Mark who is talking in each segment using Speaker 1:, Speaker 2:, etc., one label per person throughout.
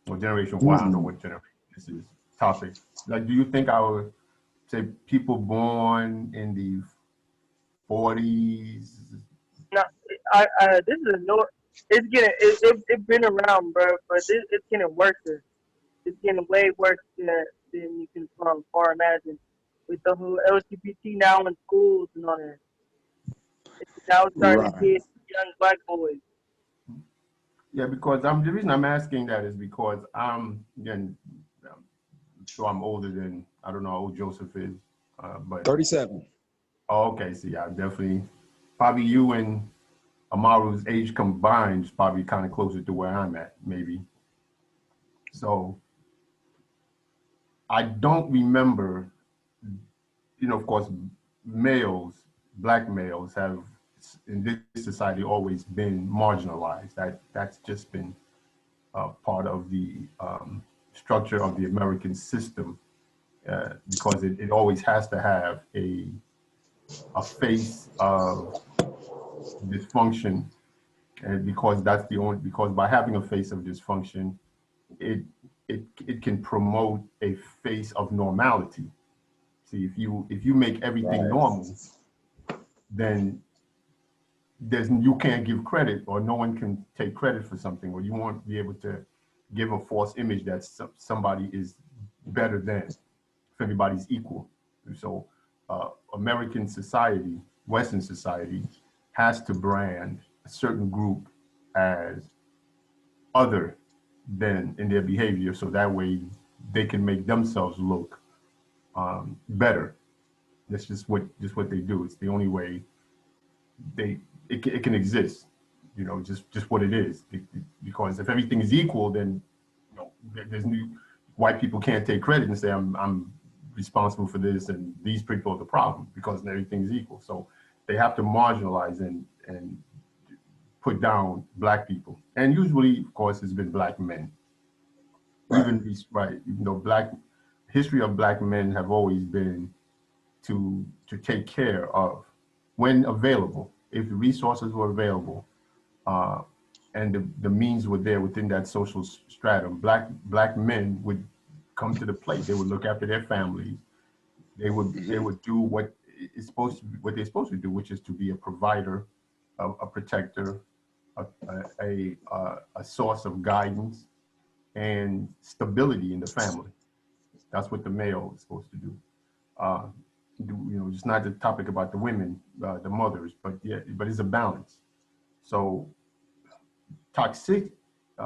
Speaker 1: or Generation Y. I don't know what generation this is. Topic. Like, do you think I would say people born in the 40s?
Speaker 2: No, this is a no. It's been around, bro, but it's getting worse. It's getting way worse than you can far imagine. With the whole LGBT now in schools and all that, now it's starting to hit young black boys.
Speaker 1: Yeah, because the reason I'm asking that is because again, I'm sure I'm older than, I don't know how old Joseph is, but
Speaker 3: 37.
Speaker 1: Oh, okay. So yeah, definitely. Probably you and Amaru's age combined is probably kind of closer to where I'm at, maybe. So I don't remember, of course, black males have in this society always been marginalized. That's just been part of the structure of the American system, because it always has to have a face of dysfunction, and because by having a face of dysfunction, it can promote a face of normality. See, if you make everything normal, then you can't give credit, or no one can take credit for something, or you won't be able to give a false image that somebody is better than, if everybody's equal. So American society, Western society, has to brand a certain group as other than in their behavior, so that way they can make themselves look better. That's just what they do. It's the only way it can exist. Just what it is. Because if everything is equal, then there's white people can't take credit and say I'm responsible for this and these people are the problem, because everything is equal. So they have to marginalize and put down black people. And usually, of course, it's been black men. Right. Black history of black men have always been to take care of, when available, if the resources were available, and the means were there within that social stratum, black men would come to the plate. They would look after their families. They would do what they're supposed to do, which is to be a provider, a protector, a source of guidance and stability in the family. That's what the male is supposed to do. It's not the topic about the women, the mothers, but it's a balance. So toxic,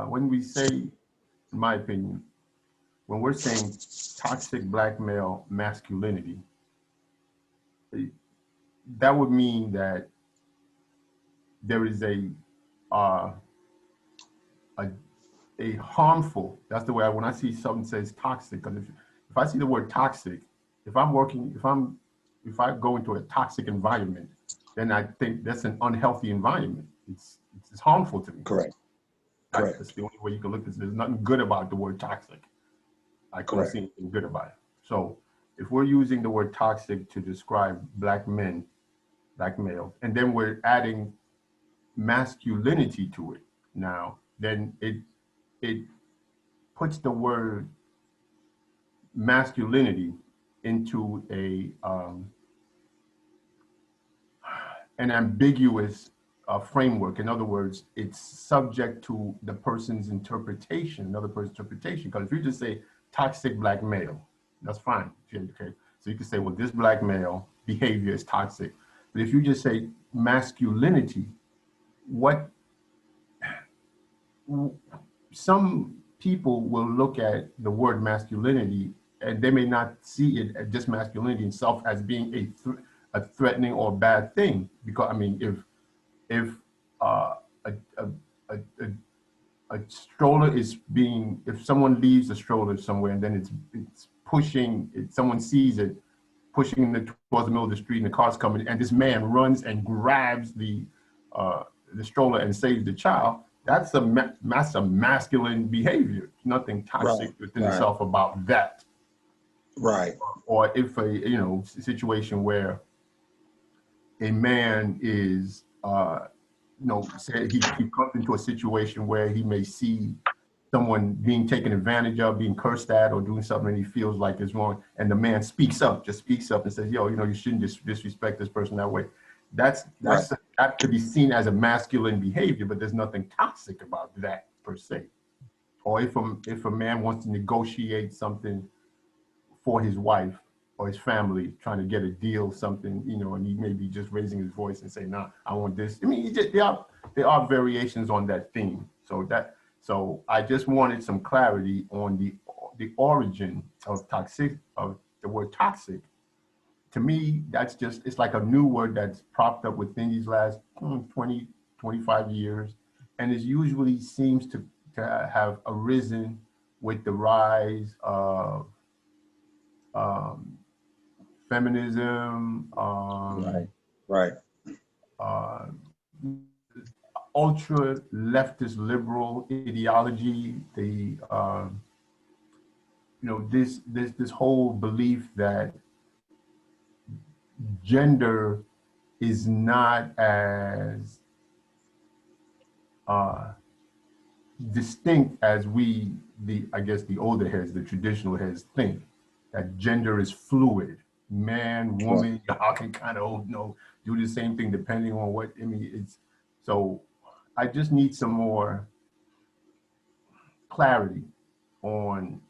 Speaker 1: when we say, in my opinion, when we're saying toxic black male masculinity, that would mean that there is a harmful, that's the way when I see something says toxic, because if I see the word toxic, if I go into a toxic environment, then I think that's an unhealthy environment. It's harmful to me.
Speaker 3: Correct.
Speaker 1: That's the only way you can look at this. There's nothing good about the word toxic. I couldn't see anything good about it. So if we're using the word toxic to describe black men, black males, and then we're adding masculinity to it now, then it puts the word masculinity into an ambiguous framework. In other words, it's subject to the person's interpretation, another person's interpretation. Because if you just say toxic black male, that's fine. Okay, so you can say, well, this black male behavior is toxic. But if you just say masculinity, some people will look at the word masculinity and they may not see it as just masculinity itself as being a threatening or bad thing. Because I mean, if a stroller is if someone leaves a stroller somewhere and then it's pushing, someone sees it pushing it towards the middle of the street and the car's coming, and this man runs and grabs the stroller and saves the child, that's a masculine behavior. Nothing toxic within itself about that.
Speaker 3: Right.
Speaker 1: Or if a situation where a man is say he comes into a situation where he may see someone being taken advantage of, being cursed at, or doing something and he feels like it's wrong, and the man speaks up and says, yo, you shouldn't disrespect this person that way. That could be seen as a masculine behavior, but there's nothing toxic about that per se. Or if a man wants to negotiate something for his wife or his family, trying to get a deal, something, and he may be just raising his voice and say, nah, I want this. I mean, there are variations on that theme. So I just wanted some clarity on the origin of the word toxic. To me, it's like a new word that's propped up within these last 20, 25 years. And it usually seems to have arisen with the rise of feminism,
Speaker 3: right.
Speaker 1: Ultra leftist liberal ideology, this whole belief that gender is not as distinct as I guess the older heads, the traditional heads think, that gender is fluid. Man, woman, y'all can kind of do the same thing depending on what, so I just need some more clarity on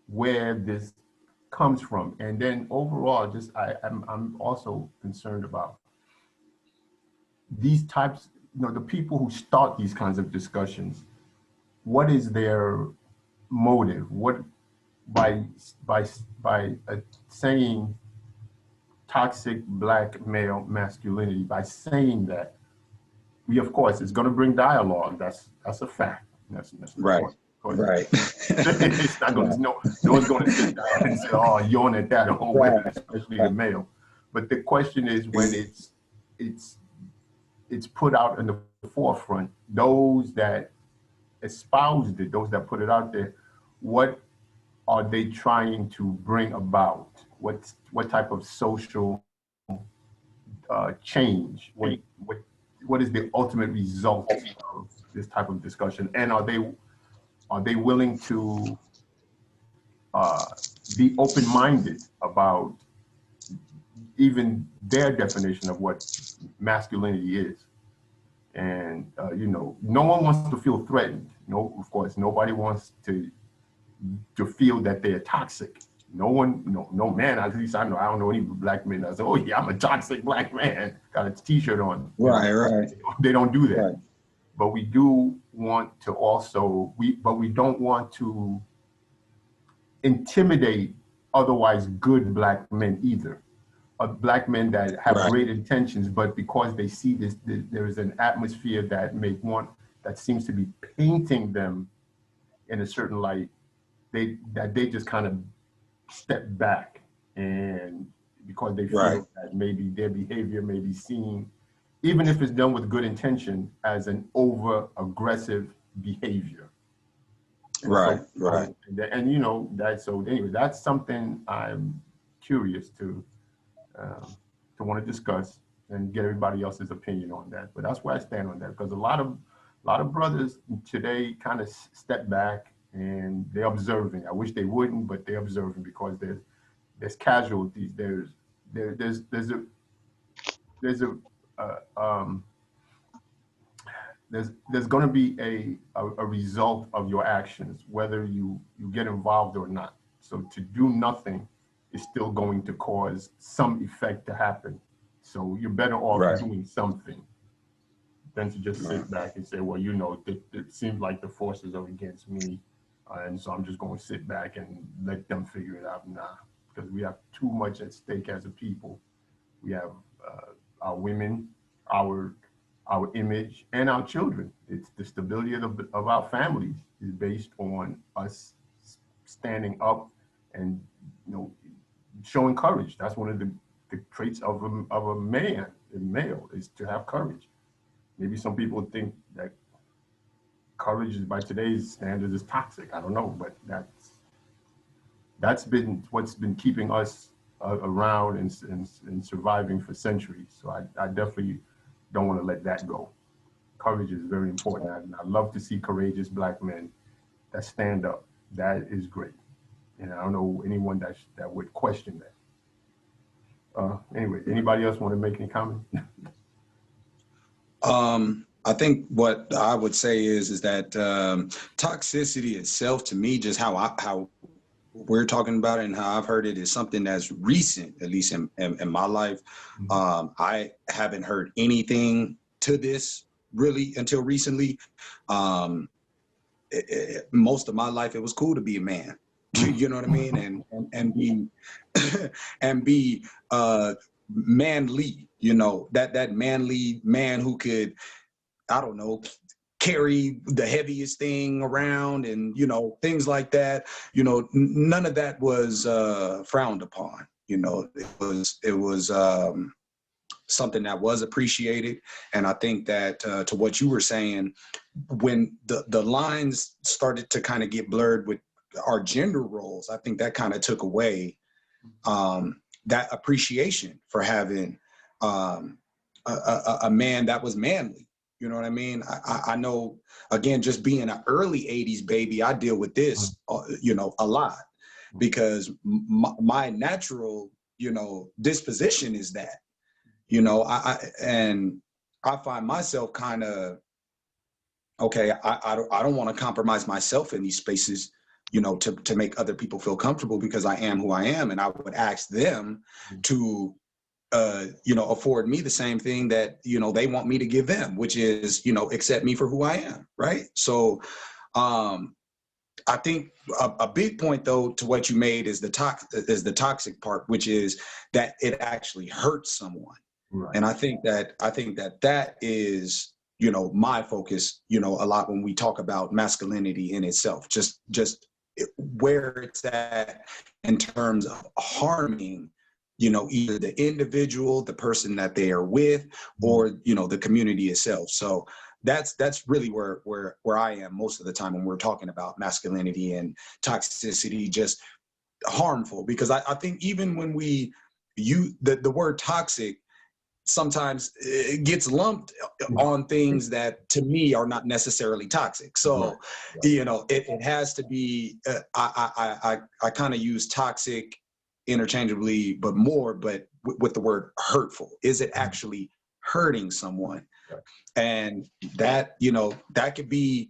Speaker 1: where this comes from. And then overall, I'm also concerned about these types, the people who start these kinds of discussions. What is their motive? What by saying toxic black male masculinity, by saying that, of course, it's going to bring dialogue. That's a fact. That's
Speaker 3: right. Right.
Speaker 1: It's not going to, no one's going to sit down and say, oh, yawn at that, or women, especially the male. But the question is, when it's put out in the forefront, those that espoused it, those that put it out there, what are they trying to bring about? What type of social change? What is the ultimate result of this type of discussion? And are they willing to be open-minded about even their definition of what masculinity is? And no one wants to feel threatened. No, of course, nobody wants to feel that they're toxic. No man, at least I don't know any black men that say, oh yeah, I'm a toxic black man, got a t-shirt on.
Speaker 3: Right.
Speaker 1: They don't do that.
Speaker 3: Right.
Speaker 1: But we do want to also, but we don't want to intimidate otherwise good black men either. Black men that have great intentions, but because they see there is an atmosphere that that seems to be painting them in a certain light, they just kind of step back, and because they feel that maybe their behavior may be seen, even if it's done with good intention, as an over aggressive behavior.
Speaker 3: Right.
Speaker 1: And so anyway, that's something I'm curious to want to discuss and get everybody else's opinion on that. But that's where I stand on that, because a lot of brothers today kind of step back and they're observing. I wish they wouldn't, but they're observing, because there's casualties. There's going to be a result of your actions, whether you get involved or not. So to do nothing is still going to cause some effect to happen. So you're better off doing something than to just sit back and say, well, it seems like the forces are against me, and so I'm just going to sit back and let them figure it out. Nah, because we have too much at stake as a people. We have our women, our image, and our children. It's the stability of our families is based on us standing up and showing courage. That's one of the traits of a male is to have courage. Maybe some people think that courage is, by today's standards, is toxic. I don't know, but that's been what's been keeping us around and surviving for centuries. So I definitely don't want to let that go. Courage is very important, and I love to see courageous black men that stand up. That is great. And I don't know anyone that would question that. Anyway, anybody else want to make any comment?
Speaker 3: I think what I would say is that toxicity itself, to me, just how we're talking about it and how I've heard it, is something that's recent, at least in my life. I haven't heard anything to this really until recently. Most of my life, it was cool to be a man. You know what I mean? And be and be manly. You know, that manly man who could, I don't know, carry the heaviest thing around and, you know, things like that. You know, none of that was frowned upon. You know, it was something that was appreciated. And I think that to what you were saying, when the lines started to kind of get blurred with our gender roles, I think that kind of took away that appreciation for having a man that was manly. You know what I mean? I know, again, just being an early 80s baby, I deal with this, you know, a lot, because my natural, you know, disposition is that, you know, and I find myself kind of, okay, I don't want to compromise myself in these spaces, you know, to make other people feel comfortable, because I am who I am. And I would ask them to, you know, afford me the same thing that, you know, they want me to give them, which is, you know, accept me for who I am. Right. So I think a big point, though, to what you made is the toxic part, which is that it actually hurts someone. Right. And I think that is, you know, my focus, you know, a lot when we talk about masculinity in itself, just where it's at in terms of harming, you know, either the individual, the person that they are with, or, you know, the community itself. So that's really where I am most of the time when we're talking about masculinity and toxicity, just harmful, because I think even when we use the word toxic, sometimes it gets lumped on things that to me are not necessarily toxic. So, you know, it has to be, I kind of use toxic interchangeably, but with the word hurtful. Is it actually hurting someone? And that, you know, that could be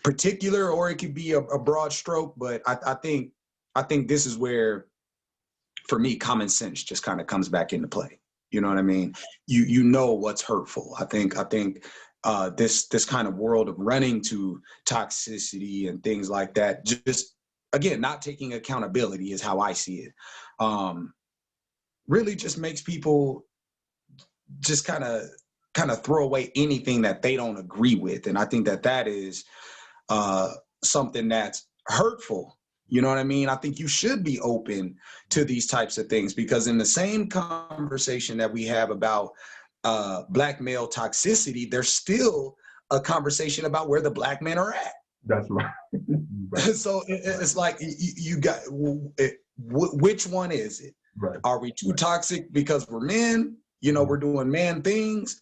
Speaker 3: particular or it could be a broad stroke, but I think this is where, for me, common sense just kind of comes back into play. You know what I mean? You know what's hurtful. I think this kind of world of running to toxicity and things like that, just again, not taking accountability is how I see it. Really just makes people just kind of throw away anything that they don't agree with. And I think that is something that's hurtful. You know what I mean? I think you should be open to these types of things, because in the same conversation that we have about Black male toxicity, there's still a conversation about where the Black men are at.
Speaker 1: That's right.
Speaker 3: So it's like you got, which one is it? Right. Are we too toxic because we're men? You know, we're doing man things.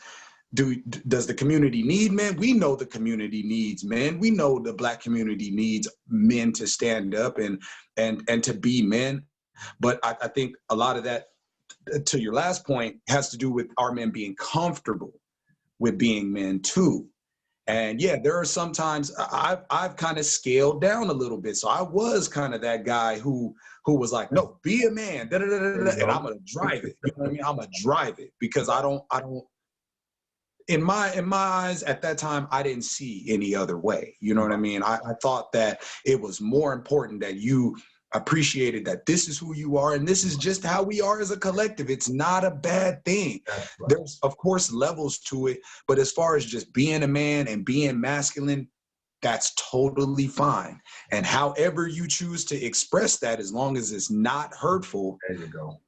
Speaker 3: Does the community need men? We know the community needs men. We know the Black community needs men to stand up and to be men. But I think a lot of that, to your last point, has to do with our men being comfortable with being men too. And yeah, there are sometimes I've kind of scaled down a little bit. So I was kind of that guy who was like, no, be a man, and I'm gonna drive it. You know what I mean? I'm gonna drive it, because I don't. In my eyes at that time, I didn't see any other way. You know what I mean? I thought that it was more important that you appreciated that this is who you are and this is just how we are as a collective. It's not a bad thing. Right. There's, of course, levels to it, but as far as just being a man and being masculine, that's totally fine. And however you choose to express that, as long as it's not hurtful, there you go,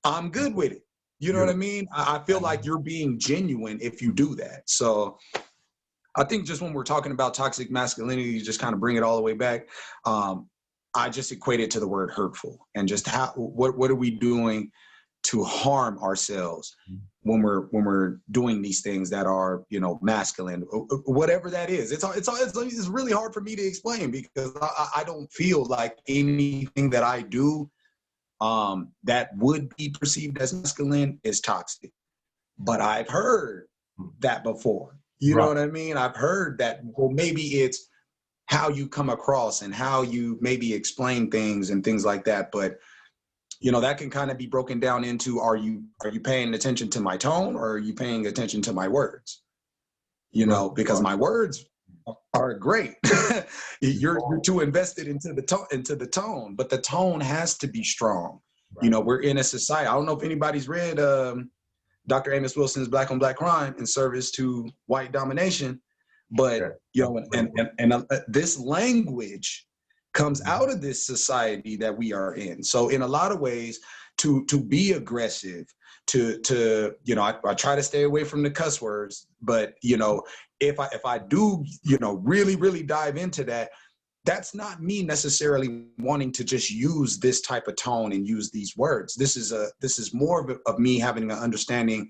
Speaker 3: I'm good with it. You know what I mean? I feel like you're being genuine if you do that. So I think just when we're talking about toxic masculinity, you just kind of bring it all the way back. I just equate it to the word hurtful, and just what are we doing to harm ourselves when we're doing these things that are, you know, masculine, whatever that is. It's really hard for me to explain because I don't feel like anything that I do that would be perceived as masculine is toxic. But I've heard that before. You know what I mean? I've heard that, well, maybe it's how you come across and how you maybe explain things and things like that. But, you know, that can kind of be broken down into, are you paying attention to my tone or are you paying attention to my words? You know, because my words are great. You're too invested into the tone, but the tone has to be strong. You know, we're in a society. I don't know if anybody's read Dr. Amos Wilson's Black on Black Crime in Service to White Domination, but you know, and this language comes out of this society that we are in. So in a lot of ways, to be aggressive, to you know, I try to stay away from the cuss words, but you know, if I do, you know, really dive into that, that's not me necessarily wanting to just use this type of tone and use these words. This is more of me having an understanding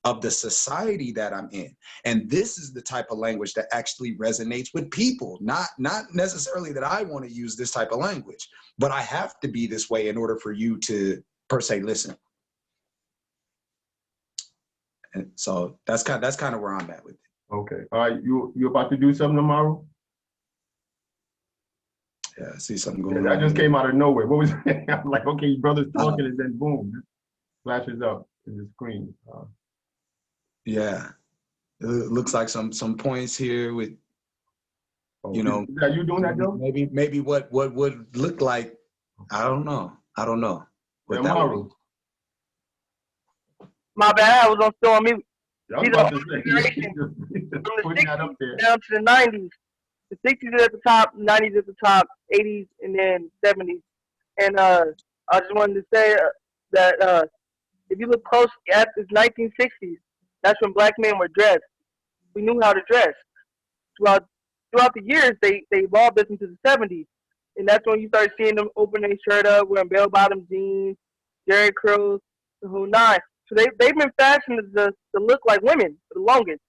Speaker 3: of the society that I'm in. And this is the type of language that actually resonates with people, not necessarily that I want to use this type of language, but I have to be this way in order for you to, per se, listen. And so that's kind of where I'm at with it.
Speaker 1: Okay. All right. You about to do something tomorrow?
Speaker 3: Yeah, I see something going on.
Speaker 1: That just came out of nowhere. What was it? I'm like, okay, brother's talking, and then boom, it flashes up in the screen.
Speaker 3: Yeah, it looks like some points here with, you know.
Speaker 1: Are you doing that, Joe?
Speaker 3: Maybe what would look like, I don't know. What that would be.
Speaker 2: My bad, I was still on mute.
Speaker 1: I was about to say, from the 60s
Speaker 2: down to the 90s. The 60s are at the top, 90s at the top, 80s, and then 70s. And I just wanted to say that if you look close at the 1960s, that's when black men were dressed. We knew how to dress. Throughout the years, they evolved this into the 70s. And that's when you start seeing them open their shirt up, wearing bell-bottom jeans, jerry curls, the whole nine. So they've been fashioned to look like women for the longest.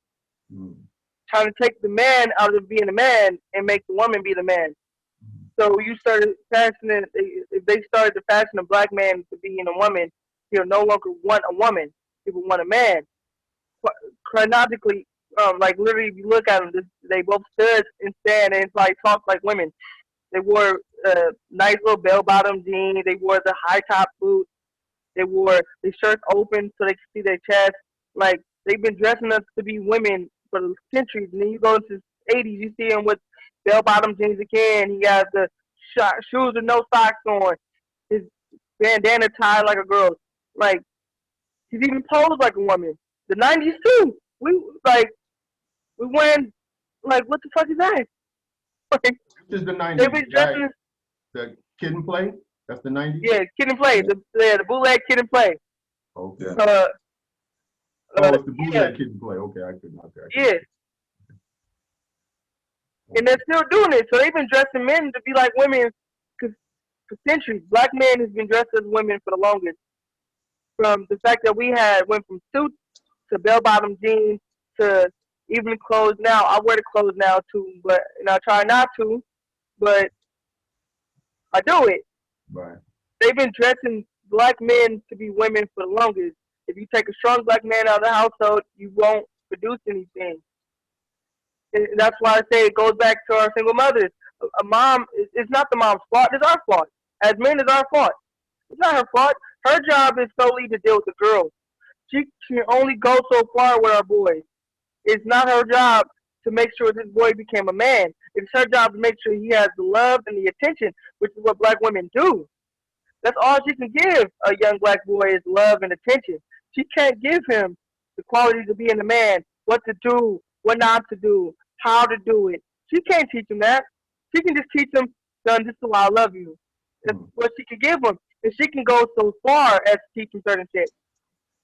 Speaker 2: Trying to take the man out of being a man and make the woman be the man. So you started fashioning, if they started to fashion a black man to be in a woman, he'll no longer want a woman. People want a man. Chronologically, like literally, if you look at them, they both stood and stand and like talk like women. They wore nice little bell-bottom jeans. They wore the high-top boots. They wore their shirts open so they could see their chest. Like, they've been dressing us to be women for centuries. And then you go into the 80s, you see him with bell-bottom jeans again. He has the shoes with no socks on. His bandana tied like a girl. Like, he's even posed like a woman. The 90s, too. We went, like, what the fuck is that? Like,
Speaker 1: this is the 90s.
Speaker 2: They've been dressing...
Speaker 1: The Kid and Play? That's the 90s?
Speaker 2: Yeah, Kid and Play. The bootleg Kid and Play.
Speaker 1: Okay. It's the bootleg Kid and Play. Okay, I couldn't.
Speaker 2: Yeah. And they're still doing it. So they've been dressing men to be like women for centuries. Black men has been dressed as women for the longest. From the fact that we went from suits to bell-bottom jeans to even clothes now. I wear the clothes now too, and I try not to, but I do it.
Speaker 1: Right.
Speaker 2: They've been dressing black men to be women for the longest. If you take a strong black man out of the household, you won't produce anything. And that's why I say it goes back to our single mothers. A mom, it's not the mom's fault, it's our fault. As men, it's our fault. It's not her fault. Her job is solely to deal with the girls. She can only go so far with our boys. It's not her job to make sure this boy became a man. It's her job to make sure he has the love and the attention, which is what black women do. That's all she can give a young black boy is love and attention. She can't give him the qualities of being a man, what to do, what not to do, how to do it. She can't teach him that. She can just teach him, son, this is why I love you. That's what she can give him. And she can go so far as to teach him certain shit.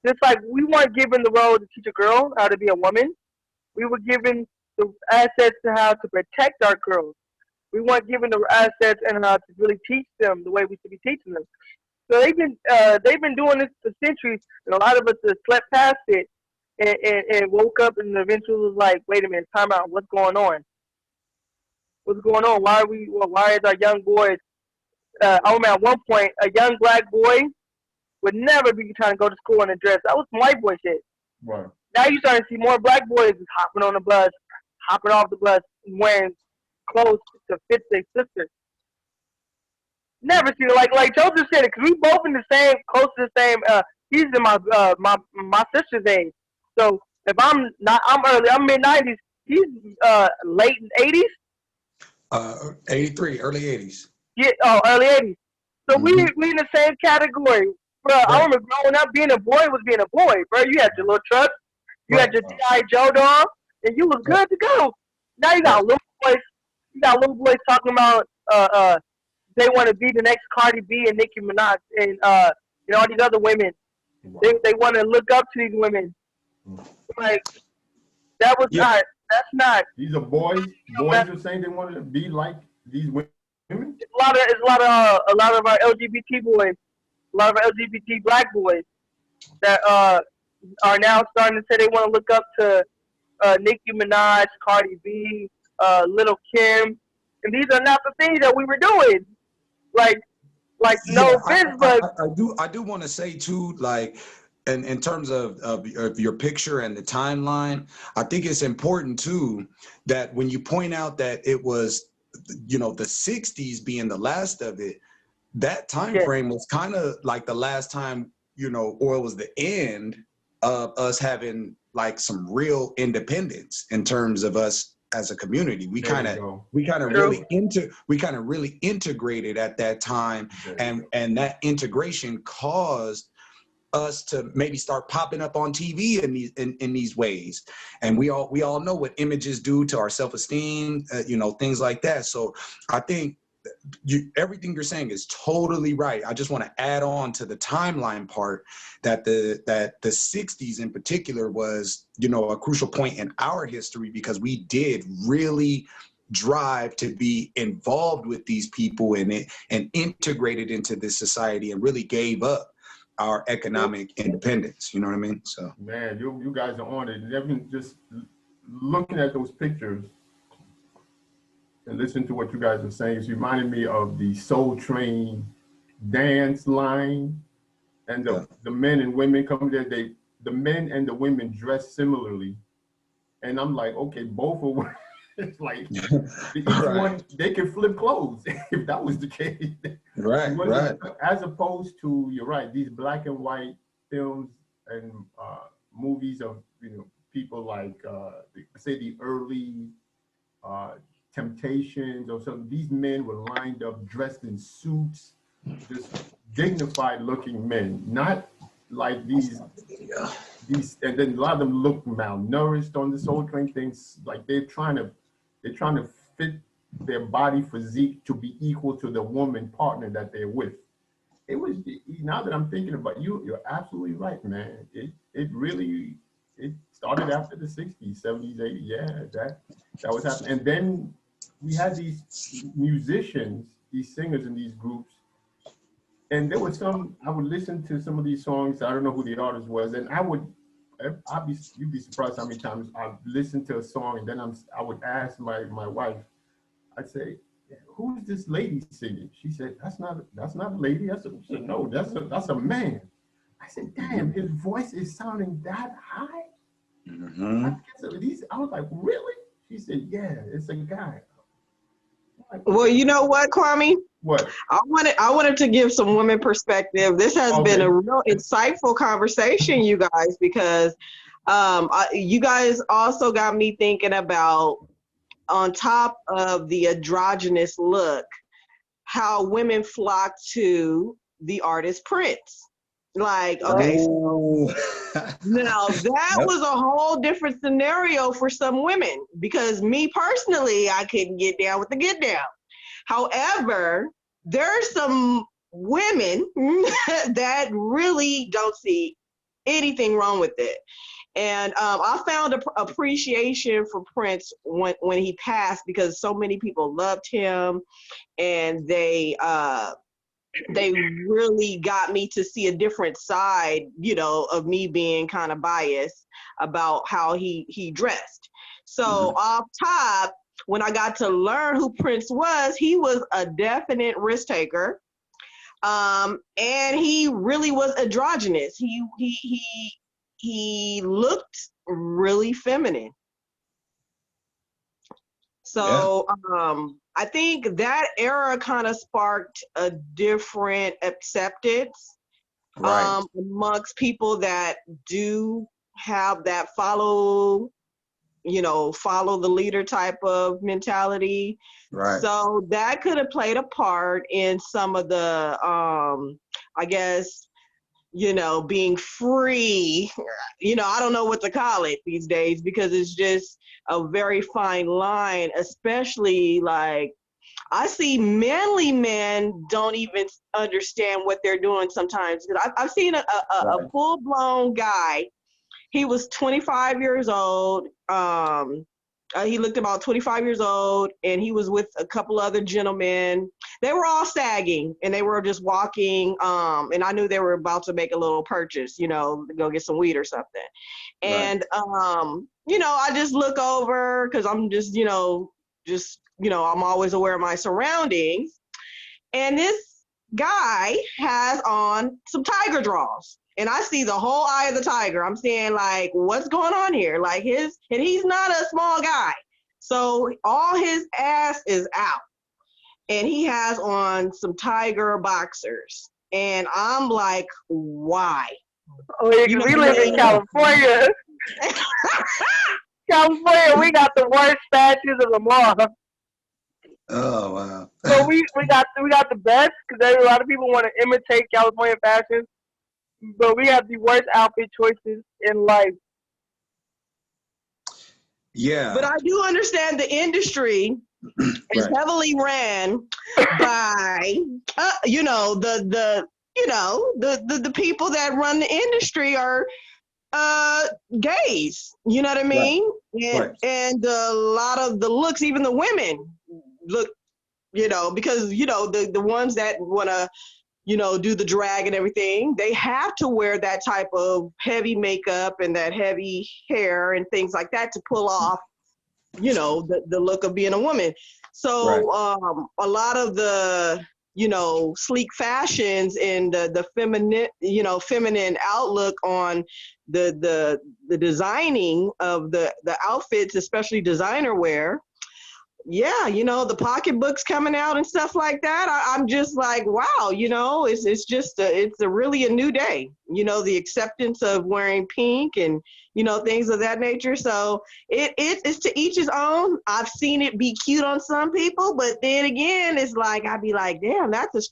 Speaker 2: Just like we weren't given the role to teach a girl how to be a woman. We were given the assets to how to protect our girls. We weren't given the assets and how to really teach them the way we should be teaching them. So they've been doing this for centuries, and a lot of us have slept past it and woke up and eventually was like, wait a minute, time out, what's going on? What's going on? Why is our young boys? I remember at one point, a young black boy would never be trying to go to school in a dress. That was some white boy shit.
Speaker 1: Right.
Speaker 2: Now you starting to see more black boys hopping on the bus, hopping off the bus, wearing clothes to fit their sisters. Never seen it like Joseph said it, because we both in the same, close to the same. He's in my sister's age. So if I'm mid 90s. He's late 80s.
Speaker 3: 83, early 80s.
Speaker 2: Yeah, early 80s. So we in the same category, bro. Right. I remember growing up, being a boy was being a boy, bro. You had your little trucks, you had your G.I. Joe dog, and you was good to go. Now you got little boys. You got little boys talking about they want to be the next Cardi B and Nicki Minaj and all these other women. Wow. They want to look up to these women. Like that was not. That's not.
Speaker 1: These are boys. Boys are saying they want to be like these women.
Speaker 2: It's a lot of our LGBT boys, a lot of our LGBT black boys that are now starting to say they want to look up to Nicki Minaj, Cardi B, Lil' Kim, and these are not the things that we were doing. Like no offense, but
Speaker 3: I do want to say too, like. In terms of your picture and the timeline, I think it's important too that when you point out that it was, the 60s being the last of it, that time frame was kind of like the last time, or it was the end of us having like some real independence in terms of us as a community. We kind of really integrated at that time, and that integration caused us to maybe start popping up on TV in these ways, and we all know what images do to our self-esteem, things like that. So I think everything you're saying is totally right. I just want to add on to the timeline part that the 60s in particular was a crucial point in our history, because we did really drive to be involved with these people and integrated into this society, and really gave up our economic independence. You know what I mean? So
Speaker 1: man, you guys are on it. Just looking at those pictures and listening to what you guys are saying, it's reminded me of the Soul Train dance line, and the men and women come there. The men and the women dress similarly, and I'm like, okay, both of them. It's like each one, they can flip clothes if that was the case.
Speaker 3: Right.
Speaker 1: As opposed to, you're right, these black and white films and movies of people like say the early Temptations or something. These men were lined up, dressed in suits, just dignified looking men, not like these, and then a lot of them look malnourished on the Soul Train things. Like they're trying to fit their body physique to be equal to the woman partner that they're with. It was, now that I'm thinking about you're absolutely right, man. It started after the 60s, 70s, 80s. Yeah, that was happening. And then we had these musicians, these singers in these groups. And there was I would listen to some of these songs. I don't know who the artist was. And you'd be surprised how many times I've listened to a song, and then I would ask my wife, I'd say, who's this lady singing? She said, that's not a lady. She said, no, that's a man. I said, damn, his voice is sounding that high? I was like, really? She said, yeah, it's a guy. Like,
Speaker 4: well, you know what, Kwame?
Speaker 1: What?
Speaker 4: I wanted to give some women perspective. This has been a real insightful conversation, you guys, because you guys also got me thinking about, on top of the androgynous look, how women flock to the artist Prince. Like, okay, now that was a whole different scenario for some women, because me personally, I couldn't get down with the get down. However, there's some women that really don't see anything wrong with it. And I found appreciation for Prince when he passed, because so many people loved him, and they they really got me to see a different side, you know, of me being kind of biased about how he dressed. So off top, when I got to learn who Prince was, he was a definite risk taker. And he really was androgynous. He looked really feminine. So I think that era kind of sparked a different acceptance amongst people that do have that follow the leader type of mentality.
Speaker 3: Right.
Speaker 4: So that could have played a part in some of the, I guess, you know, being free. You know, I don't know what to call it these days because it's just a very fine line, especially like I see manly men don't even understand what they're doing sometimes. I've seen a full-blown guy. He was 25 years old. He looked about 25 years old, and he was with a couple other gentlemen. They were all sagging, and they were just walking. And I knew they were about to make a little purchase, you know, to go get some weed or something. And, you know, I just look over because I'm just, I'm always aware of my surroundings. And this guy has on some tiger draws. And I see the whole eye of the tiger. I'm saying, like, what's going on here? Like and he's not a small guy. So all his ass is out. And he has on some tiger boxers. And I'm like, why?
Speaker 2: Oh, yeah, we live in California. California, we got the worst statues of them all.
Speaker 3: Oh, wow.
Speaker 2: So we got the best because a lot of people want to imitate California fashion. But we have the worst outfit choices in life.
Speaker 3: Yeah.
Speaker 4: But I do understand the industry is heavily ran by, the people that run the industry are gays. You know what I mean? And a lot of the looks, even the women look, because, the ones that want to, do the drag and everything, they have to wear that type of heavy makeup and that heavy hair and things like that to pull off, the look of being a woman. So a lot of the, sleek fashions and the feminine outlook on the designing of the outfits, especially designer wear. Yeah, the pocketbooks coming out and stuff like that. I'm just like, wow, it's really a new day. The acceptance of wearing pink and things of that nature. So it's to each his own. I've seen it be cute on some people, but then again, it's like I'd be like, damn, that's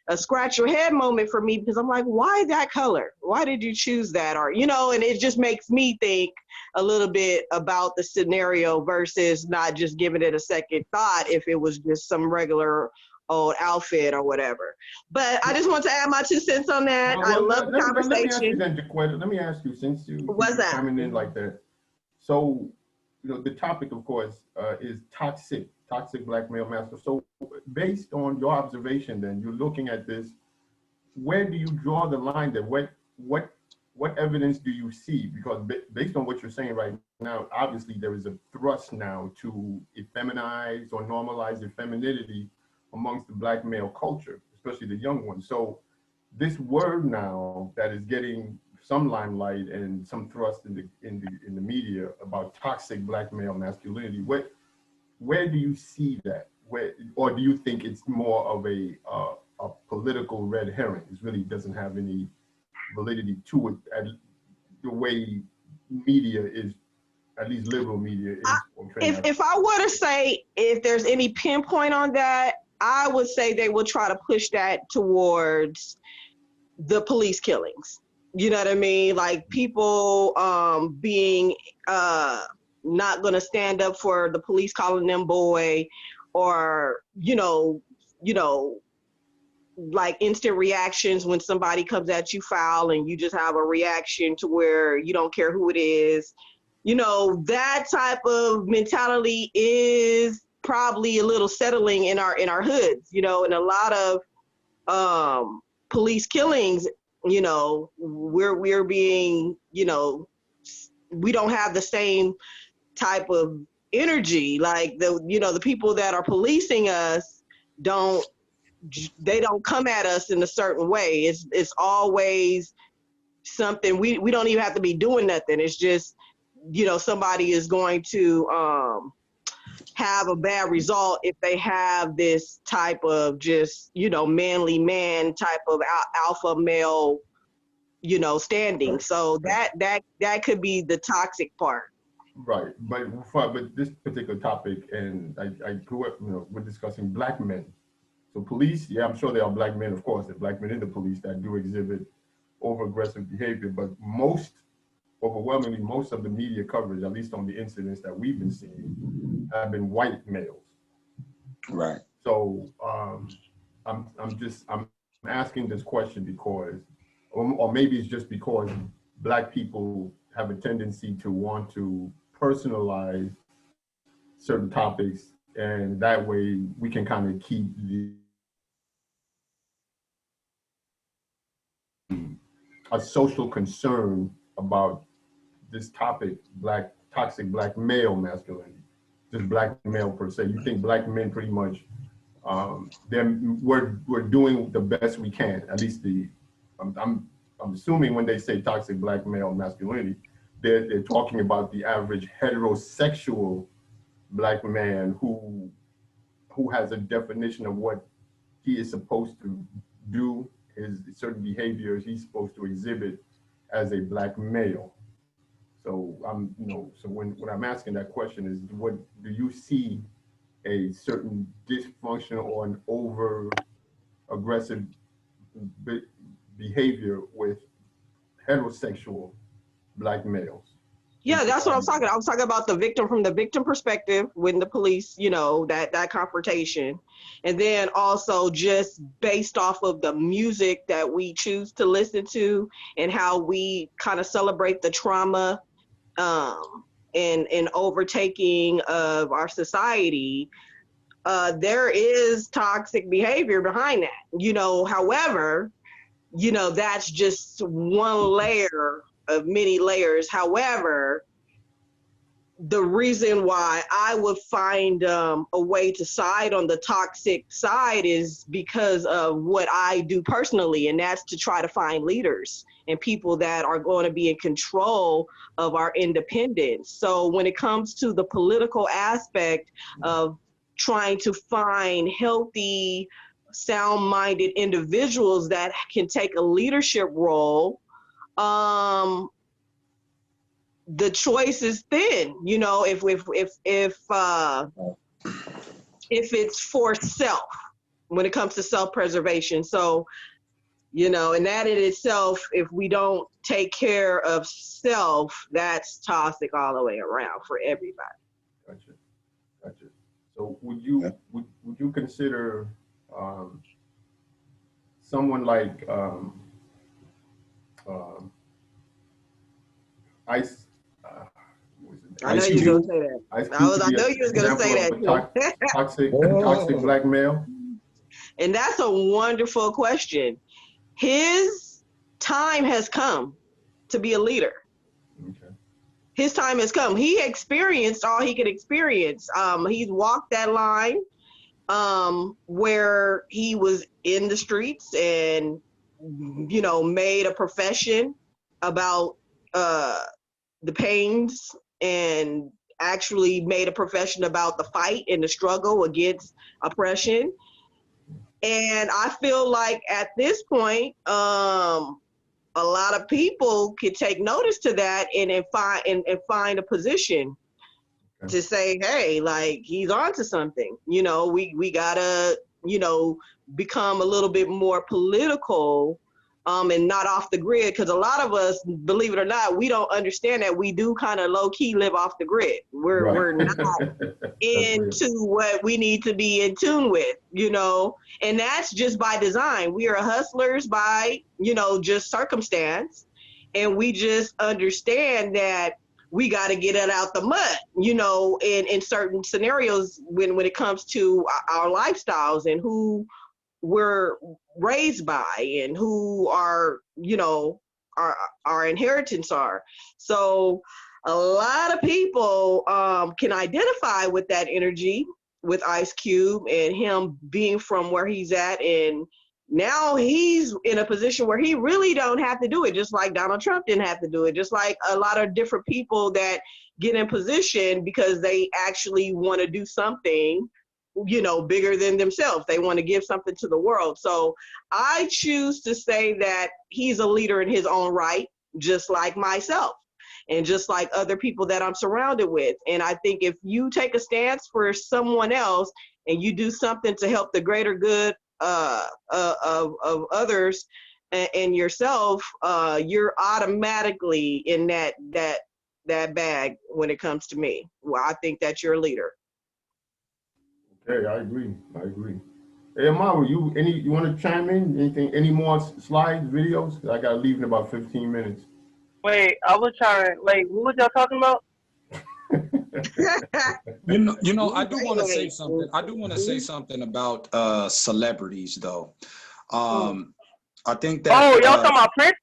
Speaker 4: a scratch your head moment for me because I'm like, why that color? Why did you choose that? Or and it just makes me think a little bit about the scenario versus not just giving it a second thought if it was just some regular old outfit or whatever. But I just want to add my 2 cents on that. I love the conversation.
Speaker 1: Let me ask you, since you coming in like that. So, the topic, of course, is toxic black male master. So based on your observation, then you're looking at this, where do you draw the line there? What evidence do you see? Because based on what you're saying right now, obviously there is a thrust now to effeminize or normalize femininity amongst the black male culture, especially the young ones. So this word now that is getting some limelight and some thrust in the media about toxic black male masculinity, where do you see that? Or do you think it's more of a political red herring? It really doesn't have any validity to it, the way media is, at least liberal media is.
Speaker 4: If I were to say if there's any pinpoint on that, I would say they will try to push that towards the police killings. You know what I mean? Like people being not going to stand up for the police calling them boy, or like instant reactions when somebody comes at you foul and you just have a reaction to where you don't care who it is. That type of mentality is probably a little settling in our hoods, and a lot of police killings, you know, we're being, you know, we don't have the same type of energy. Like the people that are policing us don't come at us in a certain way. It's always something we don't even have to be doing nothing. It's just, you know, somebody is going to have a bad result if they have this type of just, you know, manly man type of alpha male, you know, standing. So that could be the toxic part.
Speaker 1: Right, but this particular topic, and I grew up, you know, we're discussing black men. So police, yeah, I'm sure there are black men, of course, there are black men in the police that do exhibit over-aggressive behavior, but overwhelmingly, most of the media coverage, at least on the incidents that we've been seeing, have been white males.
Speaker 3: Right.
Speaker 1: So I'm asking this question because, or maybe it's just because black people have a tendency to want to personalize certain topics, and that way we can kind of keep a social concern about this topic, toxic black male masculinity, just black male per se. You think black men pretty much, we're doing the best we can. At least I'm assuming when they say toxic black male masculinity, they're talking about the average heterosexual black man who has a definition of what he is supposed to do, his certain behaviors he's supposed to exhibit as a black male. So so when I'm asking that question is, what do you see a certain dysfunctional or an over aggressive behavior with heterosexual black males?
Speaker 4: Yeah, that's what I was talking. I was talking about the victim from the victim perspective when the police, you know, that confrontation. And then also just based off of the music that we choose to listen to and how we kind of celebrate the trauma and overtaking of our society. There is toxic behavior behind that, you know. However, you know, that's just one layer of many layers. However, the reason why I would find a way to side on the toxic side is because of what I do personally, and that's to try to find leaders and people that are going to be in control of our independence. So when it comes to the political aspect of trying to find healthy, sound-minded individuals that can take a leadership role, the choice is thin. You know, if it's for self, when it comes to self-preservation. So, you know, and that in itself, if we don't take care of self, that's toxic all the way around for everybody.
Speaker 1: Gotcha. So would you consider someone like Ice?
Speaker 4: I know you was gonna say that. I know you was gonna say that.
Speaker 1: Toxic black male.
Speaker 4: And that's a wonderful question. His time has come to be a leader.
Speaker 1: Okay.
Speaker 4: His time has come. He experienced all he could experience. He's walked that line where he was in the streets and, you know, made a profession about the pains and actually made a profession about the fight and the struggle against oppression. And I feel like at this point, a lot of people could take notice to that and find a position to say, hey, like, he's onto something. You know, we gotta, you know, become a little bit more political and not off the grid, because a lot of us, believe it or not, we don't understand that we do kind of low key live off the grid. We're not into what we need to be in tune with, you know, and that's just by design. We are hustlers by, you know, just circumstance, and we just understand that we got to get it out the mud, you know, in certain scenarios when it comes to our lifestyles and who we're raised by and who our, you know, our inheritance are. So a lot of people can identify with that energy with Ice Cube and him being from where he's at, and now he's in a position where he really don't have to do it, just like Donald Trump didn't have to do it, just like a lot of different people that get in position because they actually want to do something, you know, bigger than themselves. They want to give something to the world. So I choose to say that he's a leader in his own right, just like myself and just like other people that I'm surrounded with. And I think if you take a stance for someone else and you do something to help the greater good of others and yourself, you're automatically in that bag when it comes to me. Well, I think that you're a leader.
Speaker 1: Okay, I agree. Hey, Amaru, you want to chime in? Anything? Any more slides, videos? I got to leave in about 15 minutes.
Speaker 2: Wait, I was trying. Wait, what was y'all talking about?
Speaker 3: You know, I do want to say something. I do want to say something about celebrities, though. I think that.
Speaker 2: Oh, y'all talking about Prince?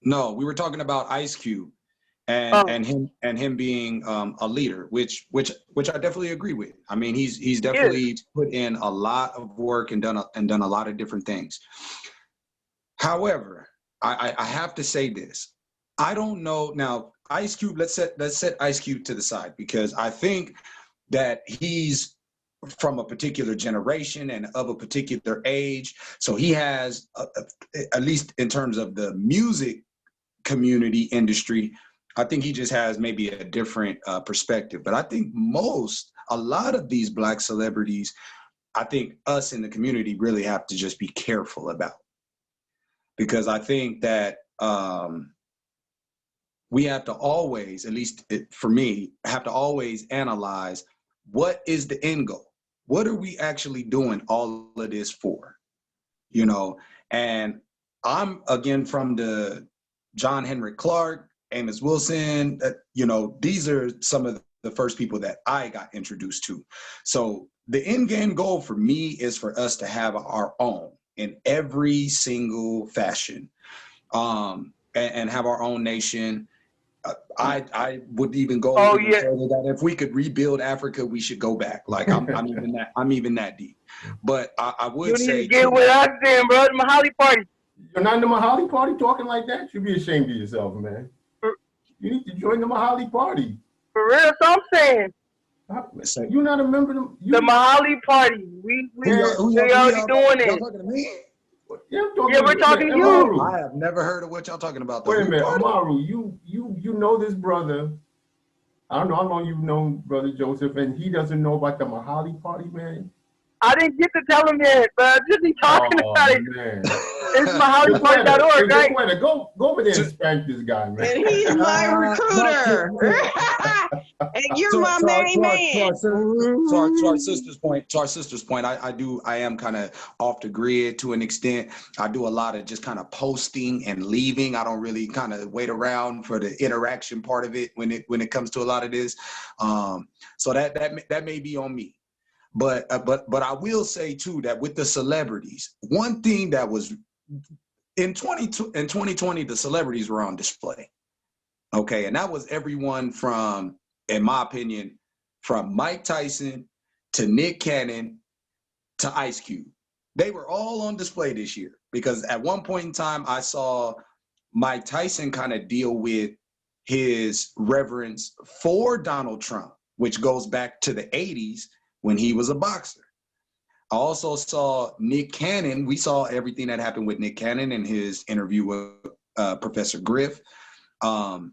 Speaker 3: No, we were talking about Ice Cube and him being a leader, which I definitely agree with. I mean, he's definitely put in a lot of work and done a lot of different things. However, I have to say this. I don't know now. Ice Cube. Let's set Ice Cube to the side, because I think that he's from a particular generation and of a particular age. So he has, at least in terms of the music community industry, I think he just has maybe a different perspective. But I think a lot of these Black celebrities, I think us in the community really have to just be careful about. Because I think that we have to always, at least for me, have to always analyze, what is the end goal? What are we actually doing all of this for? You know, and I'm, again, from the John Henrik Clarke, Amos Wilson, you know, these are some of the first people that I got introduced to. So the end game goal for me is for us to have our own in every single fashion, and have our own nation. I would even go further that if we could rebuild Africa, we should go back. Like I'm even that deep. But I would say,
Speaker 2: you need to get with us then, bro. The Mahali party.
Speaker 1: You're not in the Mahali party talking like that? You should be ashamed of yourself, man. You need to join the Mahali party.
Speaker 2: For real, so I'm saying.
Speaker 1: You're not a member of
Speaker 2: the Mahali party. We already doing it.
Speaker 3: Talking to me?
Speaker 1: Yeah,
Speaker 2: we're talking to you.
Speaker 3: Amaru. I have never heard of what y'all talking about.
Speaker 1: Wait a minute, Amaru, you know this brother. I don't know how long you've known Brother Joseph, and he doesn't know about the Mahali party, man.
Speaker 2: I didn't get to tell him yet, but just be talking about it.
Speaker 1: Man.
Speaker 2: It's MahaliParty.org, right?
Speaker 1: Go over there and spank this guy, man.
Speaker 4: And he's my recruiter. And you're my main man.
Speaker 3: To our sister's point, I am kind of off the grid to an extent. I do a lot of just kind of posting and leaving. I don't really kind of wait around for the interaction part of it when it comes to a lot of this. So that may be on me. But I will say too that with the celebrities, one thing that was in 2020, the celebrities were on display. Okay, and that was everyone from, in my opinion, from Mike Tyson to Nick Cannon to Ice Cube. They were all on display this year, because at one point in time I saw Mike Tyson kind of deal with his reverence for Donald Trump, which goes back to the 80s when he was a boxer. I also saw Nick Cannon. We saw everything that happened with Nick Cannon in his interview with Professor Griff, and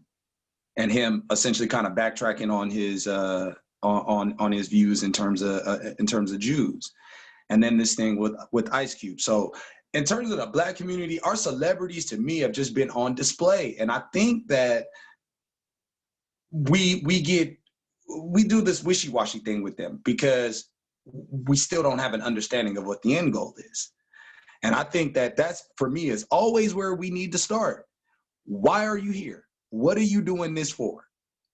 Speaker 3: him essentially kind of backtracking on his on his views in terms of Jews, and then this thing with Ice Cube. So in terms of the Black community, our celebrities to me have just been on display, and I think that we do this wishy-washy thing with them because we still don't have an understanding of what the end goal is. And I think that's, for me, is always where we need to start. Why are you here? What are you doing this for?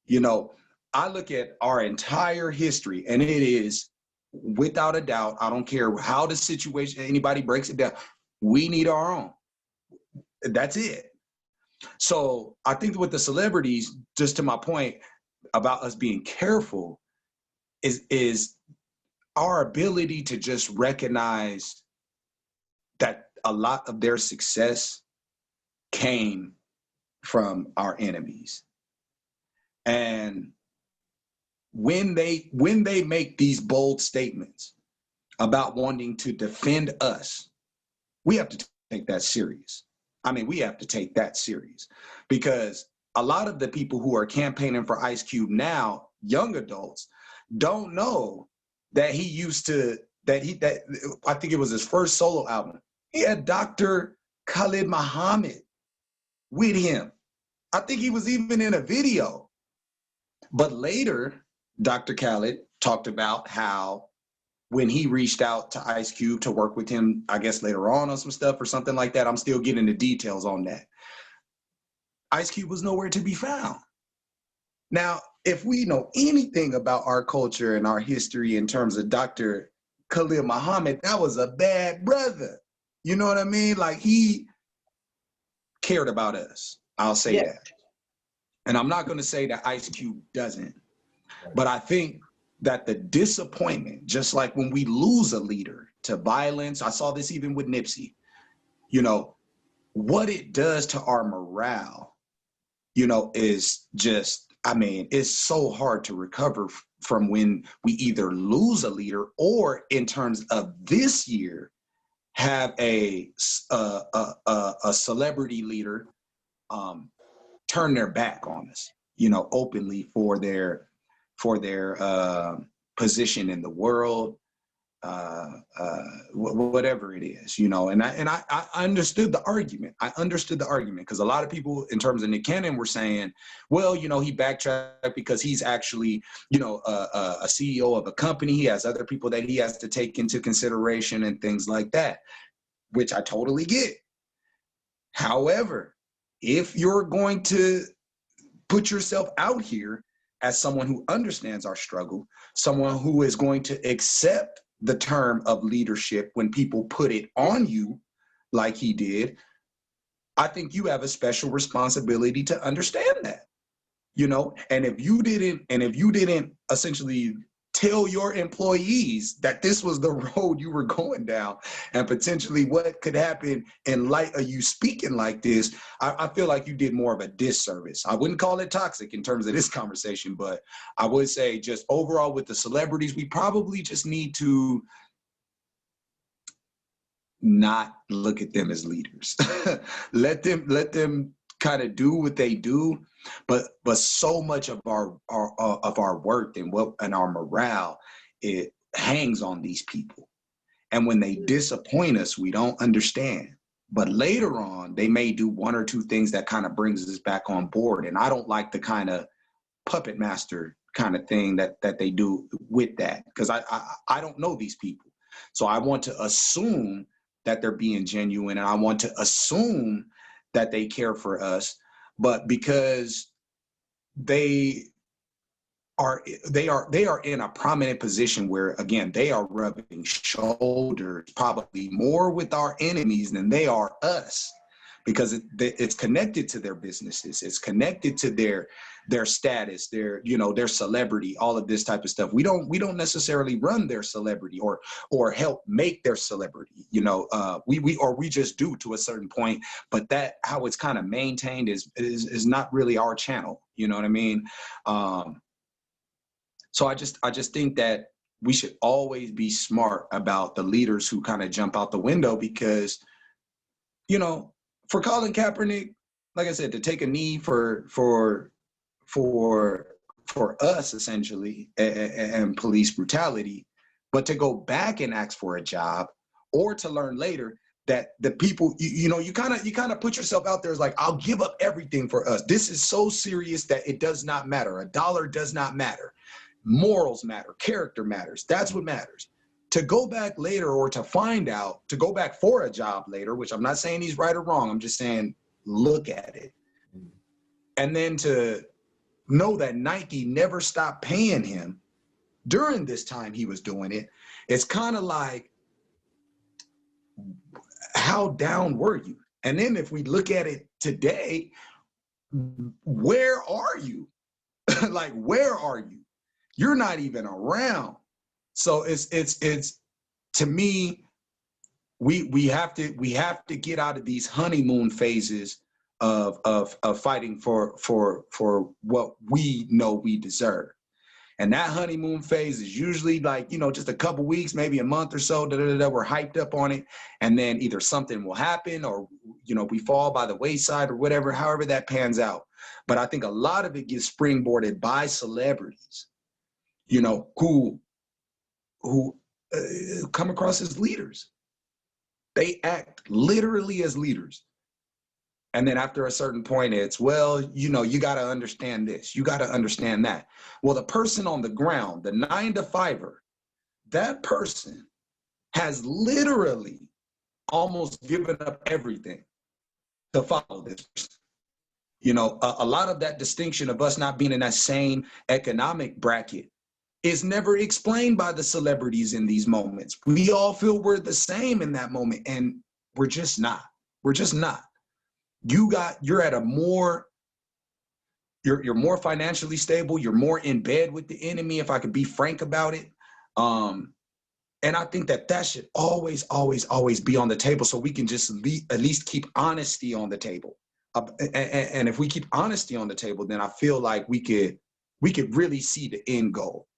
Speaker 3: You know, I look at our entire history, and it is without a doubt, I don't care how the situation, anybody breaks it down, we need our own. That's it. So I think with the celebrities, just to my point about us being careful, is our ability to just recognize that a lot of their success came from our enemies. And when they make these bold statements about wanting to defend us, we have to take that serious. I mean, we have to take that serious, because a lot of the people who are campaigning for Ice Cube now, young adults, don't know that he used to, that I think it was his first solo album, he had Dr. Khalid Muhammad with him. I think he was even in a video. But later, Dr. Khaled talked about how when he reached out to Ice Cube to work with him, I guess later on some stuff or something like that, I'm still getting the details on that, Ice Cube was nowhere to be found. Now, if we know anything about our culture and our history in terms of Dr. Khalid Muhammad, that was a bad brother. You know what I mean? Like, he cared about us. I'll say that. And I'm not going to say that Ice Cube doesn't, but I think that the disappointment, just like when we lose a leader to violence, I saw this even with Nipsey, you know, what it does to our morale, you know, is just, I mean, it's so hard to recover from when we either lose a leader or, in terms of this year, have a celebrity leader turn their back on us, you know, openly for their position in the world, whatever it is, you know. And I understood the argument. I understood the argument, because a lot of people, in terms of Nick Cannon, were saying, well, you know, he backtracked because he's actually, you know, a CEO of a company. He has other people that he has to take into consideration and things like that, which I totally get. However, if you're going to put yourself out here as someone who understands our struggle, someone who is going to accept the term of leadership when people put it on you, like he did, I think you have a special responsibility to understand that, you know. And if you didn't essentially tell your employees that this was the road you were going down and potentially what could happen in light of you speaking like this, I feel like you did more of a disservice. I wouldn't call it toxic in terms of this conversation, but I would say just overall with the celebrities, we probably just need to not look at them as leaders. let them kind of do what they do, but so much of our worth and our morale, it hangs on these people. And when they disappoint us, we don't understand. But later on, they may do one or two things that kind of brings us back on board. And I don't like the kind of puppet master kind of thing that they do with that, because I don't know these people. So I want to assume that they're being genuine, and I want to assume that they care for us. But because they are in a prominent position where, again, they are rubbing shoulders probably more with our enemies than they are us, because it's connected to their businesses, it's connected to their status, their celebrity, all of this type of stuff. We don't necessarily run their celebrity or help make their celebrity, you know. We just do to a certain point, but that how it's kind of maintained is not really our channel, you know what I mean? So I just think that we should always be smart about the leaders who kind of jump out the window, because, you know, for Colin Kaepernick, like I said, to take a knee for us essentially and police brutality, but to go back and ask for a job, or to learn later that the people, you kind of put yourself out there as like, I'll give up everything for us. This is so serious that it does not matter. A dollar does not matter. Morals matter. Character matters. That's what matters. To go back later, or to find out, to go back for a job later, which I'm not saying he's right or wrong, I'm just saying look at it. And then to know that Nike never stopped paying him during this time he was doing it, it's kind of like, how down were you? And then if we look at it today, where are you? Like, where are you? You're not even around. So it's to me, we have to get out of these honeymoon phases of fighting for what we know we deserve. And that honeymoon phase is usually like, you know, just a couple weeks, maybe a month or so, we're hyped up on it. And then either something will happen or, you know, we fall by the wayside or whatever, however that pans out. But I think a lot of it gets springboarded by celebrities, you know, who come across as leaders. They act literally as leaders. And then after a certain point, it's, well, you know, you got to understand this. You got to understand that. Well, the person on the ground, the 9-to-5er, that person has literally almost given up everything to follow this person. You know, a lot of that distinction of us not being in that same economic bracket is never explained by the celebrities in these moments. We all feel we're the same in that moment, and we're just not. We're just not. You're at a more, you're more financially stable. You're more in bed with the enemy, if I could be frank about it. And I think that should always, always, always be on the table, so we can just at least keep honesty on the table. And if we keep honesty on the table, then I feel like we could really see the end goal.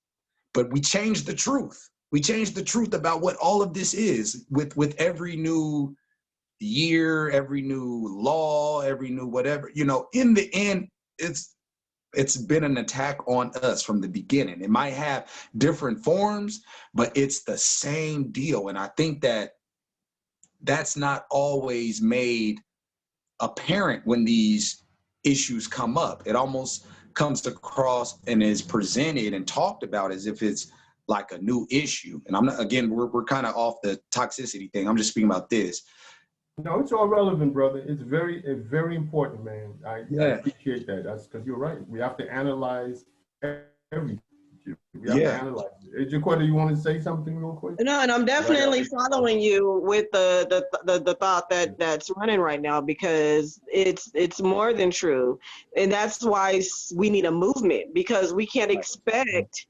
Speaker 3: But we change the truth. We change the truth about what all of this is with every new year, every new law, every new whatever. You know, in the end, it's been an attack on us from the beginning. It might have different forms, but it's the same deal. And I think that's not always made apparent when these issues come up. It almost comes across and is presented and talked about as if it's like a new issue. And I'm not, again, we're kind of off the toxicity thing. I'm just speaking about this.
Speaker 1: No, it's all relevant, brother. It's very important, man. I appreciate that. That's because you're right. We have to analyze everything. We have to analyze it. Jaquetta, you want to say something real quick?
Speaker 4: No, and I'm definitely following you with the thought that's running right now, because it's more than true. And that's why we need a movement, because we can't expect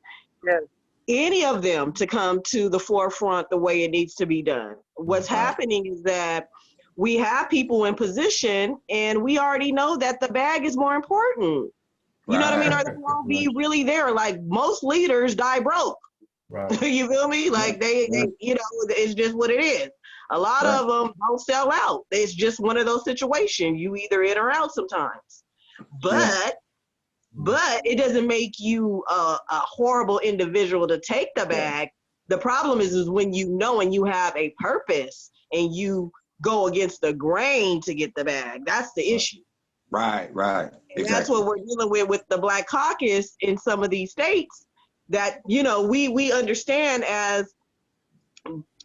Speaker 4: any of them to come to the forefront the way it needs to be done. What's happening is that we have people in position, and we already know that the bag is more important. You know what I mean? Or they won't be really there. Like, most leaders die broke.
Speaker 1: Right.
Speaker 4: You feel me? Like they, you know, it's just what it is. A lot of them don't sell out. It's just one of those situations. You either in or out sometimes. But it doesn't make you a horrible individual to take the bag. The problem is when you know and you have a purpose and you go against the grain to get the bag. That's the issue.
Speaker 3: Right.
Speaker 4: And that's what we're dealing with the Black Caucus in some of these states, that, you know, we understand as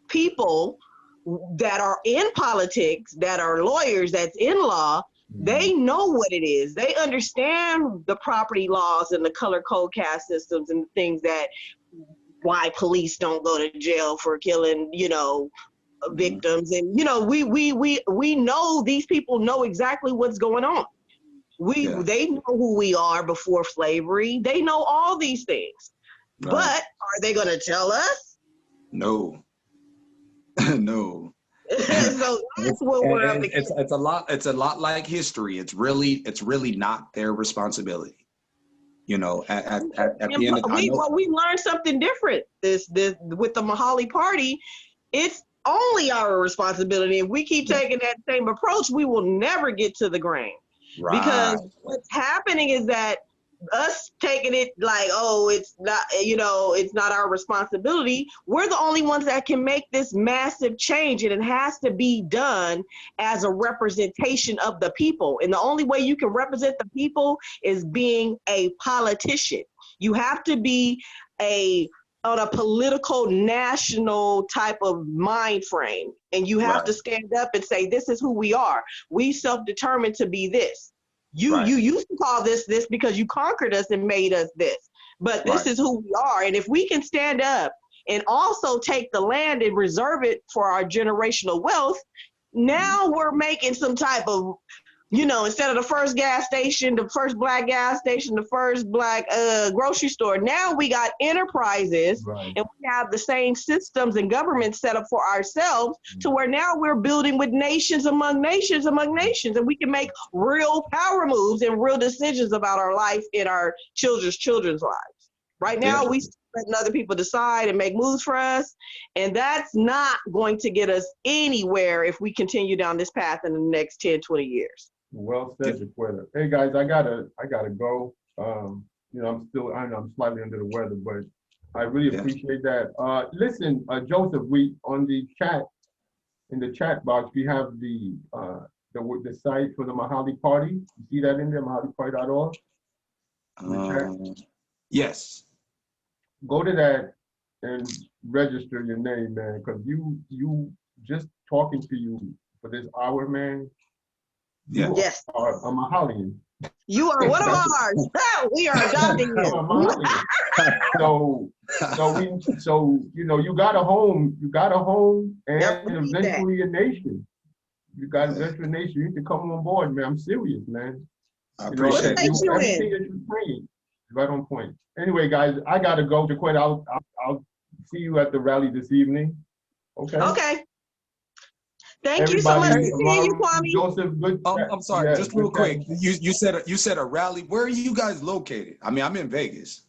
Speaker 4: people that are in politics, that are lawyers, that's in law, they know what it is. They understand the property laws and the color code caste systems and things, that why police don't go to jail for killing, you know, victims. And, you know, we know these people know exactly what's going on. They know who we are before slavery. They know all these things. But are they going to tell us?
Speaker 3: No. No.
Speaker 4: So that's what we're up against.
Speaker 3: It's a lot like history. It's really not their responsibility. You know, at the end of the day,
Speaker 4: we learned something different. This with the Mahali Party, it's only our responsibility. If we keep taking that same approach, we will never get to the grain. Because what's happening is that us taking it like, oh, it's not, you know, it's not our responsibility. We're the only ones that can make this massive change, and it has to be done as a representation of the people. And the only way you can represent the people is being a politician. You have to be on a political national type of mind frame, and you have to stand up and say, this is who we are. We self-determined to be this. You used to call this because you conquered us and made us this, but this is who we are. And if we can stand up and also take the land and reserve it for our generational wealth, now we're making some type of, you know, instead of the first gas station, the first black gas station, the first black grocery store, now we got enterprises,
Speaker 1: Right.
Speaker 4: and we have the same systems and governments set up for ourselves to where now we're building with nations among nations among nations, and we can make real power moves and real decisions about our life and our children's lives. Right now, we letting other people decide and make moves for us, and that's not going to get us anywhere if we continue down this path in the next 10, 20 years.
Speaker 1: Well said, Jaquetta. Hey guys, I gotta go. You know, I know I'm slightly under the weather, but I really appreciate that. Listen, Joseph, we on the chat, in the chat box, we have the site for the Mahali Party. You see that in there, mahaliparty.org?
Speaker 3: Yes.
Speaker 1: Go to that and register your name, man, because you just talking to you for this hour, man. You
Speaker 4: Yes.
Speaker 1: are a Mahalian.
Speaker 4: You are one of ours. We are adopting you.
Speaker 1: So you know, you got a home, and eventually a nation. You got eventually a nation. You need to come on board, man. I'm serious, man.
Speaker 3: I appreciate
Speaker 1: it. Everything that you're saying is right on point. Anyway, guys, I gotta go. Jaquetta, I'll see you at the rally this evening. Okay.
Speaker 4: Okay. Thank you so much for seeing you, Kwame.
Speaker 1: Joseph, good.
Speaker 3: I'm sorry, just real quick. You said a rally. Where are you guys located? I mean, I'm in Vegas.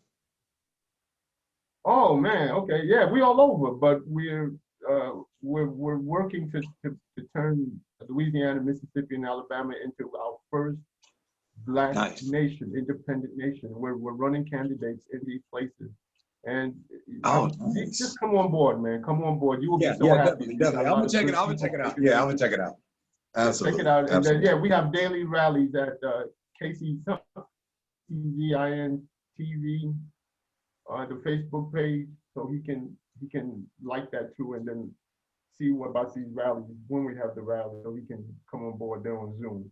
Speaker 1: Oh man, okay, yeah, we all over, but we're working to turn Louisiana, Mississippi, and Alabama into our first Black nation, independent nation. We're running candidates in these places. And just come on board, man. Come on board. You will be so happy.
Speaker 3: Definitely. I'm gonna check it out. Yeah, I'm gonna check it out. Absolutely.
Speaker 1: Check it out. And then, we have daily rallies at KCZIN TV, the Facebook page, so he can like that too, and then see what about these rallies when we have the rally, so he can come on board there on Zoom.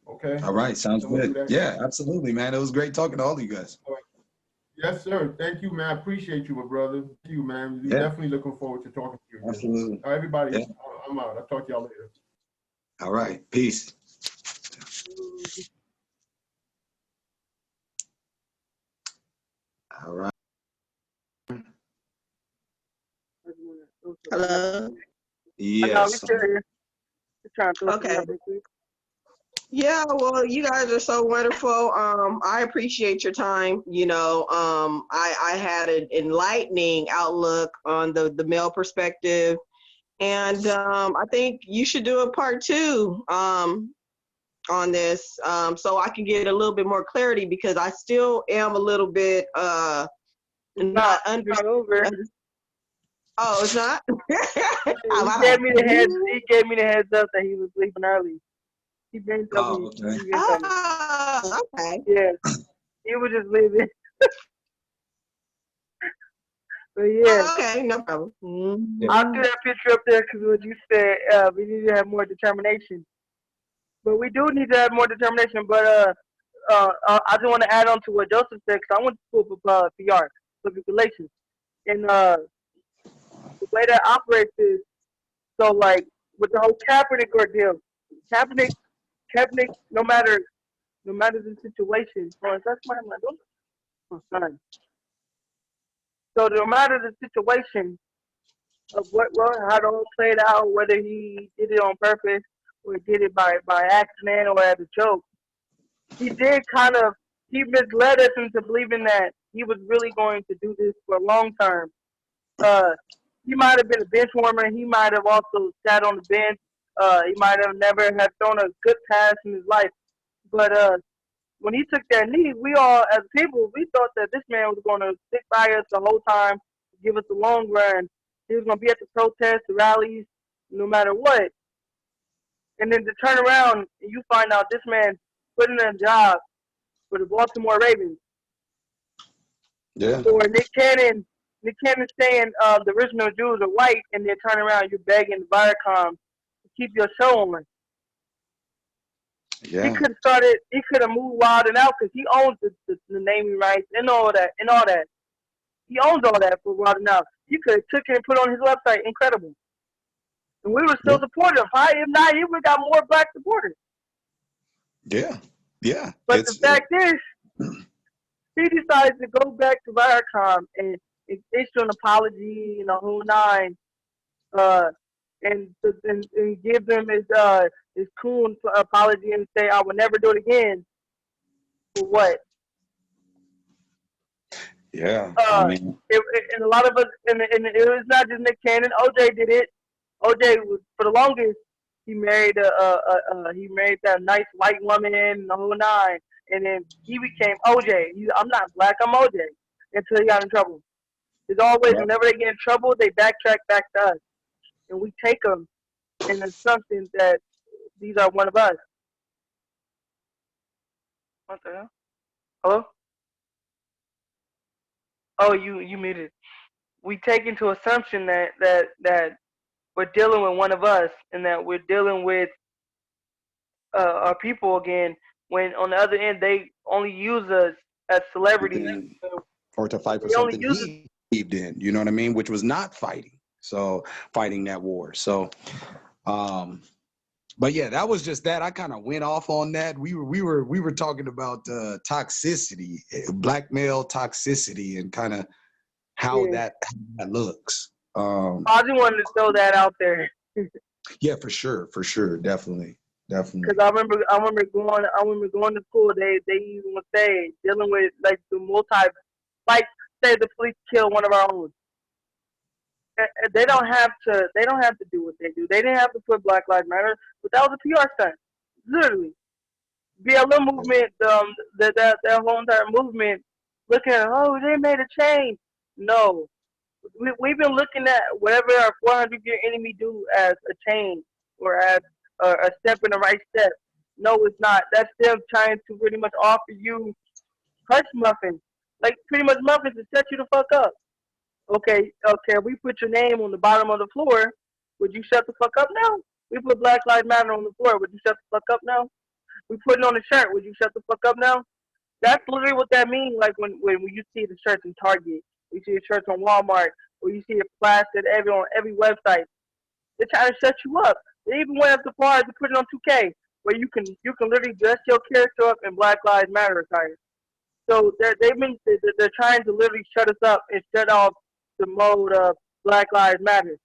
Speaker 1: Okay.
Speaker 3: All right. Sounds good. Yeah, absolutely, man. It was great talking to all of you guys.
Speaker 1: Yes, sir. Thank you, man. I appreciate you, my brother. Thank you, man. We're definitely looking forward to talking to you. Man.
Speaker 3: Absolutely.
Speaker 1: Everybody, I'm out. I'll talk to y'all later.
Speaker 3: All right. Peace. All right.
Speaker 4: Hello.
Speaker 3: Yes.
Speaker 4: Okay. Yeah, well, you guys are so wonderful. I appreciate your time. You know, I had an enlightening outlook on the male perspective, and I think you should do a part 2 on this, so I can get a little bit more clarity, because I still am a little bit not over. Oh, it's not.
Speaker 2: He gave me the heads up that he was leaving early. He been telling me.
Speaker 4: Okay.
Speaker 2: Yeah, he was just leaving. But yeah.
Speaker 4: Okay, no problem.
Speaker 2: I'll do that picture up there because what you said, we need to have more determination. But we do need to have more determination. But I just want to add on to what Joseph said, because I went to school for PR, public relations, and the way that operates is, so like with the whole Kaepernick ordeal, Kaepernick, no matter the situation. Oh, that's my daughter. Oh, son. So no matter the situation of how it all played out, whether he did it on purpose or did it by accident or as a joke, he misled us into believing that he was really going to do this for long term. He might have been a bench warmer. He might have also sat on the bench. He might have never have thrown a good pass in his life. But when he took that knee, we all, as people, we thought that this man was going to stick by us the whole time, give us a long run. He was going to be at the protests, the rallies, no matter what. And then to turn around and you find out this man put in a job for the Baltimore Ravens.
Speaker 3: Yeah.
Speaker 2: Or Nick Cannon saying the original Jews are white, and then turn around, you're begging Viacom to keep your show on.
Speaker 3: Yeah.
Speaker 2: He could have moved Wild and out because he owns the naming rights and all that. He owns all that for a while now. He could have took it and put it on his website. Incredible. And we were still supportive. If not, he would have got more black supporters.
Speaker 3: Yeah. Yeah.
Speaker 2: But the fact is, he decides to go back to Viacom and issue an apology and the whole nine, and give them his coon apology and say, "I will never do it again." For what?
Speaker 3: Yeah, I mean,
Speaker 2: and a lot of us, and it was not just Nick Cannon. OJ did it. OJ was, for the longest, he married that nice white woman and the whole nine, and then he became OJ. I'm not black, I'm OJ, until he got in trouble. It's always,
Speaker 3: right.
Speaker 2: whenever they get in trouble, they backtrack back to us, and we take them in the assumption that these are one of us. What the hell? Hello? Oh, you muted. We take into assumption that we're dealing with one of us, and that we're dealing with our people again, when on the other end they only use us as celebrities.
Speaker 3: Or to fight for something he believed in, you know what I mean? Which was not fighting. So fighting that war. So but yeah, that was just that. I kind of went off on that. We were talking about toxicity, black male toxicity, and kind of how that looks.
Speaker 2: I just wanted to throw that out there.
Speaker 3: Yeah, for sure, definitely.
Speaker 2: Because I remember going to school. They even would say, dealing with like the like say the police kill one of our own. They don't have to do what they do. They didn't have to put Black Lives Matter, but that was a PR stunt. Literally, BLM movement, that whole entire movement, looking at, oh, they made a change. No, we've been looking at whatever our 400-year enemy do as a change or as a step in the right step. No, it's not. That's them trying to pretty much offer you hush muffins, like pretty much muffins to set you the fuck up. Okay, we put your name on the bottom of the floor. Would you shut the fuck up now? We put Black Lives Matter on the floor. Would you shut the fuck up now? We put it on the shirt. Would you shut the fuck up now? That's literally what that means. Like when you see the shirts in Target, you see the shirts on Walmart, or you see it plastered on every website. They're trying to shut you up. They even went up so far as to put it on 2K, where you can literally dress your character up in Black Lives Matter attire. So they're trying to literally shut us up and shut off the mode of Black Lives Matter.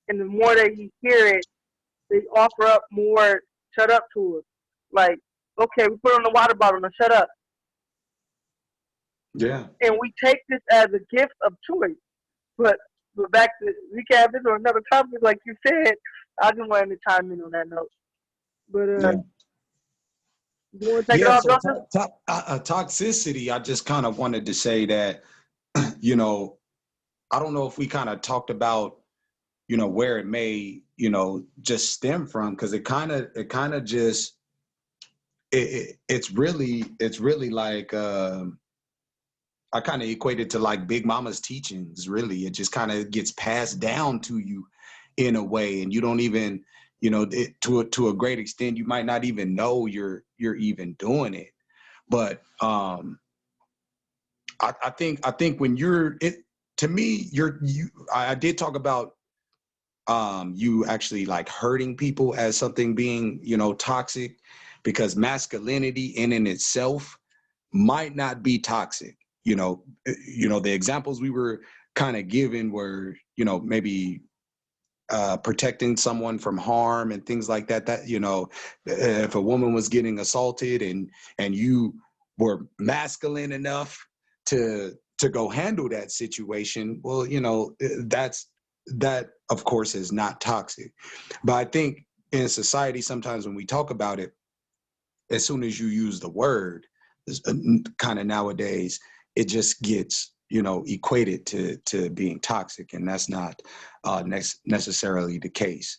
Speaker 2: And the more that you hear it, they offer up more shut up to us. Like, okay, we put on the water bottle, now shut up.
Speaker 3: Yeah.
Speaker 2: And we take this as a gift of choice. But back to recap this or another topic, like you said, I just wanted to chime in on that note. But you want to take it off, Joseph?
Speaker 3: Toxicity, I just kind of wanted to say that, you know, I don't know if we kind of talked about, you know, where it may, you know, just stem from, because it kind of just, it's really like, I kind of equate it to like Big Mama's teachings, really. It just kind of gets passed down to you in a way, and you don't even, you know, to a great extent, you might not even know you're even doing it. But I think when you're it, to me, I did talk about you actually like hurting people as something being, you know, toxic, because masculinity in itself might not be toxic. You know, the examples we were kind of given were, you know, maybe protecting someone from harm and things like that. That, you know, if a woman was getting assaulted and you were masculine enough to go handle that situation, well, you know, that of course is not toxic. But I think in society, sometimes when we talk about it, as soon as you use the word, kind of nowadays, it just gets, you know, equated to being toxic, and that's not necessarily the case.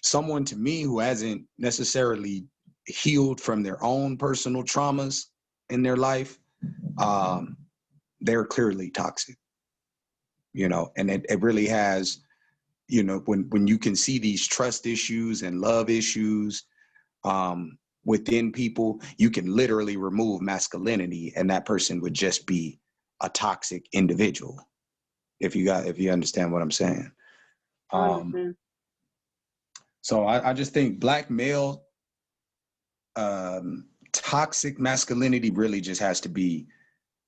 Speaker 3: Someone, to me, who hasn't necessarily healed from their own personal traumas in their life, they're clearly toxic, you know, and it really has, you know, when you can see these trust issues and love issues within people, you can literally remove masculinity and that person would just be a toxic individual. If you understand what I'm saying. So I just think Black male toxic masculinity really just has to be,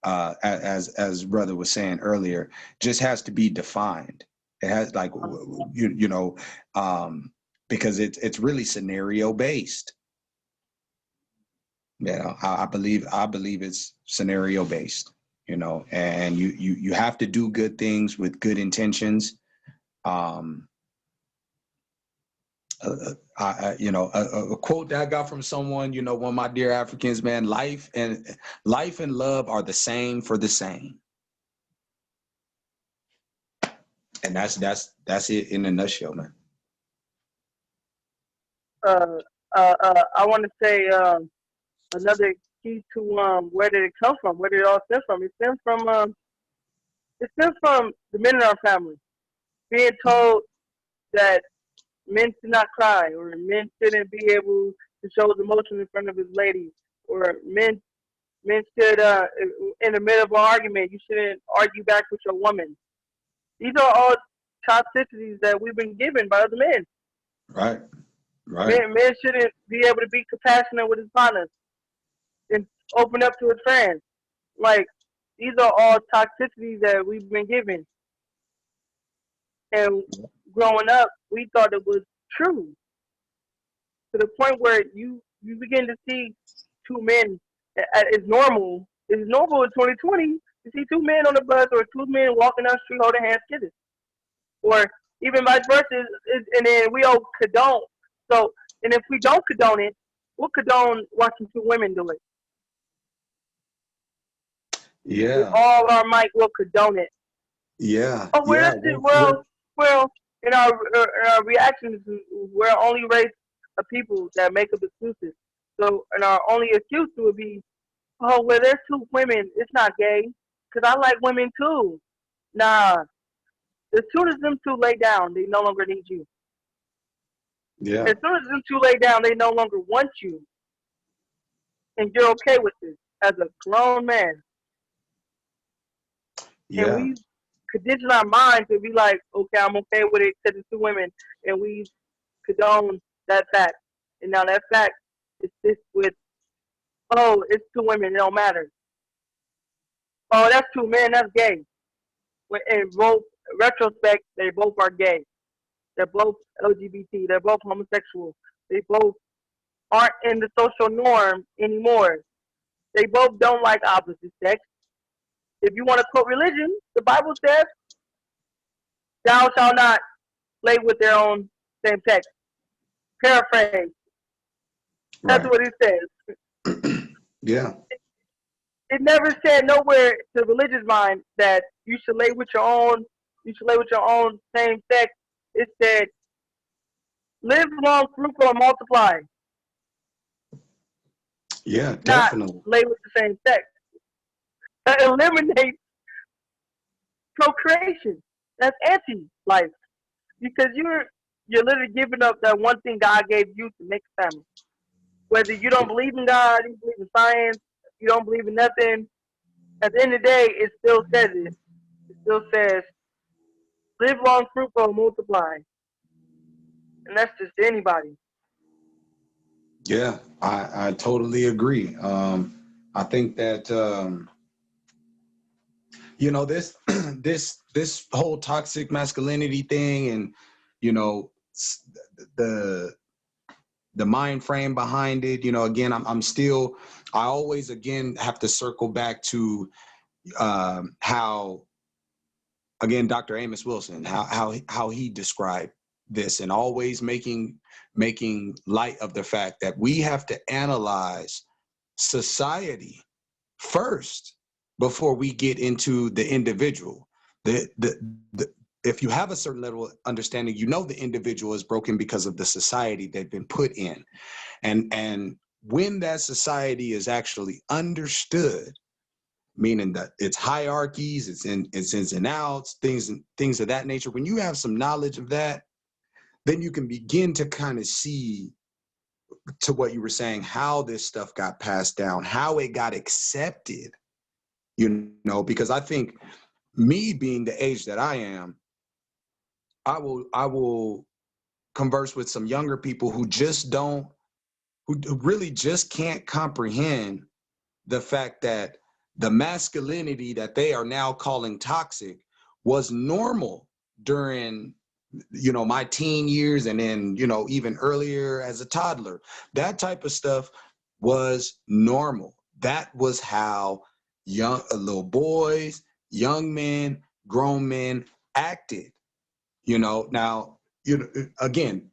Speaker 3: as brother was saying earlier, just has to be defined. It has, like, because it's really scenario based. I believe it's scenario based, and you have to do good things with good intentions. A quote that I got from someone, one of my dear Africans, man, life and love are the same for the same. And that's it in a nutshell, man.
Speaker 2: I want to say another key to where did it come from? Where did it all stem from? It stems from the men in our family being told that men should not cry, or men shouldn't be able to show his emotions in front of his lady, or men should in the middle of an argument, you shouldn't argue back with your woman. These are all toxicities that we've been given by other men.
Speaker 3: Right.
Speaker 2: Men shouldn't be able to be compassionate with his partners and open up to his friends. Like, these are all toxicities that we've been given. And growing up, we thought it was true, to the point where you begin to see two men. It's normal. It's normal in 2020 to see two men on the bus, or two men walking down the street holding hands, kissing, or even vice versa. And then we all condone. So, and if we don't condone it, we'll condone watching two women do it.
Speaker 3: Yeah.
Speaker 2: With all our might, we'll condone it.
Speaker 3: Yeah.
Speaker 2: Oh,
Speaker 3: yeah.
Speaker 2: Well, in our reactions, we're only race of people that make up excuses. So, and our only excuse would be, oh, well, there's two women. It's not gay, because I like women too. Nah. As soon as them two lay down, they no longer need you.
Speaker 3: Yeah.
Speaker 2: As soon as them two lay down, they no longer want you. And you're okay with this as a grown man.
Speaker 3: Yeah.
Speaker 2: And we condition our mind to be like, okay, I'm okay with it because it's two women. And we condone that fact. And now that fact is this with, oh, it's two women, it don't matter. Oh, that's two men, that's gay. When in both retrospect, they both are gay. They're both LGBT. They're both homosexual. They both aren't in the social norm anymore. They both don't like opposite sex. If you want to quote religion, the Bible says, thou shalt not lay with their own same sex. Paraphrase. That's
Speaker 3: Right.
Speaker 2: what it says.
Speaker 3: Yeah.
Speaker 2: It never said nowhere to religious mind that you should lay with your own same sex. It said, live long, fruitful, and multiply.
Speaker 3: Yeah,
Speaker 2: Not
Speaker 3: definitely.
Speaker 2: lay with the same sex. That eliminates procreation. That's anti-life. Because you're literally giving up that one thing God gave you to make a family. Whether you don't believe in God, you believe in science, you don't believe in nothing, at the end of the day, it still says it. It still says, live long, fruitful, and multiply. And that's just anybody.
Speaker 3: Yeah, I totally agree. I think that this whole toxic masculinity thing, and the mind frame behind it. Again, I always again have to circle back to how, again, Dr. Amos Wilson, how he described this, and always making light of the fact that we have to analyze society first before we get into the individual. If you have a certain level of understanding, the individual is broken because of the society they've been put in. And when that society is actually understood, meaning that it's hierarchies, it's ins and outs, things of that nature. When you have some knowledge of that, then you can begin to kind of see, to what you were saying, how this stuff got passed down, how it got accepted, you know, because I think me being the age that I am, I will converse with some younger people who just don't, who really just can't comprehend the fact that the masculinity that they are now calling toxic was normal during, you know, my teen years, and then, you know, even earlier as a toddler. That type of stuff was normal. That was how young little boys, young men, grown men acted. You know, now, you know, again,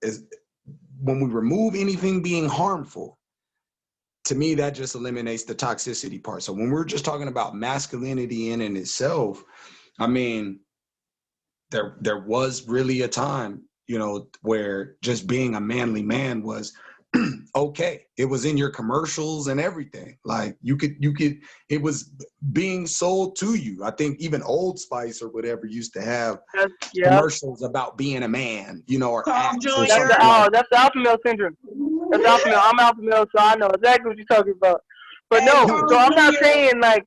Speaker 3: when we remove anything being harmful, to me, that just eliminates the toxicity part. So when we're just talking about masculinity in and itself, I mean, there was really a time, you know, where just being a manly man was okay. It was in your commercials and everything. Like you could, it was being sold to you. I think even Old Spice or whatever used to have commercials about being a man, you know, or
Speaker 4: Tom
Speaker 3: acts or
Speaker 4: Jr.
Speaker 3: something like.
Speaker 2: That's the alpha male syndrome. That's alpha male. I'm alpha male, so I know exactly what you're talking about. But
Speaker 4: Hey,
Speaker 2: no,
Speaker 4: Tom
Speaker 2: so I'm not
Speaker 4: Jr.
Speaker 2: saying like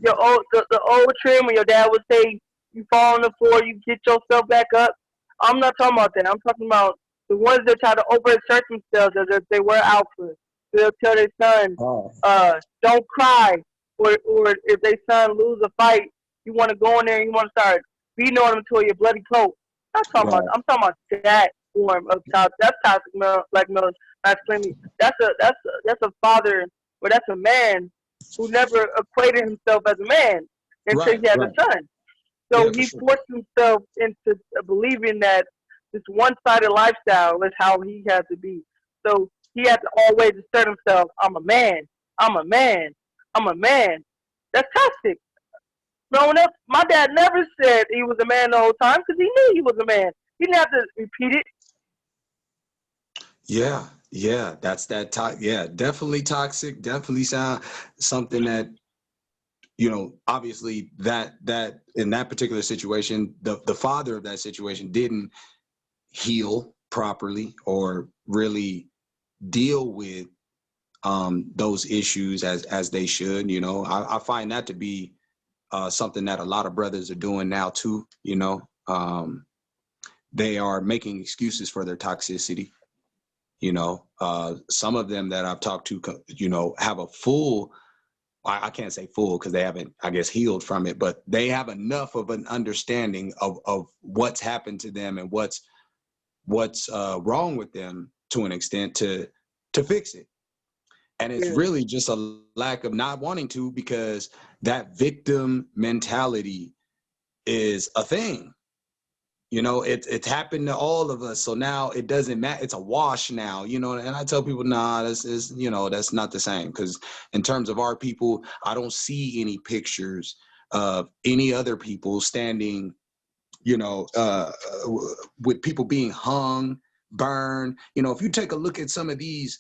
Speaker 2: your old the old trend when your dad would say you fall on the floor, you get yourself back up. I'm not talking about that. I'm talking about the ones that try to overassert themselves as if they were alpha. They'll tell their son,
Speaker 3: Oh,
Speaker 2: don't cry, or if their son lose a fight, you want to go in there and you want to start beating on them until your bloody coat.
Speaker 3: right.
Speaker 2: I'm talking about that form of toxic. That's toxic male, like male masculinity. That's a father, or that's a man who never equated himself as a man until
Speaker 3: Right,
Speaker 2: he had a
Speaker 3: right.
Speaker 2: son. So
Speaker 3: Yeah, for
Speaker 2: he
Speaker 3: sure.
Speaker 2: forced himself into believing that this one-sided lifestyle is how he had to be. So he had to always assert himself. I'm a man. I'm a man. I'm a man. That's toxic. Growing up, my dad never said he was a man the whole time because he knew he was a man. He didn't have to repeat it.
Speaker 3: Yeah, yeah, that's that yeah, definitely toxic, definitely sound something that, you know, obviously that in that particular situation, the father of that situation didn't heal properly or really deal with those issues as they should. You know, I find that to be something that a lot of brothers are doing now too. You know, they are making excuses for their toxicity. You know, some of them that I've talked to, you know, have a full, I can't say full because they haven't, I guess, healed from it, but they have enough of an understanding of what's happened to them and what's wrong with them to an extent to fix it. And it's
Speaker 2: Yeah.
Speaker 3: really just a lack of not wanting to, because that victim mentality is a thing. You know, it's happened to all of us. So now it doesn't matter. It's a wash now, you know, and I tell people, nah, this is, you know, that's not the same. Because in terms of our people, I don't see any pictures of any other people standing, you know, with people being hung, burned. You know, if you take a look at some of these,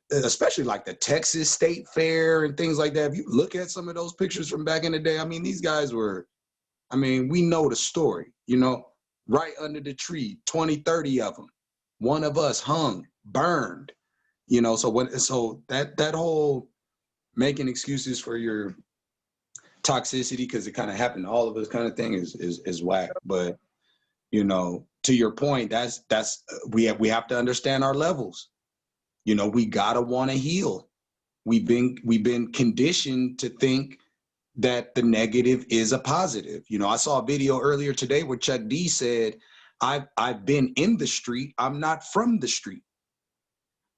Speaker 3: especially like the Texas State Fair and things like that, if you look at some of those pictures from back in the day, I mean, these guys were, I mean, we know the story, you know, right under the tree, 20, 30 of them. One of us hung, burned, you know, so that whole making excuses for your toxicity because it kind of happened to all of us kind of thing is whack. But, you know, to your point, that's we have to understand our levels. You know, we gotta want to heal. We've been conditioned to think that the negative is a positive. You know, I saw a video earlier today where Chuck D said, I've been in the street, I'm not from the street,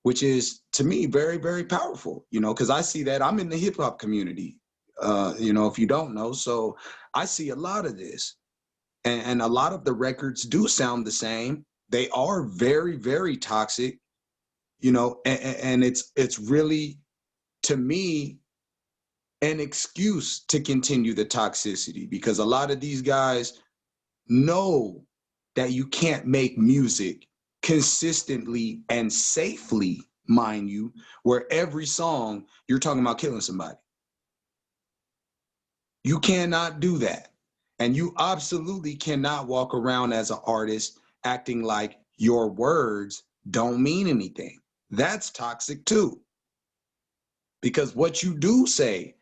Speaker 3: which is to me very, very powerful, you know, because I see that I'm in the hip hop community, you know, if you don't know. So I see a lot of this, and a lot of the records do sound the same. They are very, very toxic, you know, and it's really, to me, an excuse to continue the toxicity, because a lot of these guys know that you can't make music consistently and safely, mind you, where every song you're talking about killing somebody. You cannot do that. And you absolutely cannot walk around as an artist acting like your words don't mean anything. That's toxic too. Because what you do say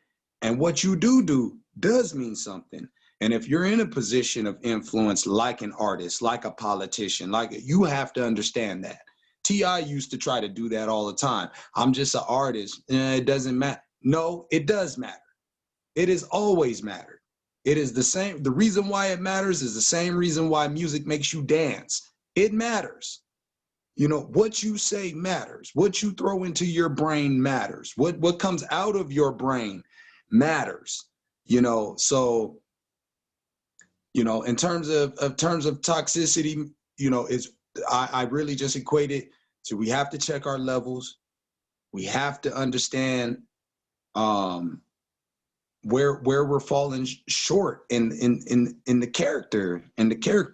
Speaker 3: and what you do does mean something. And if you're in a position of influence, like an artist, like a politician, like, you have to understand that. T.I. used to try to do that all the time. I'm just an artist. It doesn't matter. No, it does matter. It has always mattered. It is the same. The reason why it matters is the same reason why music makes you dance. It matters. You know, what you say matters. What you throw into your brain matters. What comes out of your brain matters. You know, so, you know, in terms of toxicity, you know, I really just equate it to, we have to check our levels. We have to understand where we're falling short in the character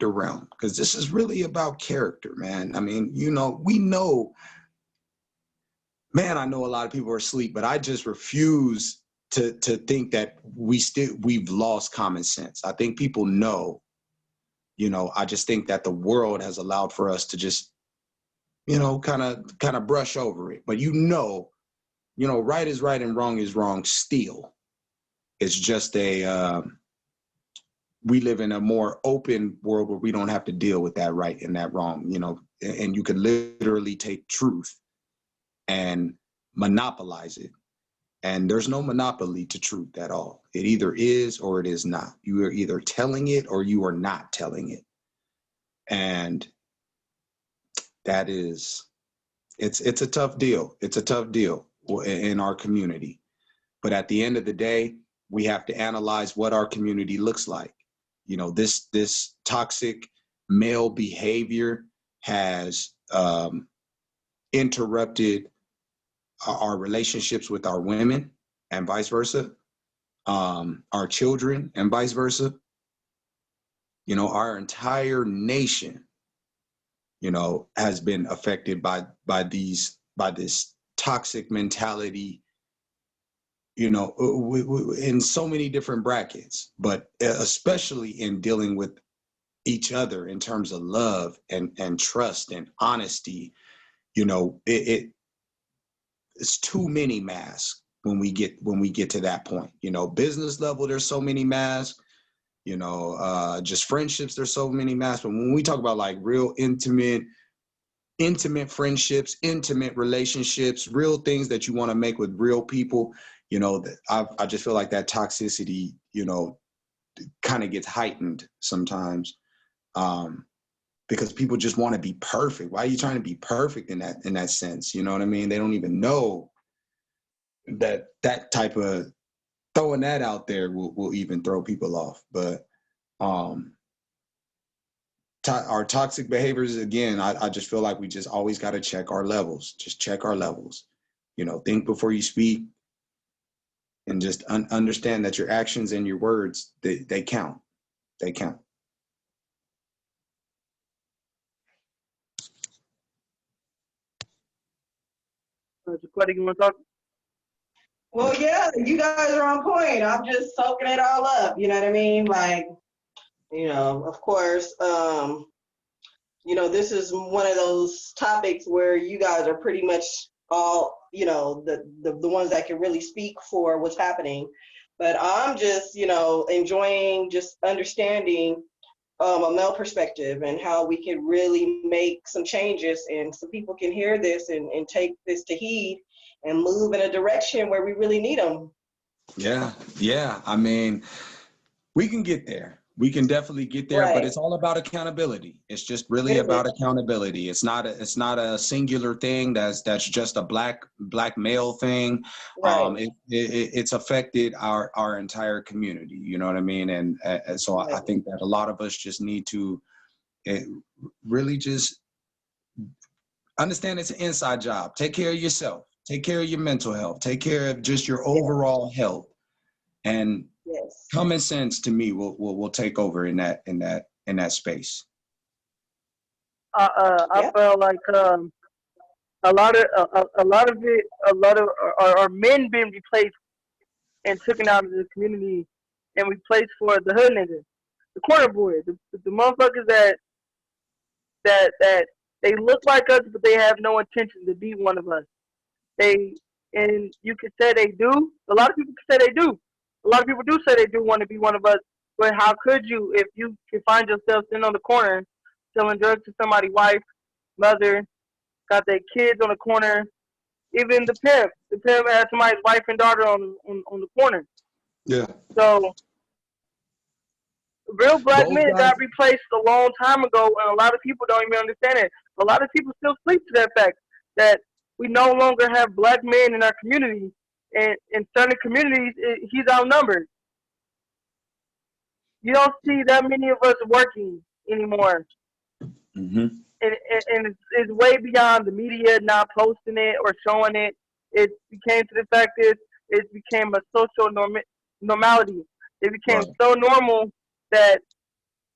Speaker 3: realm, because this is really about character, man. I mean, you know, we know, man, I know a lot of people are asleep, but I just refuse to think that we've lost common sense. I think people know, you know, I just think that the world has allowed for us to just, you know, kind of brush over it. But you know, right is right and wrong is wrong still. It's just we live in a more open world where we don't have to deal with that right and that wrong, you know, and you can literally take truth and monopolize it. And there's no monopoly to truth at all. It either is or it is not. You are either telling it or you are not telling it. And that is, it's a tough deal. It's a tough deal in our community. But at the end of the day, we have to analyze what our community looks like. You know, this toxic male behavior has interrupted our relationships with our women and vice versa, our children and vice versa. You know, our entire nation, you know, has been affected by this toxic mentality, you know, in so many different brackets, but especially in dealing with each other in terms of love and trust and honesty. You know, it's too many masks when we get to that point. You know, business level, there's so many masks. You know, just friendships, there's so many masks. But when we talk about like real intimate friendships, intimate relationships, real things that you want to make with real people, you know, I just feel like that toxicity, you know, kind of gets heightened sometimes, because people just want to be perfect. Why are you trying to be perfect in that sense? You know what I mean? They don't even know that type of throwing that out there will even throw people off. But our toxic behaviors, again, I just feel like we just always got to check our levels. Just check our levels. You know, think before you speak, and just understand that your actions and your words, they count. They count.
Speaker 2: Jaquetta, you want to talk?
Speaker 4: Well, yeah, you guys are on point. I'm just soaking it all up. You know what I mean? Like, you know, of course, you know, this is one of those topics where you guys are pretty much all, you know, the ones that can really speak for what's happening. But I'm just, you know, enjoying just understanding a male perspective and how we can really make some changes, and so people can hear this and take this to heed and move in a direction where we really need them.
Speaker 3: Yeah. I mean, we can get there. We can definitely get there,
Speaker 4: Right.
Speaker 3: But it's all about accountability. It's just really about accountability. It's not a singular thing that's just a black male thing.
Speaker 4: Right.
Speaker 3: It's affected our entire community. You know what I mean? And so I think that a lot of us just need to really just understand it's an inside job. Take care of yourself. Take care of your mental health. Take care of just your overall health. And common sense to me will take over in that space.
Speaker 2: I felt like a lot of our men being replaced and taken out of the community and replaced for the hood niggas, the corner boy, the motherfuckers that they look like us, but they have no intention to be one of us. And you could say they do. A lot of people could say they do, A lot of people do say they do want to be one of us, but how could you if you can find yourself sitting on the corner selling drugs to somebody's wife, mother, got their kids on the corner, even the pimp. The pimp had somebody's wife and daughter on the corner.
Speaker 3: Yeah.
Speaker 2: So real black
Speaker 3: Those
Speaker 2: men
Speaker 3: guys,
Speaker 2: got replaced a long time ago, and a lot of people don't even understand it. A lot of people still sleep to that fact that we no longer have black men in our community, and in certain communities, he's outnumbered. You don't see that many of us working anymore.
Speaker 3: mm-hmm.
Speaker 2: And it's way beyond the media not posting it or showing it. It became to the fact that it became a social normality. It became
Speaker 3: Right.
Speaker 2: so normal that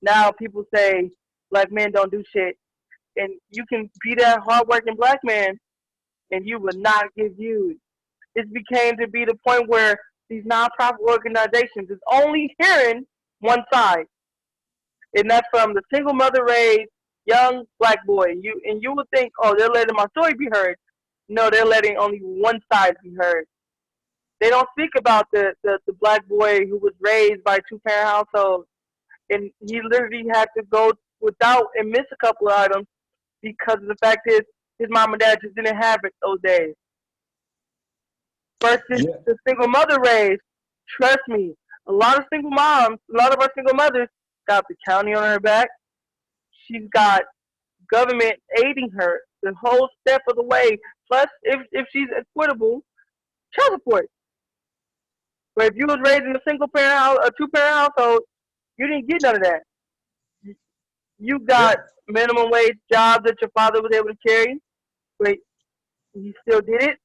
Speaker 2: now people say black men don't do shit. And you can be that hardworking black man and you will not get viewed. It became to be the point where these nonprofit organizations is only hearing one side. And that's from the single mother raised young black boy. You would think, oh, they're letting my story be heard. No, they're letting only one side be heard. They don't speak about the black boy who was raised by a 2-parent household, and he literally had to go without and miss a couple of items because of the fact is his mom and dad just didn't have it those days. Versus
Speaker 3: Yeah.
Speaker 2: the single mother raised, trust me, a lot of single moms, a lot of our single mothers got the county on her back. She's got government aiding her the whole step of the way. Plus, if she's equitable, child support. But if you was raised in a single parent house, a 2-parent household, you didn't get none of that. You got minimum wage jobs that your father was able to carry, but he still did it.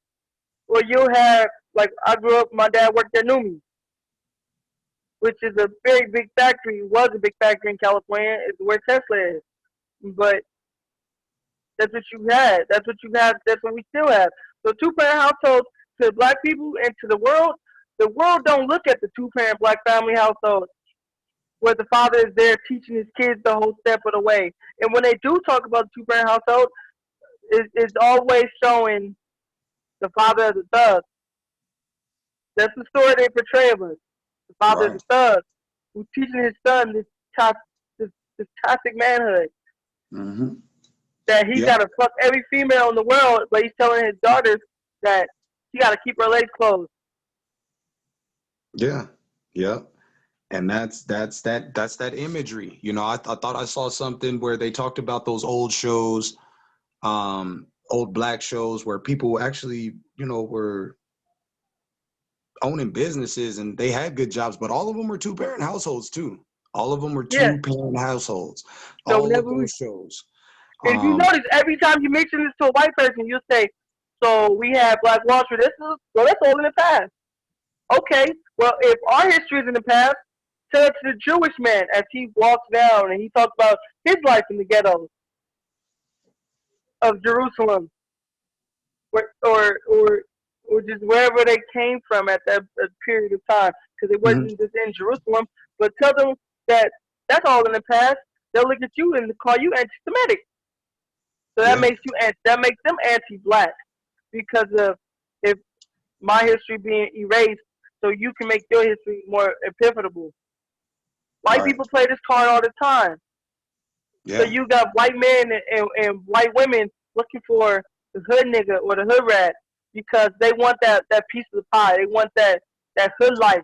Speaker 2: Or you have, like I grew up, my dad worked at Numi, which is a very big factory. It was a big factory in California. It's where Tesla is. But that's what you had. That's what you have. That's what we still have. So 2-parent households to black people and to the world don't look at the 2-parent black family household where the father is there teaching his kids the whole step of the way. And when they do talk about the 2-parent household, it's always showing the father as a thug. That's the story they portray of us. The father is a thug who's teaching his son this toxic manhood.
Speaker 3: Mm-hmm.
Speaker 2: That he's got to fuck every female in the world, but he's telling his daughters that she got to keep her legs closed.
Speaker 3: Yeah. And that's that imagery. You know, I thought I saw something where they talked about those old shows, old black shows where people actually, you know, were owning businesses and they had good jobs, but all of them were 2-parent households too. All of them were 2-parent households.
Speaker 2: So
Speaker 3: all of those shows.
Speaker 2: And if you notice, every time you mention this to a white person, you say, so we had Black Wall Street. That's all in the past. Okay, well, if our history is in the past, tell it to the Jewish man as he walks down and he talks about his life in the ghettos of Jerusalem, or just wherever they came from at that period of time, because it wasn't just in Jerusalem. But tell them that that's all in the past. They'll look at you and call you anti-Semitic. So that makes them anti-black, because of if my history being erased, so you can make your history more epiphanible. White people play this card all the time. Yeah. So you got white men and white women looking for the hood nigga or the hood rat because they want that piece of the pie. They want that hood life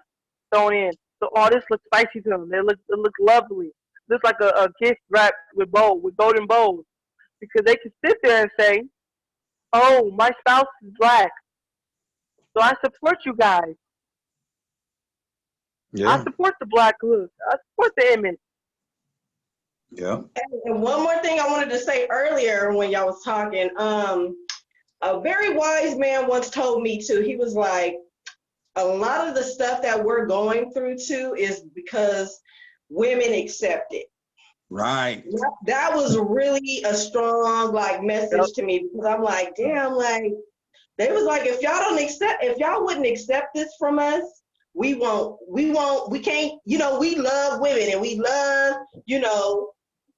Speaker 2: thrown in. So all this looks spicy to them. It looks lovely. It looks like a gift wrapped with golden bowls. Because they can sit there and say, oh, my spouse is black, so I support you guys. Yeah. I support the black look. I support the image.
Speaker 3: Yeah.
Speaker 4: And one more thing I wanted to say earlier when y'all was talking, a very wise man once told me too, he was like, a lot of the stuff that we're going through too is because women accept it.
Speaker 3: Right.
Speaker 4: That was really a strong message to me, because I'm like, damn, they was like, if y'all wouldn't accept this from us, we can't, we love women and we love,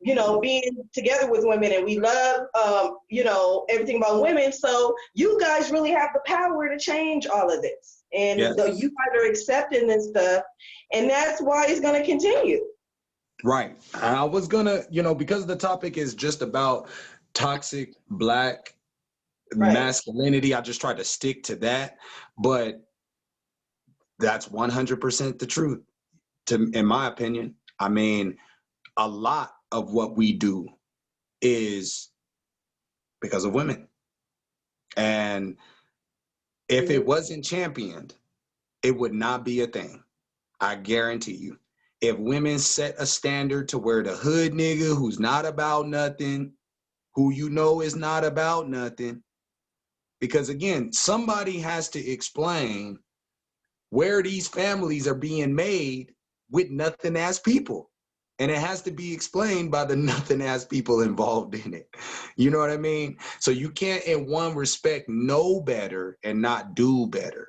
Speaker 4: you know, being together with women, and we love, you know, everything about women. So you guys really have the power to change all of this. And
Speaker 3: Yes.
Speaker 4: you guys are accepting this stuff, and that's why it's going to continue.
Speaker 3: Right. I was gonna, you know, because the topic is just about toxic Black masculinity, I just tried to stick to that. But that's 100% the truth, in my opinion. I mean, a lot of what we do is because of women. And if it wasn't championed, it would not be a thing. I guarantee you. If women set a standard to where the hood nigga who's not about nothing, who you know is not about nothing, because again, somebody has to explain where these families are being made with nothing as people. And it has to be explained by the nothing as people involved in it. You know what I mean? So you can't, in one respect, know better and not do better.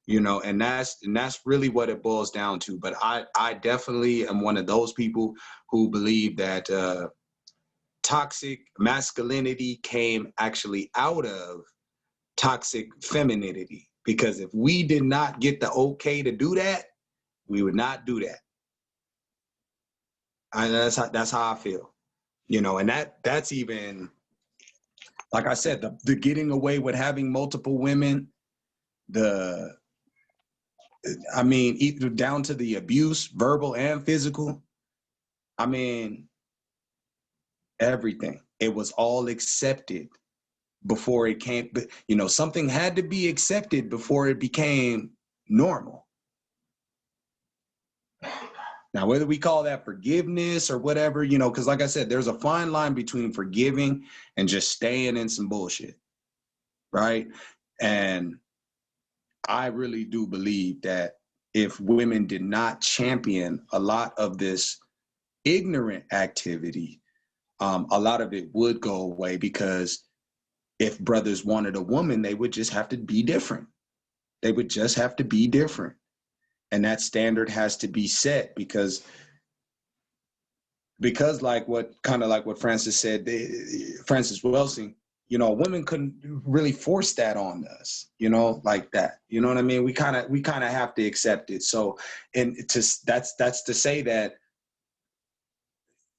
Speaker 3: You know, and that's really what it boils down to. But I definitely am one of those people who believe that toxic masculinity came actually out of toxic femininity. Because if we did not get the okay to do that, we would not do that. And that's how I feel. You know, and that's even, like I said, the getting away with having multiple women, I mean, down to the abuse, verbal and physical. I mean, everything. It was all accepted before it came, you know, something had to be accepted before it became normal. Now, whether we call that forgiveness or whatever, you know, because like I said, there's a fine line between forgiving and just staying in some bullshit, right? And I really do believe that if women did not champion a lot of this ignorant activity, a lot of it would go away, because if brothers wanted a woman, they would just have to be different. They would just have to be different. And that standard has to be set, because like what Francis said, Francis Welsing, you know, women couldn't really force that on us, you know, like that. You know what I mean? We kind of have to accept it. So, and that's to say that,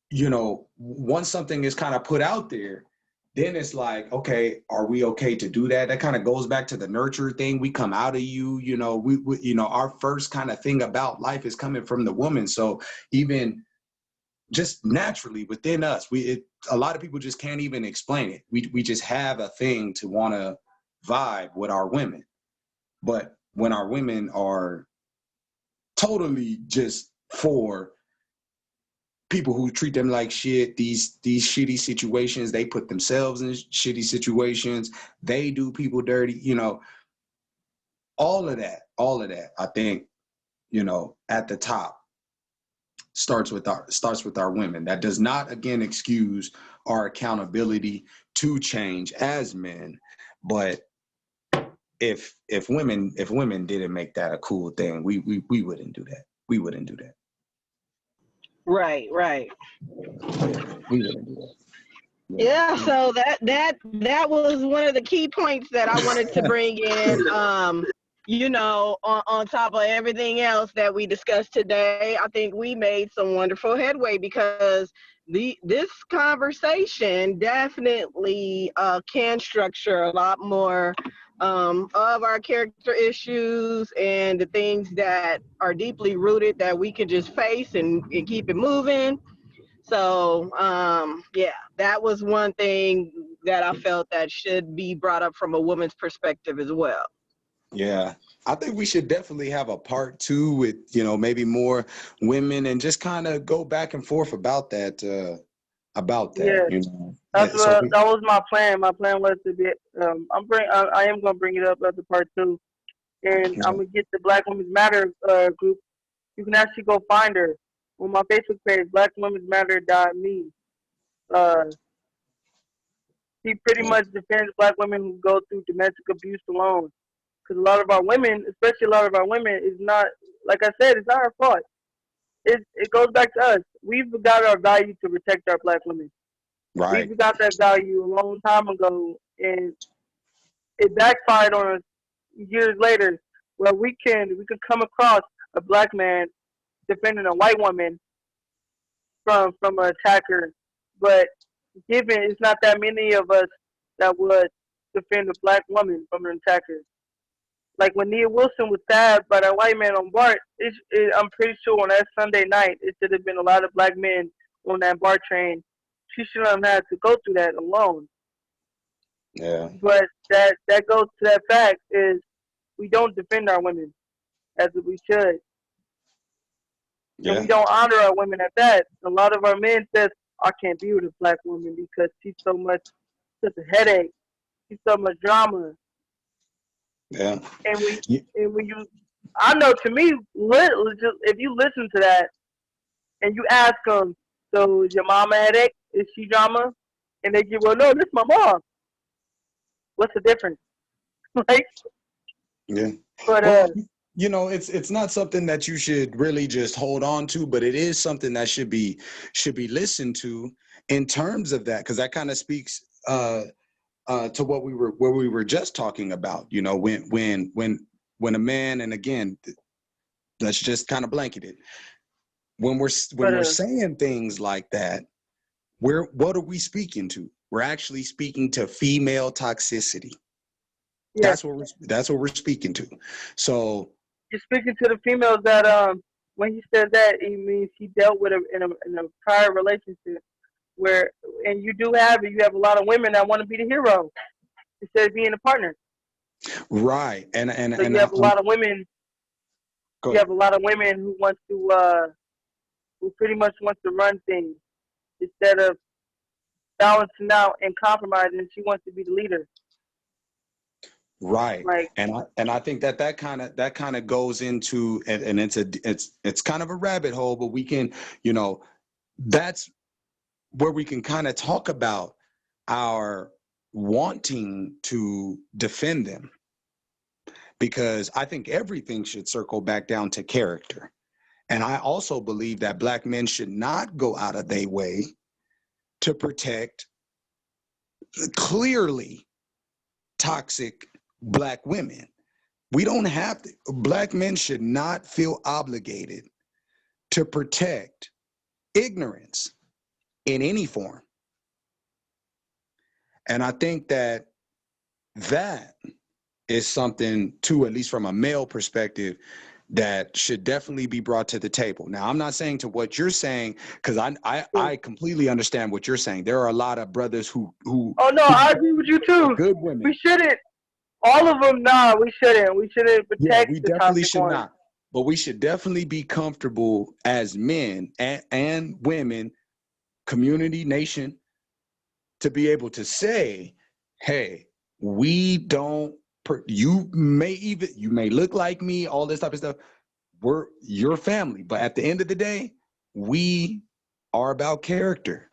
Speaker 3: you know, once something is kind of put out there, then it's like, okay, are we okay to do that? That kind of goes back to the nurture thing. We come out of you, you know, we you know, our first kind of thing about life is coming from the woman. So even just naturally within us, a lot of people just can't even explain it. We just have a thing to want to vibe with our women. But when our women are totally just for people who treat them like shit, these shitty situations, they put themselves in shitty situations, they do people dirty, you know, all of that, I think, you know, at the top starts with our women. That does not, again, excuse our accountability to change as men, but if women didn't make that a cool thing, we wouldn't do that. We wouldn't do that.
Speaker 4: Right.
Speaker 3: We wouldn't do that.
Speaker 4: Yeah, so that was one of the key points that I wanted to bring in. You know, on top of everything else that we discussed today, I think we made some wonderful headway, because this conversation definitely can structure a lot more of our character issues and the things that are deeply rooted that we can just face and keep it moving. So, yeah, that was one thing that I felt that should be brought up from a woman's perspective as well.
Speaker 3: Yeah, I think we should definitely have a part 2 with, you know, maybe more women, and just kind of go back and forth about that.
Speaker 2: Yeah,
Speaker 3: you know.
Speaker 2: that was my plan. My plan was to be. I am gonna bring it up as a part 2, and I'm gonna get the Black Women's Matter group. You can actually go find her on my Facebook page, BlackWomensMatter.me. She pretty much defends Black women who go through domestic abuse alone. Because a lot of our women, especially a lot of our women, is not, like I said, it's not our fault. it goes back to us. We forgot our value to protect our black women. We
Speaker 3: Right.
Speaker 2: forgot that value a long time ago, and it backfired on us years later, where we can come across a black man defending a white woman from an attacker, but given it's not that many of us that would defend a black woman from an attacker. Like when Nia Wilson was stabbed by that white man on BART, I'm pretty sure on that Sunday night, it should have been a lot of black men on that BART train. She shouldn't have had to go through that alone.
Speaker 3: Yeah.
Speaker 2: But that goes to that fact is we don't defend our women as we should, and
Speaker 3: Yeah.
Speaker 2: we don't honor our women at that. A lot of our men says, "I can't be with a black woman because she's such a headache. She's so much drama."
Speaker 3: Yeah.
Speaker 2: And we
Speaker 3: Yeah.
Speaker 2: and when you, I know to me, if you listen to that and you ask them, "So is your mama headache? Is she drama?" And they give, "Well, no, this is my mom." What's the difference? Like,
Speaker 3: Yeah.
Speaker 2: but
Speaker 3: Well, it's not something that you should really just hold on to, but it is something that should be listened to in terms of that, because that kind of speaks to what we were just talking about. When a man, and again, let's just kind of blanket it. When we're saying things like that, what are we speaking to? We're actually speaking to female toxicity.
Speaker 2: yeah,
Speaker 3: That's what we're speaking to. So
Speaker 2: you're speaking to the females that when he said that, he means he dealt with in a prior relationship where, and you have a lot of women that want to be the hero instead of being a partner.
Speaker 3: right, and
Speaker 2: So you have a lot of women.
Speaker 3: Go
Speaker 2: You
Speaker 3: ahead.
Speaker 2: have a lot of women who who pretty much wants to run things instead of balancing out and compromising. She wants to be the leader.
Speaker 3: Right,
Speaker 2: Like,
Speaker 3: and I think that kind of goes into, and it's kind of a rabbit hole, but we can, that's where we can kind of talk about our wanting to defend them, because I think everything should circle back down to character. And I also believe that black men should not go out of their way to protect clearly toxic black women. We don't have to, black men should not feel obligated to protect ignorance in any form. And I think that is something too, at least from a male perspective, that should definitely be brought to the table. Now, I'm not saying to what you're saying, because I completely understand what you're saying. There are a lot of brothers who
Speaker 2: oh no, I agree with you too.
Speaker 3: good women.
Speaker 2: We shouldn't. All of them, nah, we shouldn't. We shouldn't
Speaker 3: Yeah,
Speaker 2: protect
Speaker 3: we
Speaker 2: the
Speaker 3: definitely
Speaker 2: toxic
Speaker 3: should
Speaker 2: ones.
Speaker 3: not. But we should definitely be comfortable as men and women, community, nation, to be able to say, hey, we don't, you may look like me, all this type of stuff. We're your family. But at the end of the day, we are about character.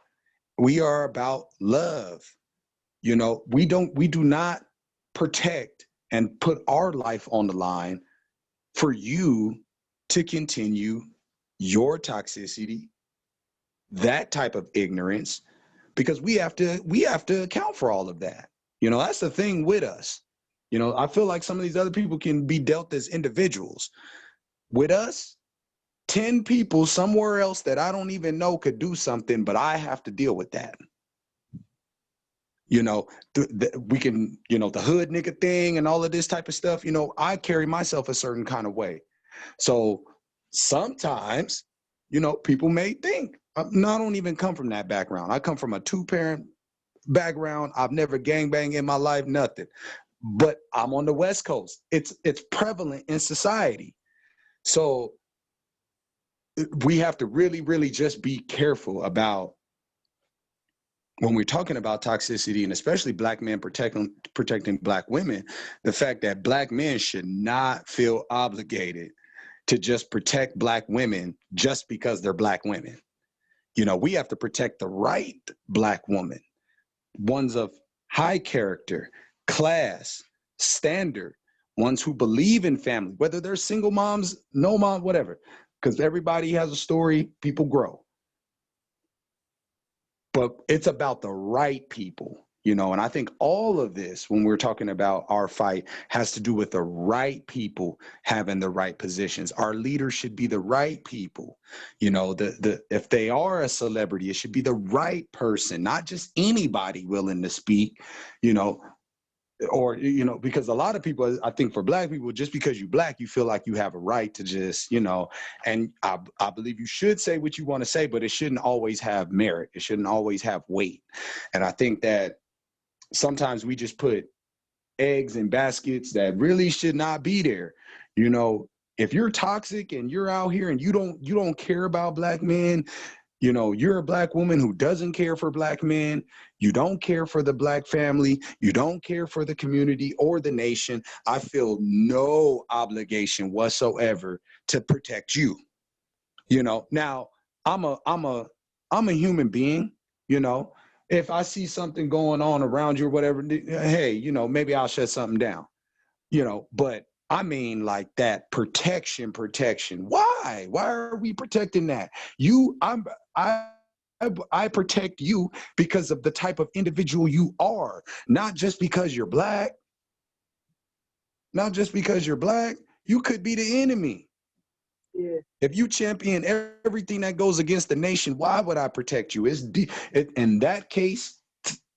Speaker 3: We are about love. We do not protect and put our life on the line for you to continue your toxicity, that type of ignorance, because we have to account for all of that. That's the thing with us. I feel like some of these other people can be dealt as individuals. With us, 10 people somewhere else that I don't even know could do something, but I have to deal with that. We can, the hood nigga thing and all of this type of stuff, I carry myself a certain kind of way. So sometimes, people may think, no, I don't even come from that background. I come from a 2-parent background. I've never gangbanged in my life, nothing. But I'm on the West Coast. It's prevalent in society. So we have to really, really just be careful about, when we're talking about toxicity, and especially black men protecting black women, the fact that black men should not feel obligated to just protect black women just because they're black women. We have to protect the right black woman, ones of high character, class, standard, ones who believe in family, whether they're single moms, no mom, whatever. because everybody has a story, people grow. But it's about the right people, you know, and I think all of this, when we're talking about our fight, has to do with the right people having the right positions. Our leaders should be the right people. You know, if they are a celebrity, it should be the right person, not just anybody willing to speak, you know, or, you know, because a lot of people, I think for Black people, just because you're Black, you feel like you have a right to just, you know, and I believe you should say what you want to say, but it shouldn't always have merit. It shouldn't always have weight. And I think that sometimes we just put eggs in baskets that really should not be there. You know, if you're toxic and you're out here and you don't care about Black men, you know, you're a Black woman who doesn't care for Black men, you don't care for the Black family, you don't care for the community or the nation, I feel no obligation whatsoever to protect you. You know, now I'm a human being, you know. If I see something going on around you or whatever, hey, you know, maybe I'll shut something down, you know, but I mean, like that protection. Why are we protecting that? I protect you because of the type of individual you are, not just because you're Black. Not just because you're Black, you could be the enemy.
Speaker 2: Yeah.
Speaker 3: If you champion everything that goes against the nation, why would I protect you? In that case,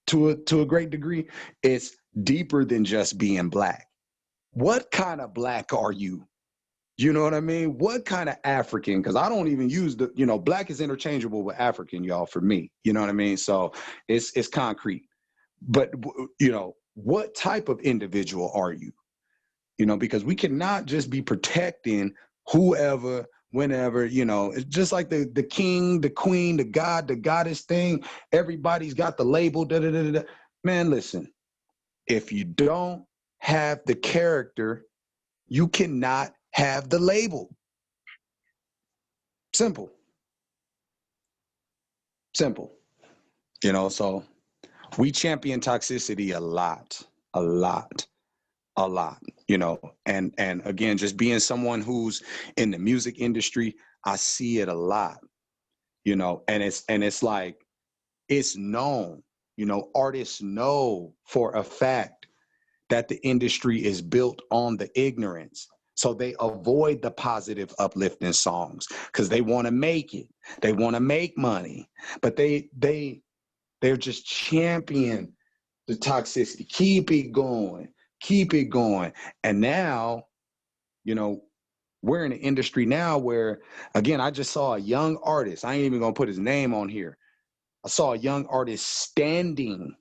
Speaker 3: to a great degree, it's deeper than just being Black. What kind of Black are you? You know what I mean? What kind of African? Because I don't even use the, you know, Black is interchangeable with African, y'all, for me. You know what I mean? So it's concrete. But, you know, what type of individual are you? You know, because we cannot just be protecting whoever, whenever, you know. It's just like the king, the queen, the god, the goddess thing. Everybody's got the label, da da da da. Man, listen, if you don't have the character, you cannot have the label. Simple. You know, so we champion toxicity a lot, you know, and again, just being someone who's in the music industry, I see it a lot, you know, and it's like, it's known, you know, artists know for a fact that the industry is built on the ignorance. So they avoid the positive, uplifting songs because they want to make it. They want to make money, but they're just champion the toxicity. Keep it going. And now, you know, we're in an industry now where, again, I just saw a young artist. I ain't even gonna put his name on here. I saw a young artist standing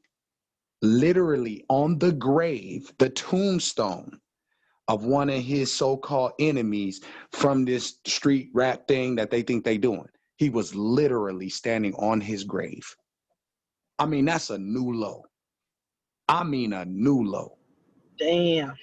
Speaker 3: literally on the grave, the tombstone of one of his so-called enemies from this street rap thing that they think they doing. He was literally standing on his grave. I mean, that's a new low. I mean, a new low.
Speaker 4: Damn.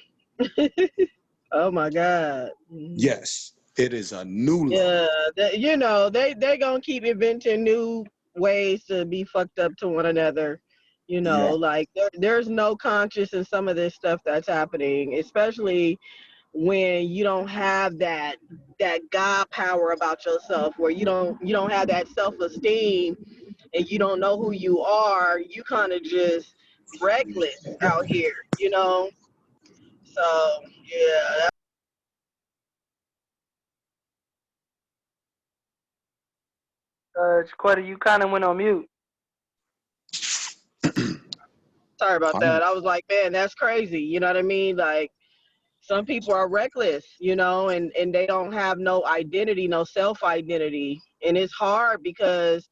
Speaker 4: Oh my God.
Speaker 3: Yes, it is a new low.
Speaker 4: Yeah, you know, they're gonna keep inventing new ways to be fucked up to one another. You know,
Speaker 3: Yeah.
Speaker 4: like there's no conscience in some of this stuff that's happening, especially when you don't have that God power about yourself, where you don't have that self-esteem and you don't know who you are. You kind of just reckless out here, you know. So yeah.
Speaker 2: Chiquetta, you kind of went on mute.
Speaker 4: Sorry about that. I was like, man, that's crazy. You know what I mean? Like, some people are reckless, you know, and they don't have no identity, no self-identity. And it's hard because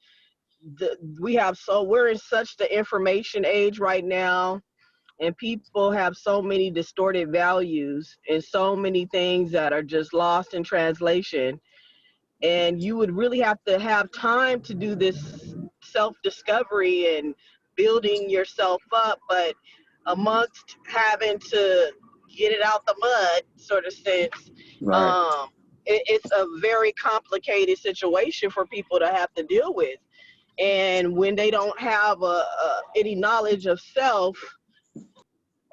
Speaker 4: we're in such the information age right now, and people have so many distorted values and so many things that are just lost in translation. And you would really have to have time to do this self-discovery and building yourself up, but amongst having to get it out the mud, sort of sense,
Speaker 3: Right.
Speaker 4: it's a very complicated situation for people to have to deal with. And when they don't have any knowledge of self,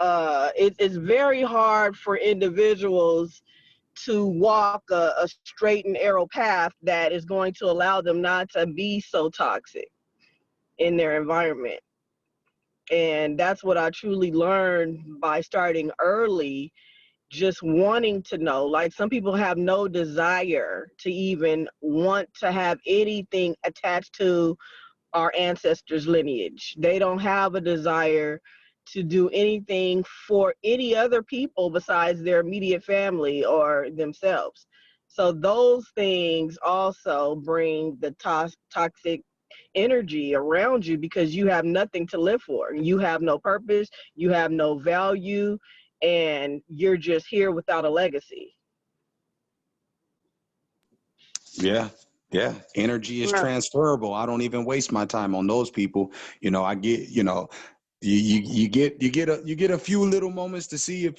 Speaker 4: it's very hard for individuals to walk a straight and narrow path that is going to allow them not to be so toxic in their environment. And that's what I truly learned by starting early, just wanting to know. Like, some people have no desire to even want to have anything attached to our ancestors' lineage. They don't have a desire to do anything for any other people besides their immediate family or themselves. So those things also bring the toxic energy around you, because you have nothing to live for. You have no purpose, you have no value, and you're just here without a legacy.
Speaker 3: Yeah. Yeah. Energy is transferable. I don't even waste my time on those people. You know, I get, you know, you get a few little moments to see if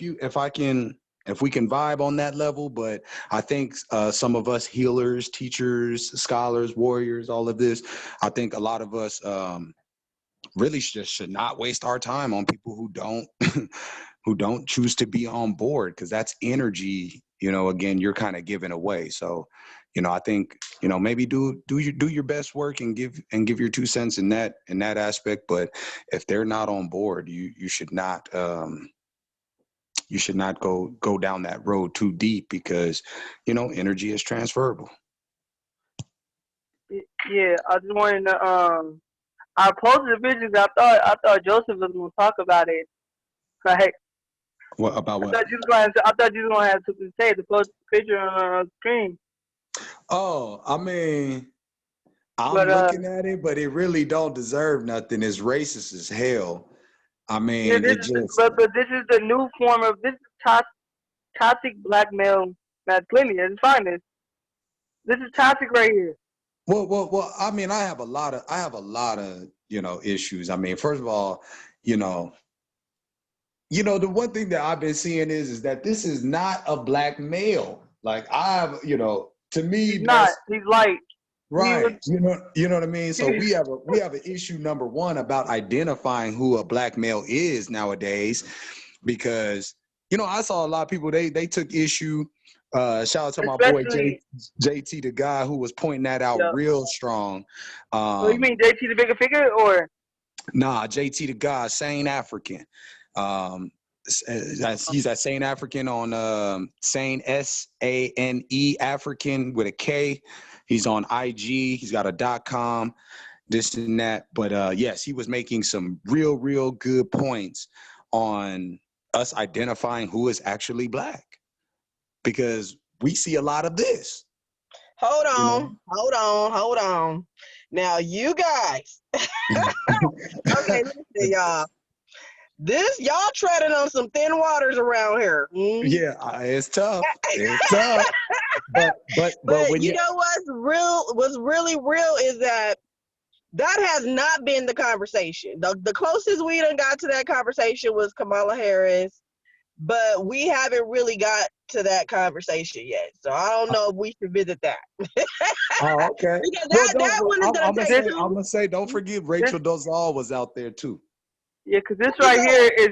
Speaker 3: we can vibe on that level. But I think some of us healers, teachers, scholars, warriors, all of this, I think a lot of us really just should not waste our time on people who don't who don't choose to be on board, because that's energy, you know, again, you're kind of giving away. So, you know, I think, you know, maybe do your best work and give your 2 cents in that aspect. But if they're not on board, you should not go down that road too deep, because, you know, energy is transferable.
Speaker 2: Yeah, I just wanted to I posted the pictures. I thought Joseph was gonna talk about it. Like,
Speaker 3: What about what?
Speaker 2: I thought you was gonna have something to say to post the picture on the screen.
Speaker 3: Oh, I mean, I'm
Speaker 2: But
Speaker 3: looking at it, but it really don't deserve nothing. It's racist as hell. I mean,
Speaker 2: yeah,
Speaker 3: it just.
Speaker 2: but this is the new form of this toxic black male masculinity. It's finest. This is toxic right here.
Speaker 3: Well. I mean, I have a lot of you know, issues. I mean, first of all, you know, the one thing that I've been seeing is that this is not a black male. Like, you know, to me,
Speaker 2: He's not. He's light.
Speaker 3: right. You know what I mean? So we have an issue number one about identifying who a black male is nowadays, because, you know, I saw a lot of people, they took issue. Shout out to my boy JT, the guy who was pointing that out real strong.
Speaker 2: So you mean JT the bigger figure, or?
Speaker 3: Nah, JT the guy, Sane African. He's that Sane African on Sane SANE African with a K. He's on IG. He's got a .com, this and that. But yes, he was making some real good points on us identifying who is actually black, because we see a lot of this.
Speaker 4: Hold on. Now, you guys. Okay, listen, y'all. Y'all treading on some thin waters around here.
Speaker 3: Yeah, it's tough. It's tough. But when
Speaker 4: you know what's really real is that has not been the conversation. The closest we done got to that conversation was Kamala Harris, but we haven't really got to that conversation yet. So I don't know if we should visit that.
Speaker 3: Oh, okay.
Speaker 4: Because that one is
Speaker 3: I'm gonna say, don't forget Rachel Dolezal was out there too.
Speaker 2: Yeah, because this right here is,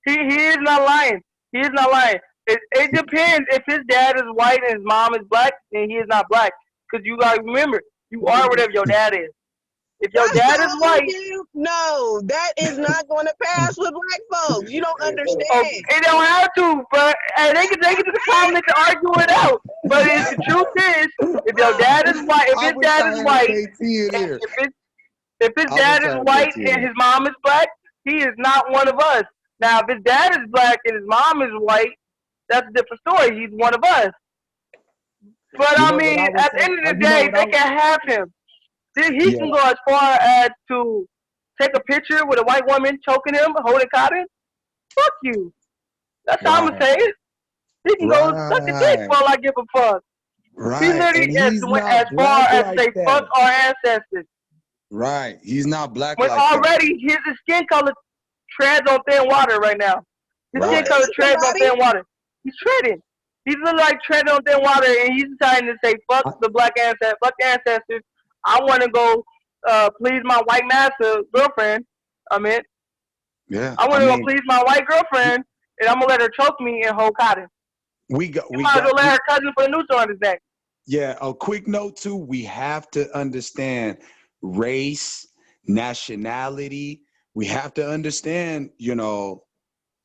Speaker 2: he is not lying. He is not lying. It depends. If his dad is white and his mom is black, then he is not black. Because you got to remember, you are whatever your dad is. If your dad is white.
Speaker 4: No, that is not going to pass with black folks. You don't understand.
Speaker 2: Oh, it don't have to, but they can take it to the comment to argue it out. But the truth is, if your dad is white, if his dad is white, if his dad is white and his mom is black, he is not one of us. Now, if his dad is black and his mom is white, that's a different story. He's one of us. But I mean, at the end of the day, they can have him. He can go as far as to take a picture with a white woman choking him, holding cotton. Fuck you. That's how I'm gonna say it. He can go suck a dick for all I give a fuck.
Speaker 3: Right.
Speaker 2: He literally as far as they fuck our ancestors.
Speaker 3: Right. He's not black
Speaker 2: when
Speaker 3: like
Speaker 2: already
Speaker 3: that.
Speaker 2: His skin color treads on thin water right now. His skin color treads on thin water. He's treading. He's literally like treading on thin water, and he's deciding to say, fuck the black ancestors. I want to go please my white master girlfriend. I want to go please my white girlfriend, and I'm going to let her choke me and hold cotton.
Speaker 3: We got.
Speaker 2: You might as well let her cousin put a noose on his neck.
Speaker 3: Yeah, a quick note too, we have to understand race, nationality. We have to understand, you know,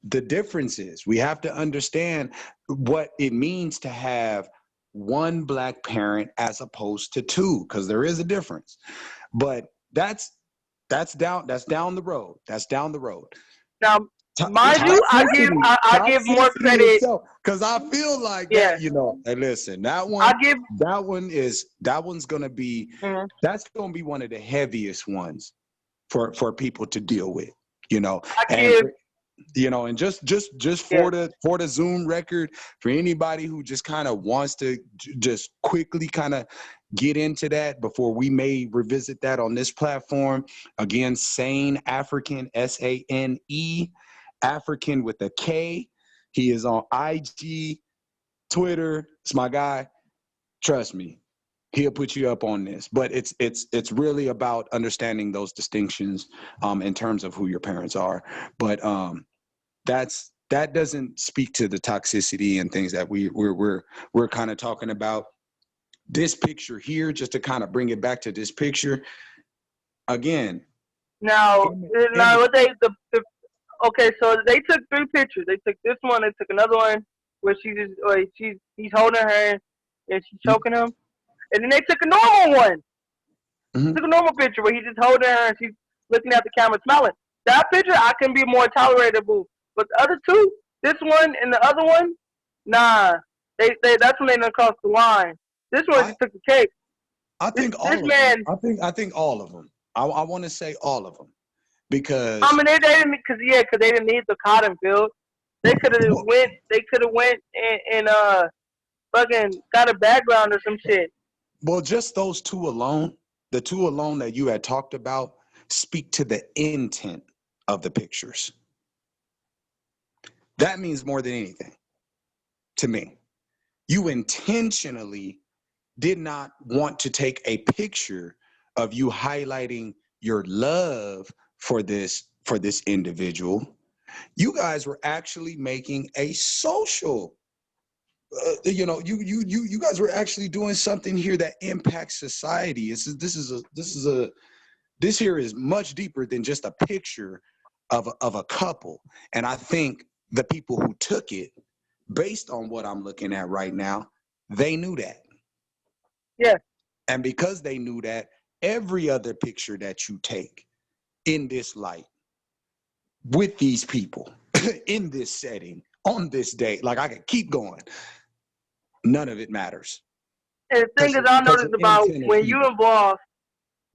Speaker 3: the differences. We have to understand what it means to have one black parent as opposed to two, because there is a difference. But that's down the road. That's down the road.
Speaker 2: Now, mind you, I give more credit
Speaker 3: because I feel like
Speaker 2: Yeah.
Speaker 3: that. You know, and listen, that one's gonna be that's gonna be one of the heaviest ones for people to deal with. You know, and just for the Zoom record, for anybody who just kind of wants to just quickly kind of get into that before we may revisit that on this platform. Again, Sane African, SANE, African with a K. He is on IG, Twitter. It's my guy. Trust me, he'll put you up on this. But it's really about understanding those distinctions in terms of who your parents are. But that doesn't speak to the toxicity and things that we're kind of talking about. This picture here, just to kind of bring it back to this picture again.
Speaker 2: Okay, so they took 3 pictures. They took this one. They took another one where he's holding her and she's choking him, and then they took a normal one.
Speaker 3: Mm-hmm.
Speaker 2: Took a normal picture where he's just holding her and she's looking at the camera, smiling. That picture I can be more tolerable, but the other 2, this one and the other one, nah, that's when they done crossed the line. This one just took the cake.
Speaker 3: I think all of them. I think all of them. I want to say all of them because
Speaker 2: I mean they didn't because they didn't need the cotton field. They could have went. They could have went and fucking got a background or some shit.
Speaker 3: Well, just those 2 alone, the 2 alone that you had talked about, speak to the intent of the pictures. That means more than anything to me. You intentionally did not want to take a picture of you highlighting your love for this individual. You guys were actually making a social you guys were actually doing something here that impacts society. This here is much deeper than just a picture of a couple. And I think the people who took it, based on what I'm looking at right now, they knew that.
Speaker 2: Yeah.
Speaker 3: And because they knew that, every other picture that you take in this light, with these people, in this setting, on this day, like I could keep going, none of it matters.
Speaker 2: And the thing is, I noticed about when you involve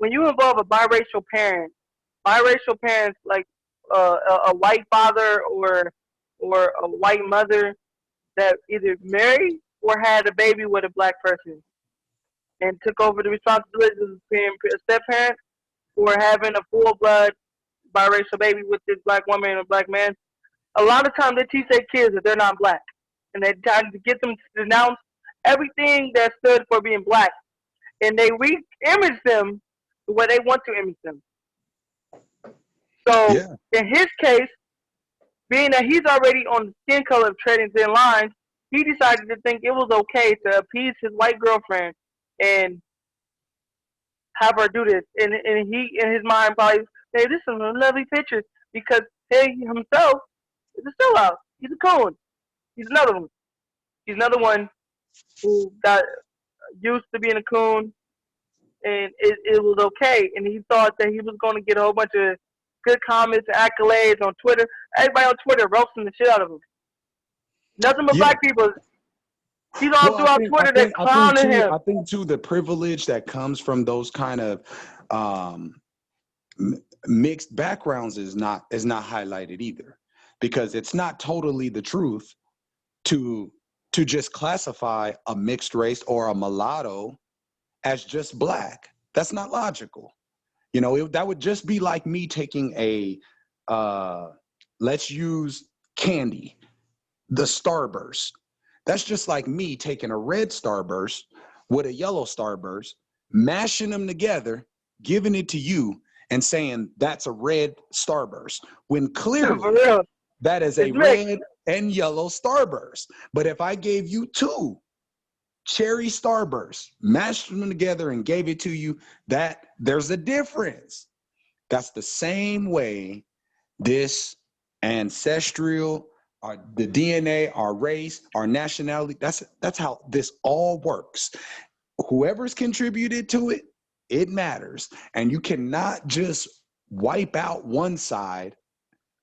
Speaker 2: a biracial parent, like a white father or a white mother that either married or had a baby with a black person and took over the responsibilities of being a step parent or having a full blood biracial baby with this black woman and a black man. A lot of times they teach their kids that they're not black, and they try to get them to denounce everything that stood for being black, and they re-image them the way they want to image them. So in his case, being that he's already on the skin color of treading thin lines, he decided to think it was okay to appease his white girlfriend and have her do this. And he, in his mind, probably, hey, this is a lovely picture because he himself is a sellout. He's a coon. He's another one. He's another one who got used to being a coon, and it was okay. And he thought that he was going to get a whole bunch of good comments and accolades on Twitter. Everybody on Twitter roasting the shit out of him. Nothing but black people. He's all throughout Twitter. They're clowning him.
Speaker 3: I think too the privilege that comes from those kind of mixed backgrounds is not highlighted either, because it's not totally the truth to just classify a mixed race or a mulatto as just black. That's not logical. You know, that would just be like me taking a let's use candy, the Starburst. That's just like me taking a red Starburst with a yellow Starburst, mashing them together, giving it to you, and saying that's a red Starburst. When clearly, That is a
Speaker 2: It's mixed.
Speaker 3: red and yellow Starburst. But if I gave you 2 cherry Starbursts, mashed them together and gave it to you, that there's a difference. That's the same way this ancestral, the DNA, our race, our nationality, that's how this all works. Whoever's contributed to it, it matters. And you cannot just wipe out one side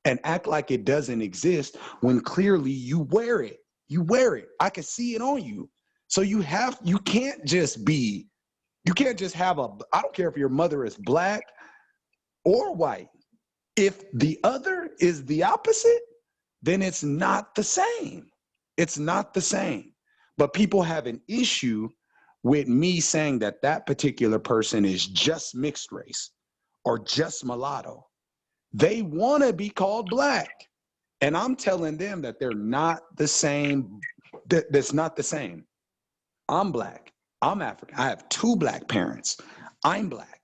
Speaker 3: and act like it doesn't exist when clearly you wear it. You wear it. I can see it on you. So you can't just have I don't care if your mother is black or white. If the other is the opposite, then it's not the same. It's not the same. But people have an issue with me saying that that particular person is just mixed race or just mulatto. They want to be called black. And I'm telling them that they're not the same. That's not the same. I'm black. I'm African. I have 2 black parents. I'm black.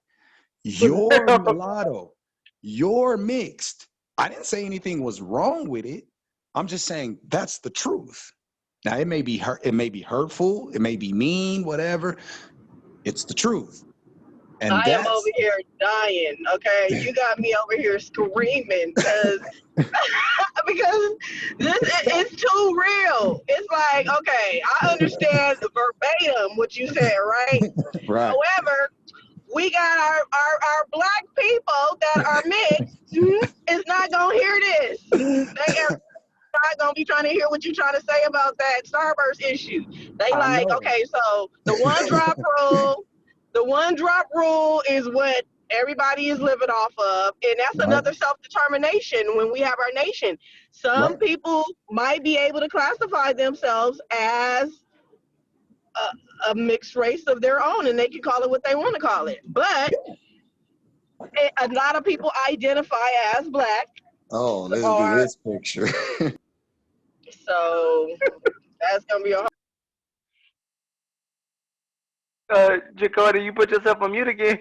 Speaker 3: You're mulatto. You're mixed. I didn't say anything was wrong with it. I'm just saying that's the truth. Now it may be hurtful, it may be mean, whatever. It's the truth. And
Speaker 4: I am over here dying, okay? You got me over here screaming because this is too real. It's like, okay, I understand verbatim what you said, right?
Speaker 3: Right.
Speaker 4: However, we got our black people that are mixed is not gonna hear this. They are not gonna be trying to hear what you're trying to say about that Starburst issue. They like, okay, so the one drop rule is what everybody is living off of, and that's another self-determination when we have our nation. Some people might be able to classify themselves as a mixed race of their own, and they can call it what they want to call it. But a lot of people identify as black.
Speaker 3: Oh, let's do this picture.
Speaker 4: So that's gonna be a
Speaker 2: Jacoda, you put yourself on mute again.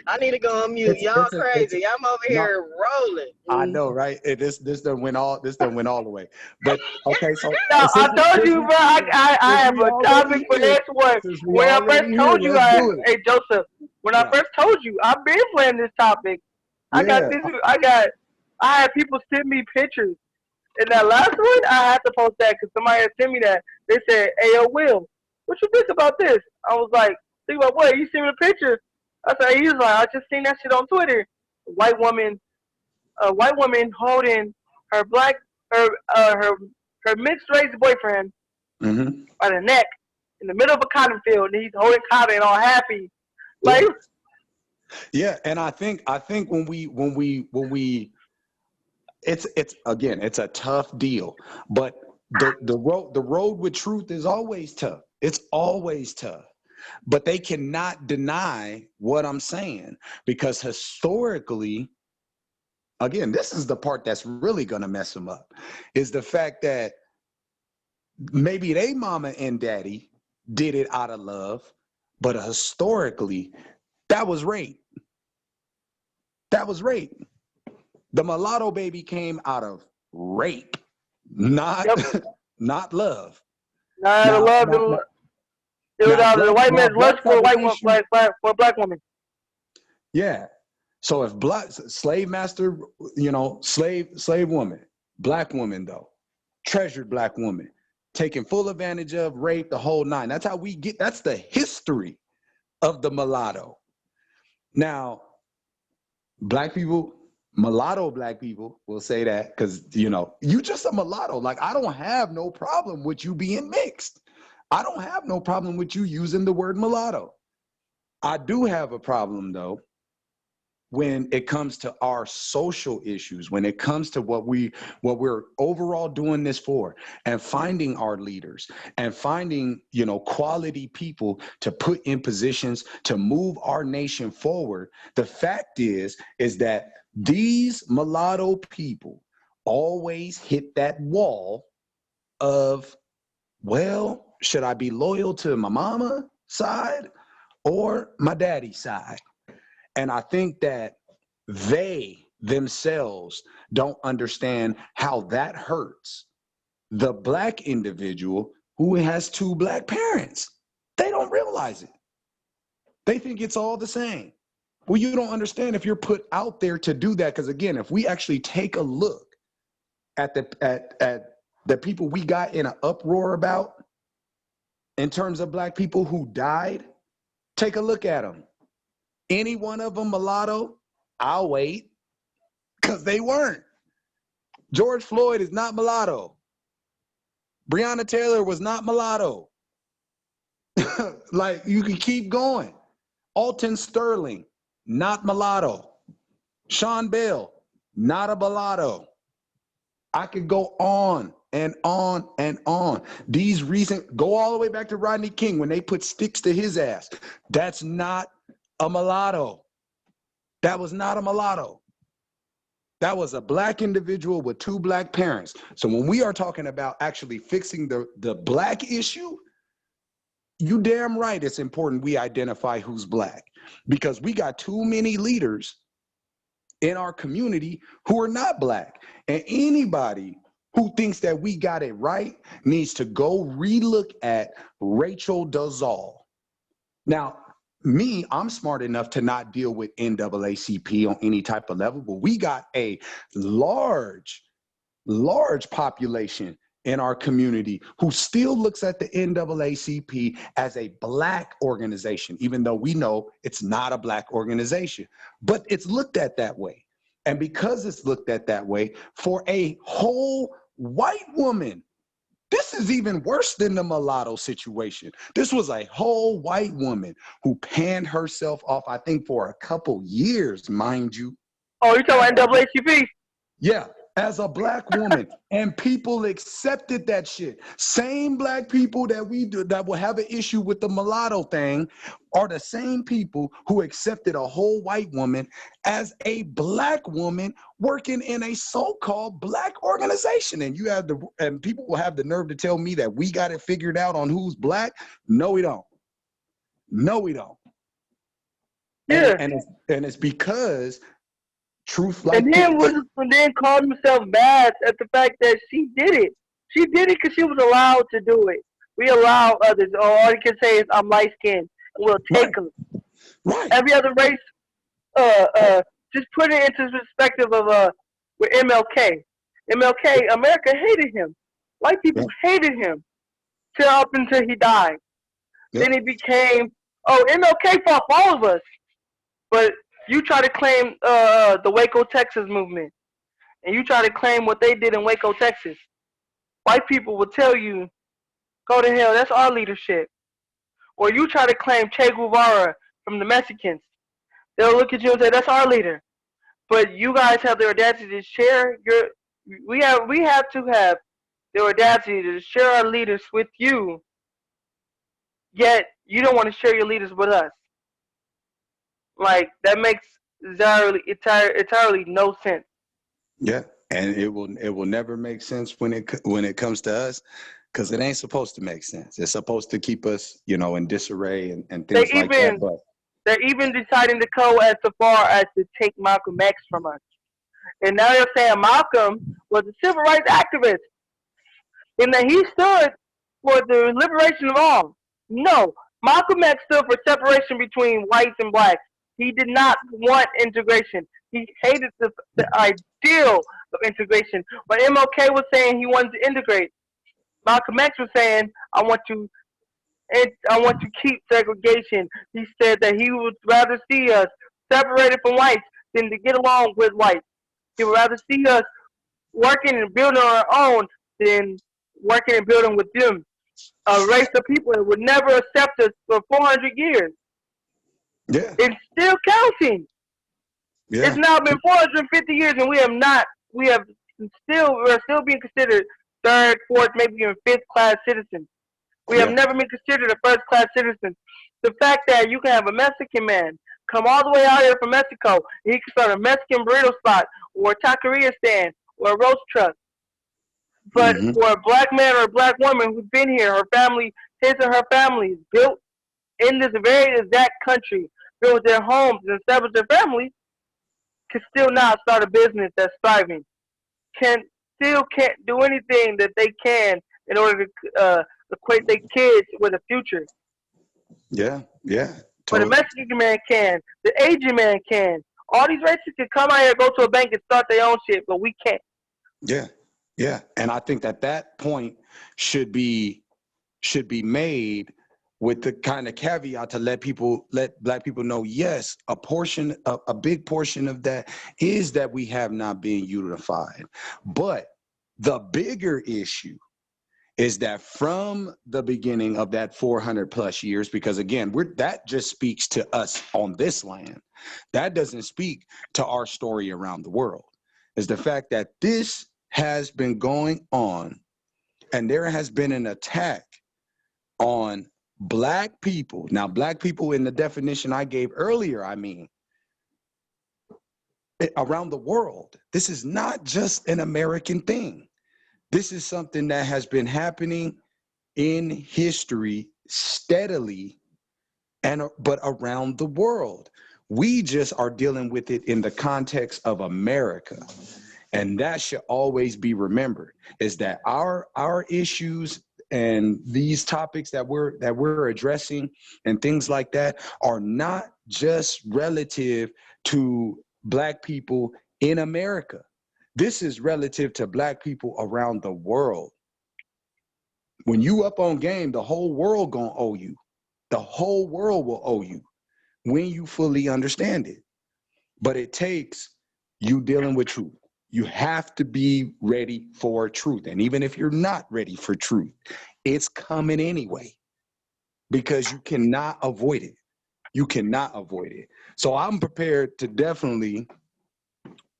Speaker 4: I need to go on mute. Y'all crazy. I'm over here rolling.
Speaker 3: I know, right? This done went all the way. But okay, so
Speaker 2: no, I told you, bro. I have a topic for this one. When I first told you, hey Joseph, when I first told you, I've been playing this topic. I had people send me pictures. And that last one, I had to post that because somebody had sent me that. They said, "Hey, yo, Will, what you think about this?" I was like, "Think about what? You sent me the picture." I said, "He was like, I just seen that shit on Twitter. A white woman holding her her mixed race boyfriend by the neck in the middle of a cotton field, and he's holding cotton all happy, like."
Speaker 3: Yeah, and I think when we it's again, it's a tough deal, but the road with truth is always tough. It's always tough. But they cannot deny what I'm saying, because historically, again, this is the part that's really going to mess them up, is the fact that maybe they mama and daddy did it out of love, but historically, that was rape. That was rape. The mulatto baby came out of rape, not love.
Speaker 2: Not love. It was out of the white man's lust for a white woman, for a black woman.
Speaker 3: Yeah. So if slave master, slave woman, black woman though, treasured black woman, taken full advantage of, rape, the whole nine. That's how that's the history of the mulatto. Now, black people, mulatto black people will say that because, you just a mulatto. Like, I don't have no problem with you being mixed. I don't have no problem with you using the word mulatto. I do have a problem, though, when it comes to our social issues, when it comes to what we're overall doing this for, and finding our leaders and finding, quality people to put in positions to move our nation forward. The fact is that these mulatto people always hit that wall of, well, should I be loyal to my mama side or my daddy side? And I think that they themselves don't understand how that hurts the Black individual who has two Black parents. They don't realize it. They think it's all the same. Well, you don't understand if you're put out there to do that. Because again, if we actually take a look at the people we got in an uproar about in terms of Black people who died, take a look at them. Any one of them mulatto? I'll wait, because they weren't. George Floyd is not mulatto. Breonna Taylor was not mulatto. Like, you can keep going. Alton Sterling, not mulatto. Sean Bell, not a mulatto. I could go on and on and on. These recent, go all the way back to Rodney King when they put sticks to his ass. That's not a mulatto. That was not a mulatto. That was a Black individual with two Black parents. So when we are talking about actually fixing the Black issue, you damn right it's important we identify who's Black, because we got too many leaders in our community who are not Black. And anybody who thinks that we got it right needs to go relook at Rachel Dolezal. Now, me, I'm smart enough to not deal with NAACP on any type of level, but we got a large population in our community who still looks at the NAACP as a Black organization, even though we know it's not a Black organization, but it's looked at that way. And because it's looked at that way, for a whole white woman, this is even worse than the mulatto situation. This was a whole white woman who panned herself off, I think, for a couple years, mind you.
Speaker 2: Oh, you talking about NAACP?
Speaker 3: Yeah, as a Black woman, and people accepted that shit. Same Black people that will have an issue with the mulatto thing are the same people who accepted a whole white woman as a Black woman working in a so-called Black organization. And people will have the nerve to tell me that we got it figured out on who's Black. No, we don't. No, we don't.
Speaker 2: Yeah.
Speaker 3: And it's because truth like
Speaker 2: and then called himself bad at the fact that she did it. She did it because she was allowed to do it. We allow others. All you can say is I'm light skinned, and we'll take them.
Speaker 3: Right.
Speaker 2: Every other race, just put it into perspective of with MLK. MLK, America hated him. White people hated him till up until he died. Then he became MLK fought for all of us, but you try to claim the Waco, Texas movement, and you try to claim what they did in Waco, Texas. White people will tell you, go to hell, that's our leadership. Or you try to claim Che Guevara from the Mexicans. They'll look at you and say, that's our leader. But you guys have the audacity to share we have to have the audacity to share our leaders with you, yet you don't want to share your leaders with us. Like, that makes entirely no sense.
Speaker 3: Yeah, and it will never make sense when it comes to us, because it ain't supposed to make sense. It's supposed to keep us, in disarray and things like that. But
Speaker 2: they're even deciding to go as far as to take Malcolm X from us. And now they're saying Malcolm was a civil rights activist, and that he stood for the liberation of all. No, Malcolm X stood for separation between whites and blacks. He did not want integration. He hated the ideal of integration. When MLK was saying he wanted to integrate, Malcolm X was saying, I want to keep segregation. He said that he would rather see us separated from whites than to get along with whites. He would rather see us working and building on our own than working and building with them. A race of people that would never accept us for 400 years.
Speaker 3: Yeah.
Speaker 2: It's still counting.
Speaker 3: Yeah.
Speaker 2: It's now been 450 years, and we're still being considered third, fourth, maybe even fifth class citizens. We have never been considered a first class citizen. The fact that you can have a Mexican man come all the way out here from Mexico, and he can start a Mexican burrito spot or a taqueria stand or a roast truck. But for a black man or a black woman who's been here, his or her family is built in this very exact country, built their homes and established their families, can still not start a business that's thriving. Can't do anything that they can in order to equate their kids with a future.
Speaker 3: Yeah, yeah,
Speaker 2: But the
Speaker 3: totally.
Speaker 2: Mexican man can, the Asian man can. All these races can come out here, go to a bank, and start their own shit, but we can't.
Speaker 3: Yeah, yeah. And I think that point should be made with the kind of caveat to let black people know, yes, a big portion of that is that we have not been unified. But the bigger issue is that from the beginning of that 400 plus years, because again, that just speaks to us on this land. That doesn't speak to our story around the world. Is the fact that this has been going on and there has been an attack on black people. Now, black people in the definition I gave earlier, I mean, around the world. This is not just an American thing. This is something that has been happening in history steadily, but around the world. We just are dealing with it in the context of America. And that should always be remembered, is that our issues and these topics that we're addressing and things like that are not just relative to black people in America. This is relative to black people around the world. When you up on game, the whole world gonna owe you. The whole world will owe you when you fully understand it. But it takes you dealing with truth. You have to be ready for truth. And even if you're not ready for truth, it's coming anyway, because you cannot avoid it. You cannot avoid it. So I'm prepared to definitely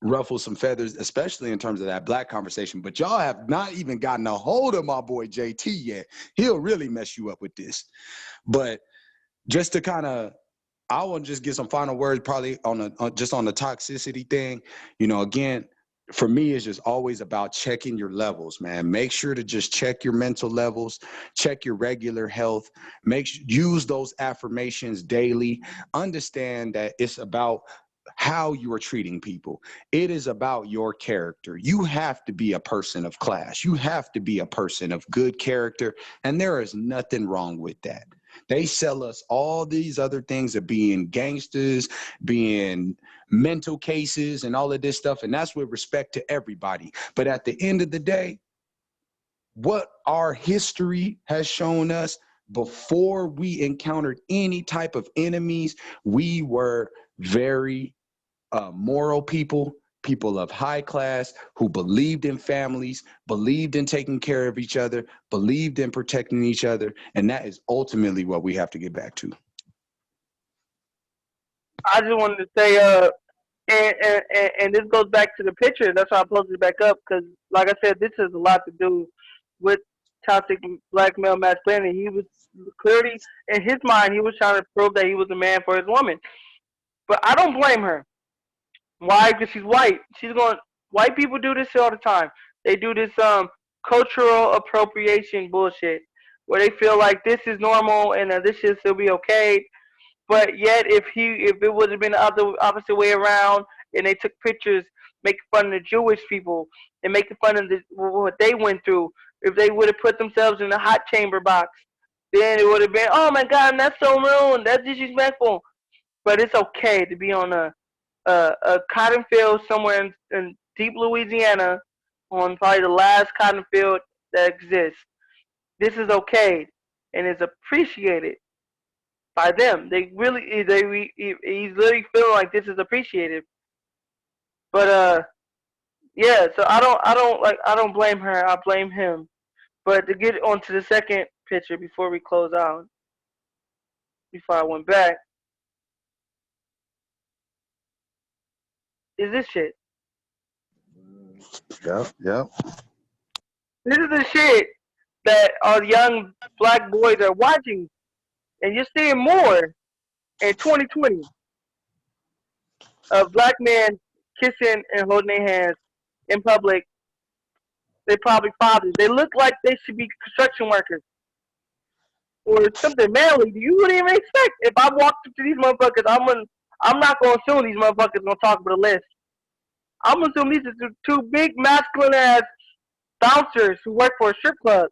Speaker 3: ruffle some feathers, especially in terms of that black conversation. But y'all have not even gotten a hold of my boy JT yet. He'll really mess you up with this. But just to kind of, I want to just give some final words, probably just on the toxicity thing. You know, again, for me, it's just always about checking your levels, man. Make sure to just check your mental levels, check your regular health, use those affirmations daily. Understand that it's about how you are treating people. It is about your character. You have to be a person of class. You have to be a person of good character, and there is nothing wrong with that. They sell us all these other things of being gangsters, being mental cases, and all of this stuff, and that's with respect to everybody. But at the end of the day, what our history has shown us, before we encountered any type of enemies, we were very moral people of high class, who believed in families, believed in taking care of each other, believed in protecting each other. And that is ultimately what we have to get back to.
Speaker 2: I just wanted to say, and this goes back to the picture. That's why I posted it back up, because, like I said, this has a lot to do with toxic black male masculinity. He was clearly, in his mind, he was trying to prove that he was a man for his woman. But I don't blame her. Why? Because she's white. White people do this all the time. They do this cultural appropriation bullshit, where they feel like this is normal and this should still be okay. But yet, if it would have been the opposite way around, and they took pictures making fun of the Jewish people and making fun of what they went through, if they would have put themselves in the hot chamber box, then it would have been, oh my God, that's so rude, that's disrespectful. But it's okay to be on a cotton field somewhere in deep Louisiana, on probably the last cotton field that exists. This is okay, and is appreciated by them. He's literally feeling like this is appreciated. But yeah. So I don't blame her. I blame him. But to get onto the second picture before we close out, before I went back, is this shit.
Speaker 3: Yep.
Speaker 2: This is the shit that our young black boys are watching, and you're seeing more in 2020 of black men kissing and holding their hands in public. They're probably fathers. They look like they should be construction workers or something manly. You wouldn't even expect. If I walked up to these motherfuckers, I'm not gonna assume these motherfuckers gonna talk about a list. I'm assuming these are two big masculine ass bouncers who work for a strip club.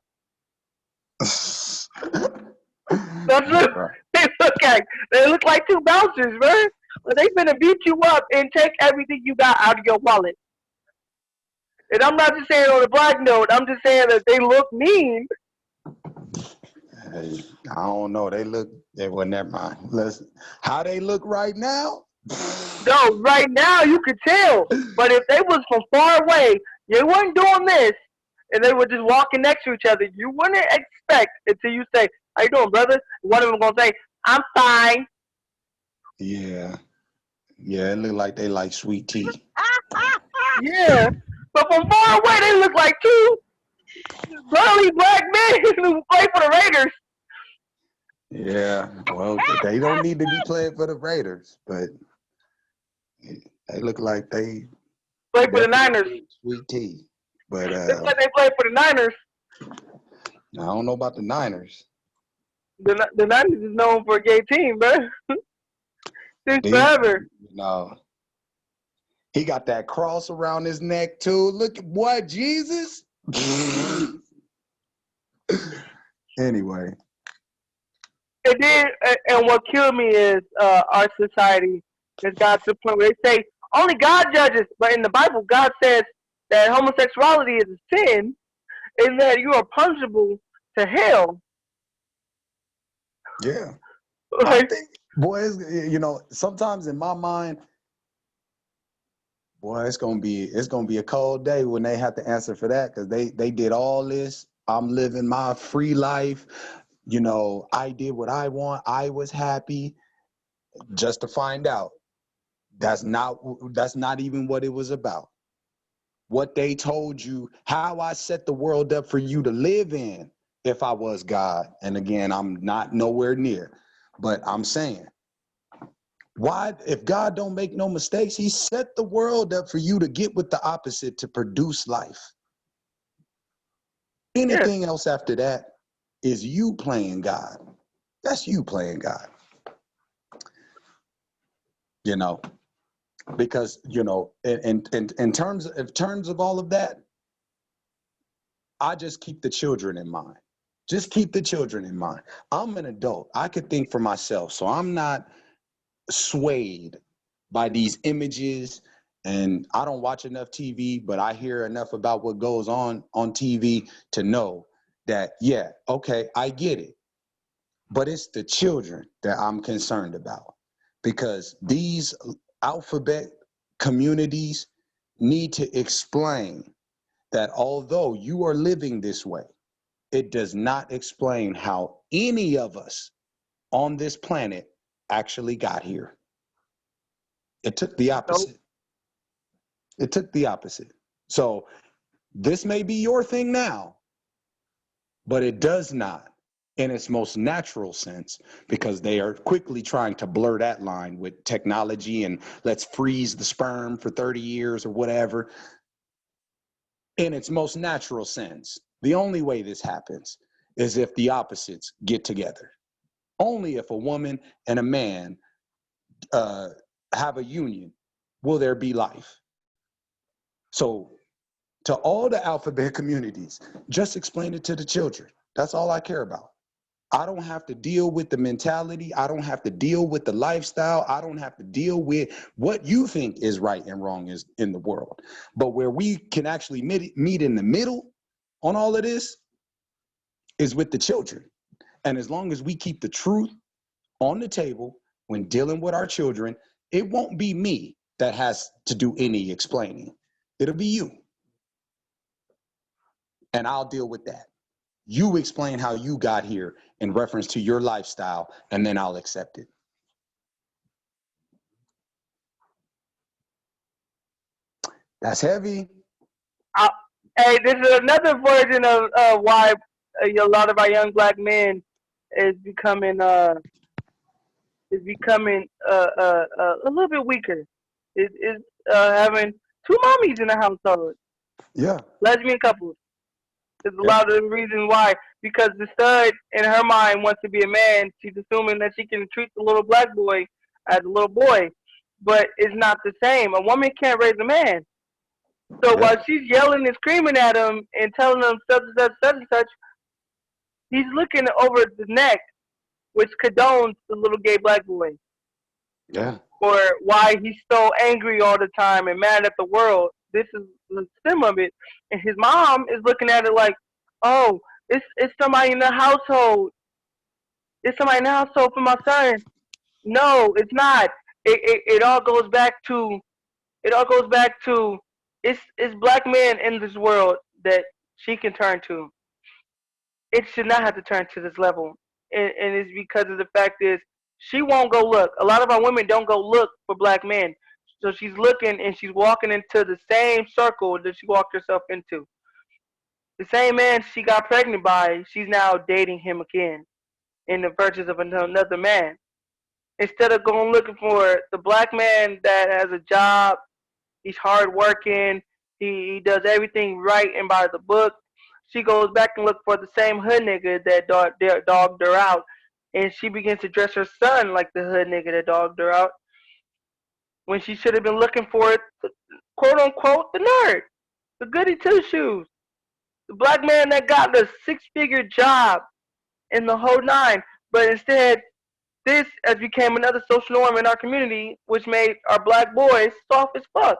Speaker 2: That's what they look like. They look like two bouncers, man. But they finna beat you up and take everything you got out of your wallet. And I'm not just saying on a black note. I'm just saying that they look mean.
Speaker 3: Hey, I don't know. Well, never mind. Listen, how they look right now?
Speaker 2: No, right now you could tell. But if they was from far away, they weren't doing this, and they were just walking next to each other, you wouldn't expect until you say, "How you doing, brother?" One of them gonna say, "I'm fine."
Speaker 3: Yeah. Yeah, it look like they like sweet tea.
Speaker 2: Yeah, but from far away they look like two burly black men who play for the Raiders.
Speaker 3: Yeah, well, they don't need to be playing for the Raiders, but they look like they
Speaker 2: Play for the Niners.
Speaker 3: sweet tea. But
Speaker 2: Looks like they play for the Niners.
Speaker 3: I don't know about the Niners.
Speaker 2: The Niners is known for a gay team, man. Since forever.
Speaker 3: No. He got that cross around his neck too. Look at what, Jesus? Anyway.
Speaker 2: And then, and what killed me is our society has got to the point where they say only God judges, but in the Bible, God says that homosexuality is a sin, and that you are punishable to hell.
Speaker 3: Yeah.
Speaker 2: Like,
Speaker 3: I think, boys, you know, sometimes in my mind, boy, it's gonna be a cold day when they have to answer for that, because they did all this. I'm living my free life. You know, I did what I want. I was happy, just to find out that's not even what it was about. What they told you, how I set the world up for you to live in if I was God. And again, I'm not nowhere near, but I'm saying, why, if God don't make no mistakes, he set the world up for you to get with the opposite to produce life. Anything else after that is you playing God. That's you playing God. You know, because, you know, in terms of all of that, I just keep the children in mind. Just keep the children in mind. I'm an adult. I could think for myself, so I'm not swayed by these images, and I don't watch enough TV, but I hear enough about what goes on TV to know that, yeah, okay, I get it. But it's the children that I'm concerned about, because these alphabet communities need to explain that although you are living this way, it does not explain how any of us on this planet actually got here. It took the opposite.
Speaker 2: nope.
Speaker 3: It took the opposite. So this may be your thing now, but it does not in its most natural sense, because they are quickly trying to blur that line with technology and let's freeze the sperm for 30 years or whatever. In its most natural sense, the only way this happens is if the opposites get together. Only if a woman and a man have a union will there be life. So to all the alphabet communities, just explain it to the children. That's all I care about. I don't have to deal with the mentality. I don't have to deal with the lifestyle. I don't have to deal with what you think is right and wrong is in the world. But where we can actually meet in the middle on all of this is with the children. And as long as we keep the truth on the table when dealing with our children, it won't be me that has to do any explaining. It'll be you. And I'll deal with that. You explain how you got here in reference to your lifestyle, and then I'll accept it. That's heavy.
Speaker 2: Hey, this is another version of why a lot of our young black men is becoming a little bit weaker. Is having two mommies in the household.
Speaker 3: Yeah.
Speaker 2: Lesbian couples. There's a lot of the reasons why. Because the stud in her mind wants to be a man. She's assuming that she can treat the little black boy as a little boy. But it's not the same. A woman can't raise a man. So
Speaker 3: Yeah.
Speaker 2: while she's yelling and screaming at him and telling him such and such, such and such, he's looking over the neck, which condones the little gay black boy,
Speaker 3: Yeah.
Speaker 2: or why he's so angry all the time and mad at the world. This is the stem of it. And his mom is looking at it like, oh, it's somebody in the household. It's somebody in the household for my son. No, it's not. It all goes back to it's black men in this world that she can turn to. It should not have to turn to this level. And it's because of the fact is she won't go look. A lot of our women don't go look for black men. So she's looking and she's walking into the same circle that she walked herself into. The same man she got pregnant by, she's now dating him again in the virtues of another man. Instead of going looking for the black man that has a job, he's hardworking, he does everything right and by the book. She goes back and look for the same hood nigga that dogged her out, and she begins to dress her son like the hood nigga that dogged her out, when she should have been looking for it, quote unquote, the nerd, the goody two shoes, the black man that got the 6-figure job in the whole nine. But instead, this has become another social norm in our community, which made our black boys soft as fuck.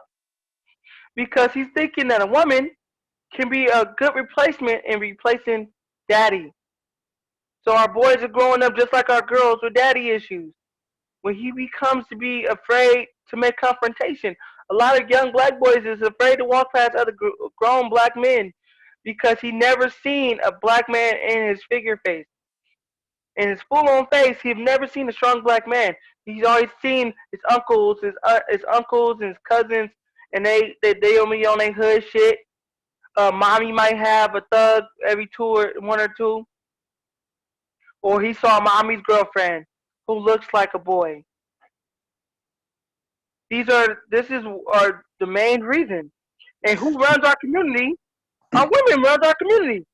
Speaker 2: Because he's thinking that a woman can be a good replacement in replacing daddy. So our boys are growing up just like our girls with daddy issues. When he becomes to be afraid to make confrontation, a lot of young black boys is afraid to walk past other grown black men because he never seen a black man in his figure face. In his full-on face, he's never seen a strong black man. He's always seen his uncles, his uncles and his cousins, and they only on their hood shit. Mommy might have a thug every one or two, or he saw mommy's girlfriend who looks like a boy. This is are the main reason. And who runs our community? Our women run our community.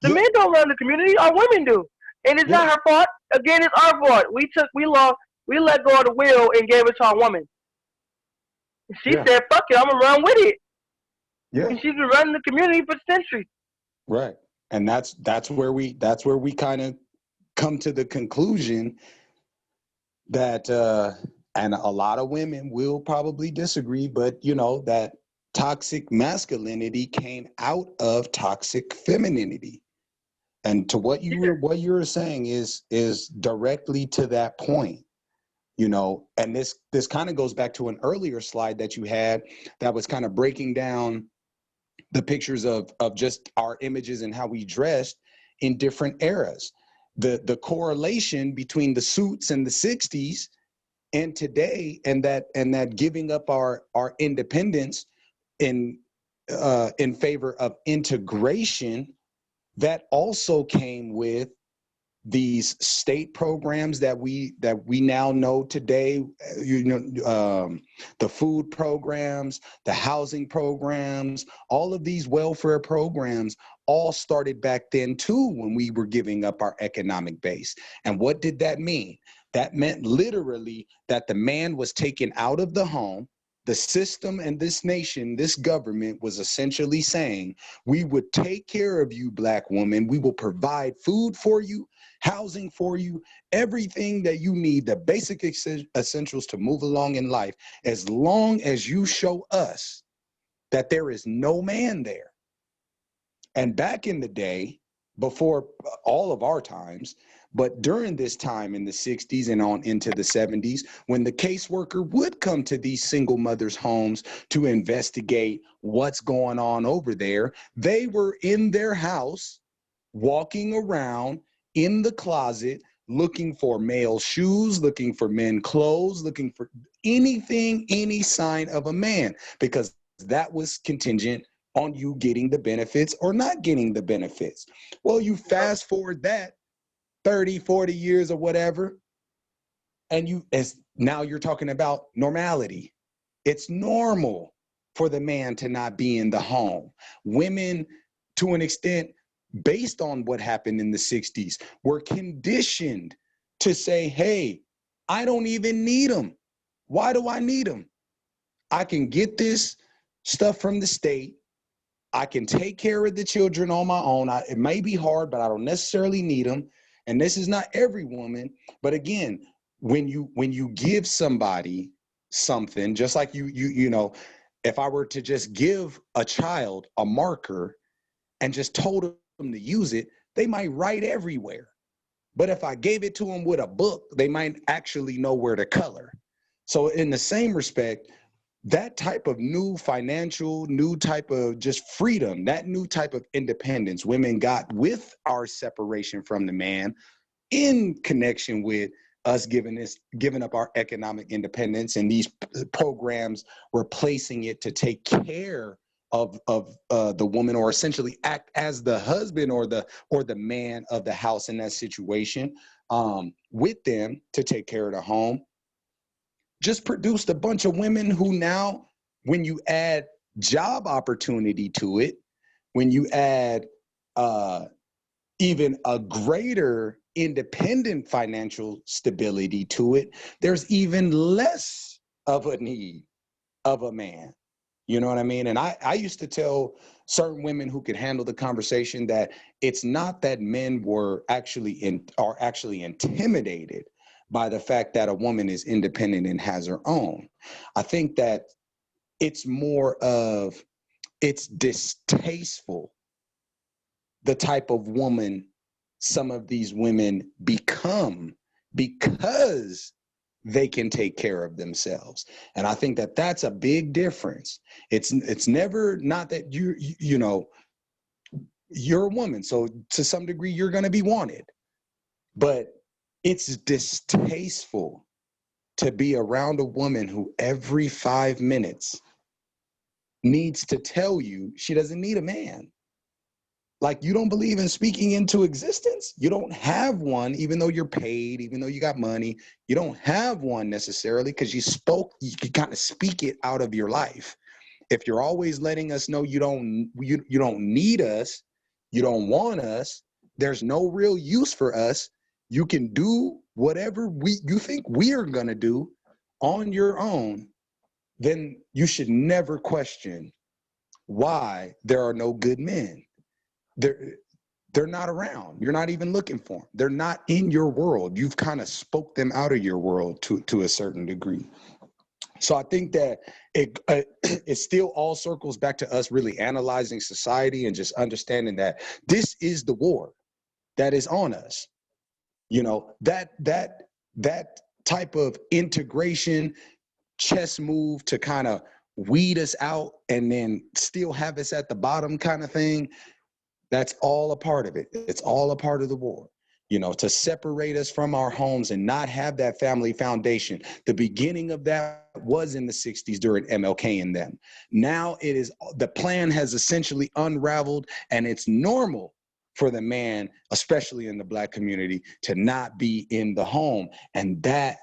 Speaker 2: The men don't run the community. Our women do, and it's not her fault. Again, it's our fault. We let go of the wheel and gave it to our woman. She said, "Fuck it, I'm gonna run with it."
Speaker 3: Yeah.
Speaker 2: And she's been running the community for centuries.
Speaker 3: Right. And that's where we kind of come to the conclusion that and a lot of women will probably disagree, but you know, that toxic masculinity came out of toxic femininity. And to what you were saying is directly to that point. You know, and this kind of goes back to an earlier slide that you had that was kind of breaking down the pictures of just our images and how we dressed in different eras. The correlation between the suits in the 60s and today, and that giving up our independence in favor of integration, that also came with these state programs that we now know today, you know, the food programs, the housing programs, all of these welfare programs all started back then too, when we were giving up our economic base. And what did that mean? That meant literally that the man was taken out of the home. The system and this nation, this government was essentially saying, we would take care of you, black woman. We will provide food for you, housing for you, everything that you need, the basic essentials to move along in life, as long as you show us that there is no man there. And back in the day, before all of our times, but during this time in the 60s and on into the 70s, when the caseworker would come to these single mothers' homes to investigate what's going on over there, they were in their house, walking around in the closet, looking for male shoes, looking for men clothes, looking for anything, any sign of a man, because that was contingent on you getting the benefits or not getting the benefits. Well, you fast forward that 30, 40 years or whatever, and now you're talking about normality. It's normal for the man to not be in the home. Women, to an extent, based on what happened in the 60s, were conditioned to say, hey, I don't even need him. Why do I need him? I can get this stuff from the state. I can take care of the children on my own. It may be hard, but I don't necessarily need them. And this is not every woman. But again, when you give somebody something, just like you know, if I were to just give a child a marker and just told them to use it, they might write everywhere. But if I gave it to them with a book, they might actually know where to color. So in the same respect, that type of new type of just freedom, that new type of independence women got with our separation from the man in connection with us giving up our economic independence, and these programs replacing it to take care of the woman, or essentially act as the husband or the man of the house in that situation, with them to take care of the home, just produced a bunch of women who now, when you add job opportunity to it, when you add even a greater independent financial stability to it, there's even less of a need of a man. You know what I mean? And I used to tell certain women who could handle the conversation that it's not that men are actually intimidated by the fact that a woman is independent and has her own. I think that it's more of, it's distasteful, the type of woman some of these women become because they can take care of themselves. And I think that that's a big difference. It's never not that you know, you're a woman, so to some degree you're going to be wanted, but it's distasteful to be around a woman who every 5 minutes needs to tell you she doesn't need a man. Like, you don't believe in speaking into existence? You don't have one, even though you're paid, even though you got money. You don't have one necessarily because you can kind of speak it out of your life. If you're always letting us know you don't need us, you don't want us, there's no real use for us, you can do whatever you think we're gonna do on your own, then you should never question why there are no good men. They're not around. You're not even looking for them. They're not in your world. You've kind of spoke them out of your world to a certain degree. So I think that it still all circles back to us really analyzing society and just understanding that this is the war that is on us. You know, that type of integration chess move to kind of weed us out and then still have us at the bottom kind of thing, that's all a part of it. It's all a part of the war. You know, to separate us from our homes and not have that family foundation. The beginning of that was in the 60s during MLK and them. Now it is, the plan has essentially unraveled, and it's normal for the man, especially in the Black community, to not be in the home. And that,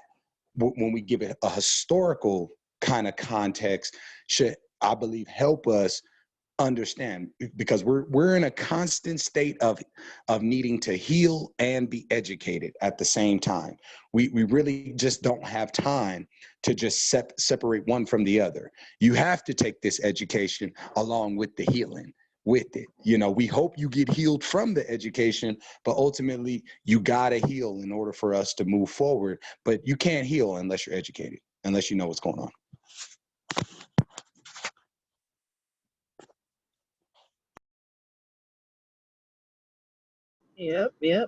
Speaker 3: when we give it a historical kind of context, should, I believe, help us understand, because we're in a constant state of needing to heal and be educated at the same time. We really just don't have time to just separate one from the other. You have to take this education along with the healing with it. You know, we hope you get healed from the education, but ultimately you gotta heal in order for us to move forward. But you can't heal unless you're educated, unless you know what's going on.
Speaker 4: Yep. You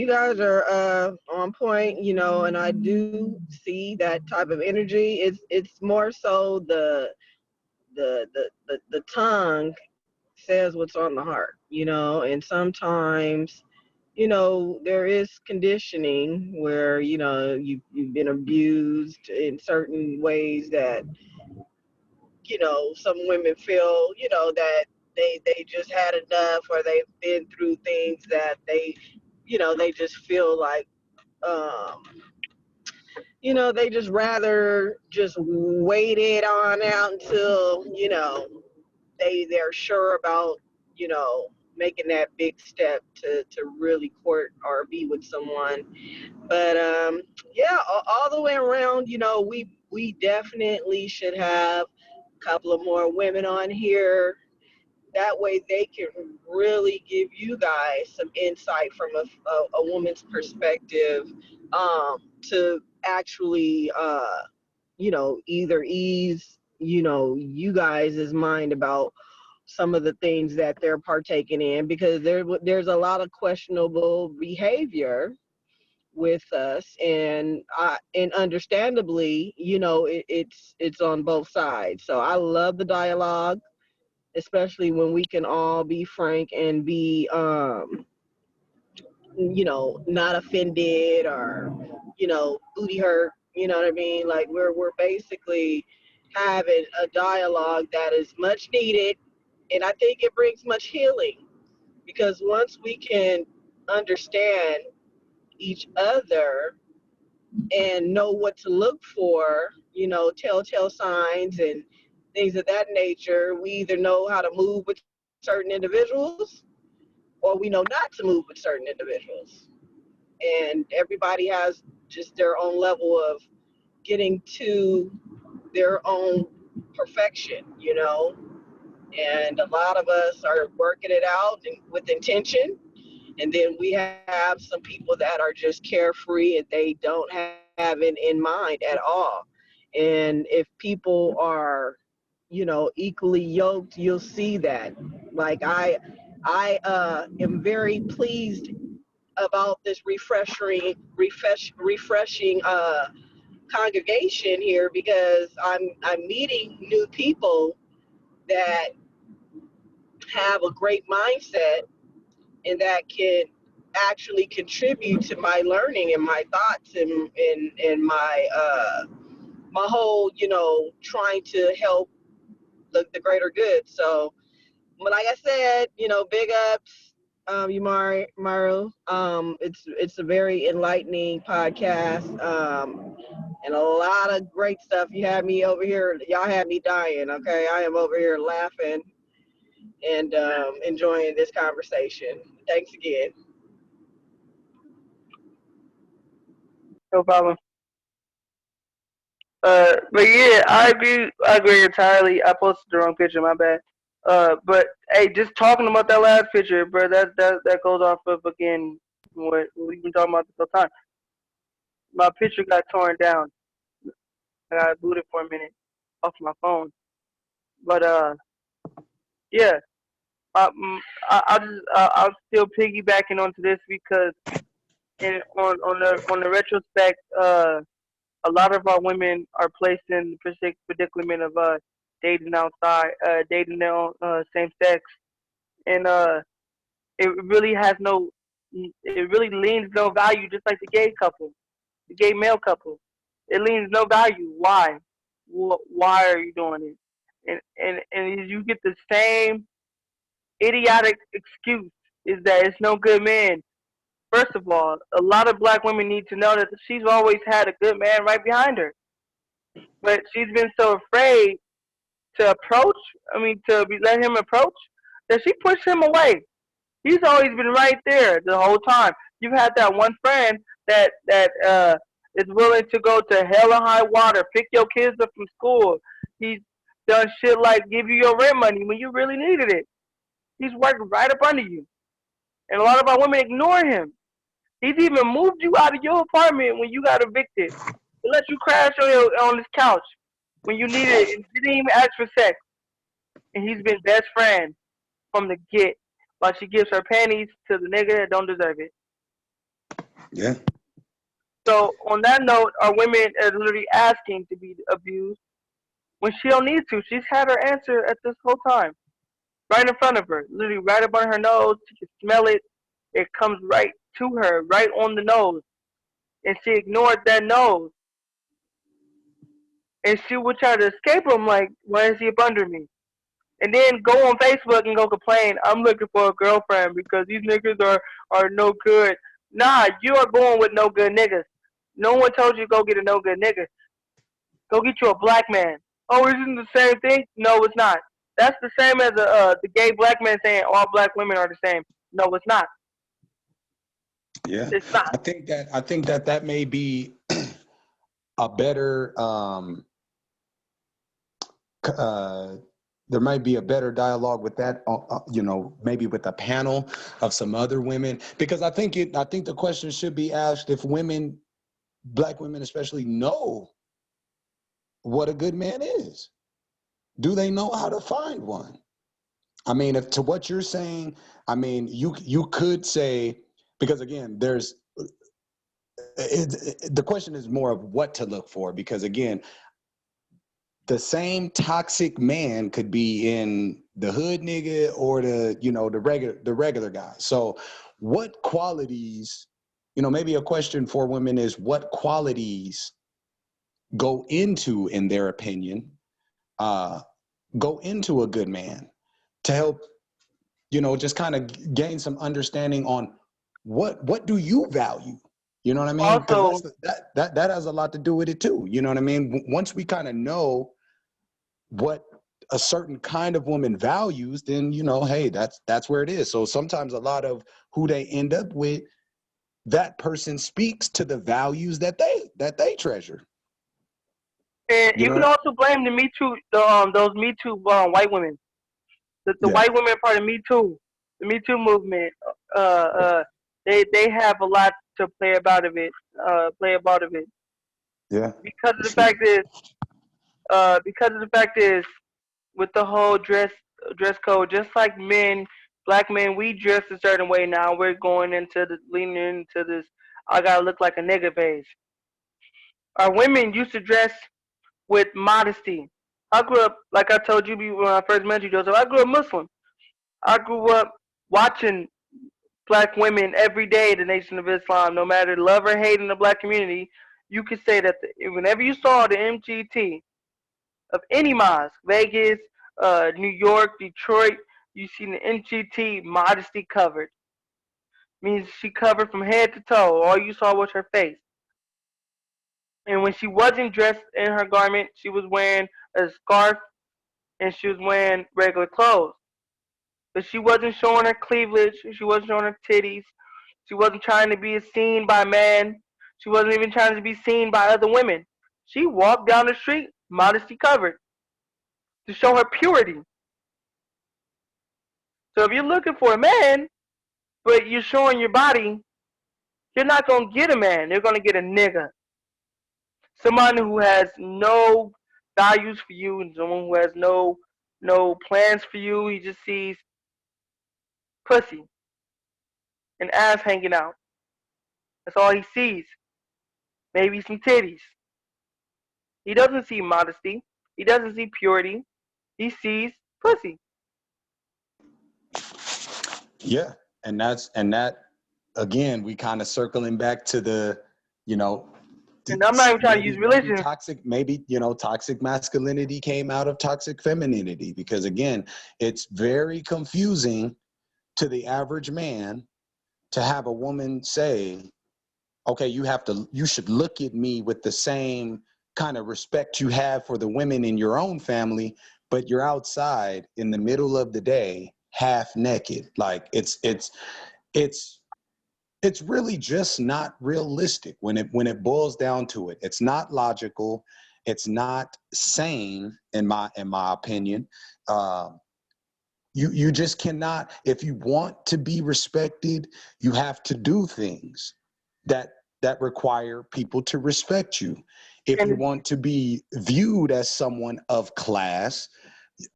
Speaker 4: guys are on point, you know, and I do see that type of energy. It's more so the tongue says what's on the heart, you know, and sometimes, you know, there is conditioning where, you know, you've been abused in certain ways that, you know, some women feel, you know, that they just had enough, or they've been through things that they, you know, they just feel like, um, you know, they just rather just wait it on out until, you know, they're sure about, you know, making that big step to really court or be with someone. But yeah, all the way around, you know, we definitely should have couple of more women on here. That way they can really give you guys some insight from a woman's perspective, to actually, either ease, you guys' mind about some of the things that they're partaking in, because there's a lot of questionable behavior with us, and understandably, it's on both sides. So I love the dialogue, especially when we can all be frank and be not offended, or booty hurt, you know what I mean? Like we're basically having a dialogue that is much needed, and I think it brings much healing, because once we can understand each other and know what to look for, telltale signs and things of that nature, we either know how to move with certain individuals, or we know not to move with certain individuals. And everybody has just their own level of getting to their own perfection, and a lot of us are working it out with intention. And then we have some people that are just carefree and they don't have it in mind at all. And if people are, equally yoked, you'll see that. Like I am very pleased about this refreshing congregation here, because I'm meeting new people that have a great mindset and that can actually contribute to my learning and my thoughts, and my whole, trying to help the greater good. So, like I said, big ups, Maru. It's a very enlightening podcast, and a lot of great stuff. You had me over here. Y'all had me dying. Okay, I am over here laughing and enjoying this conversation. Thanks again.
Speaker 2: No problem. But yeah, I agree. I agree entirely. I posted the wrong picture. My bad. But hey, just talking about that last picture, bro. That goes off of again what we've been talking about this whole time. My picture got torn down. I got booted for a minute off my phone. But yeah. I'll just I'm still piggybacking onto this, because on the retrospect, a lot of our women are placed in the predicament of dating outside, dating their own same sex, and it really has no, it really leans no value, just like the gay couple, the gay male couple. It leans no value. Why? Why are you doing it? And you get the same idiotic excuse, is that it's no good man. First of all, a lot of black women need to know that she's always had a good man right behind her. But she's been so afraid to approach, let him approach, that she pushed him away. He's always been right there the whole time. You've had that one friend that is willing to go to hell and high water, pick your kids up from school. He's done shit like give you your rent money when you really needed it. He's worked right up under you. And a lot of our women ignore him. He's even moved you out of your apartment when you got evicted. He let you crash on his couch when you needed it and didn't even ask for sex. And he's been best friend from the get, while she gives her panties to the nigga that don't deserve it.
Speaker 3: Yeah.
Speaker 2: So on that note, our women are literally asking to be abused when she don't need to. She's had her answer at this whole time, right in front of her, literally right up on her nose. She can smell it. It comes right to her, right on the nose, and she ignored that nose. And she would try to escape him, like, why is he up under me? And then go on Facebook and go complain, I'm looking for a girlfriend because these niggas are no good. Nah, you are going with no good niggas. No one told you to go get a no good nigga. Go get you a black man. Oh, isn't the same thing? No, it's not. That's the same as the gay black man saying all black women are the same. No, it's not.
Speaker 3: Yeah.
Speaker 2: It's not.
Speaker 3: I think that may be a better there might be a better dialogue with that, you know, maybe with a panel of some other women, because I think the question should be asked if women, Black women especially, know what a good man is. Do they know how to find one? I mean, if to what you're saying, I mean, you could say, because again, the question is more of what to look for, because again, the same toxic man could be in the hood nigga or the regular guy. So what qualities, you know, maybe a question for women is what qualities go into, in their opinion, go into a good man to help, you know, just kind of gain some understanding on what do you value? You know what I mean? Because
Speaker 2: Also,
Speaker 3: that has a lot to do with it too. You know what I mean? Once we kind of know what a certain kind of woman values, then, you know, hey, that's where it is. So sometimes a lot of who they end up with, that person speaks to the values that they treasure.
Speaker 2: and
Speaker 3: You
Speaker 2: you can
Speaker 3: know?
Speaker 2: also blame the Me Too, those Me Too white women. The
Speaker 3: Yeah.
Speaker 2: white women are part of Me Too, the Me Too movement. They have a lot to play about of it.
Speaker 3: Yeah.
Speaker 2: Because of
Speaker 3: For
Speaker 2: the
Speaker 3: sure.
Speaker 2: fact is, with the whole dress code, just like men, black men, we dress a certain way now. We're going into leaning into this. I gotta look like a nigga phase. Our women used to dress with modesty. I grew up, like I told you when I first met you, Joseph. I grew up Muslim. I grew up watching black women every day, the Nation of Islam, no matter love or hate in the black community. You could say that whenever you saw the MGT of any mosque, Vegas, New York, Detroit, you see the MGT modesty covered. Means she covered from head to toe. All you saw was her face. And when she wasn't dressed in her garment, she was wearing a scarf and she was wearing regular clothes. But she wasn't showing her cleavage. She wasn't showing her titties. She wasn't trying to be seen by men. She wasn't even trying to be seen by other women. She walked down the street, modesty covered, to show her purity. So if you're looking for a man, but you're showing your body, you're not going to get a man. You're going to get a nigga. Someone who has no values for you and someone who has no plans for you. He just sees pussy and ass hanging out. That's all he sees. Maybe some titties. He doesn't see modesty. He doesn't see purity. He sees pussy.
Speaker 3: Yeah. And that again, we kind of circling back to the, you know,
Speaker 2: And I'm not even trying to use
Speaker 3: maybe
Speaker 2: religion.
Speaker 3: toxic masculinity came out of toxic femininity, because again, it's very confusing to the average man to have a woman say, okay, you should look at me with the same kind of respect you have for the women in your own family, but you're outside in the middle of the day, half naked. Like it's really just not realistic when it boils down to it. It's not logical. It's not sane, in my opinion. You just cannot. If you want to be respected, you have to do things that require people to respect you. If you
Speaker 2: And
Speaker 3: want to be viewed as someone of class,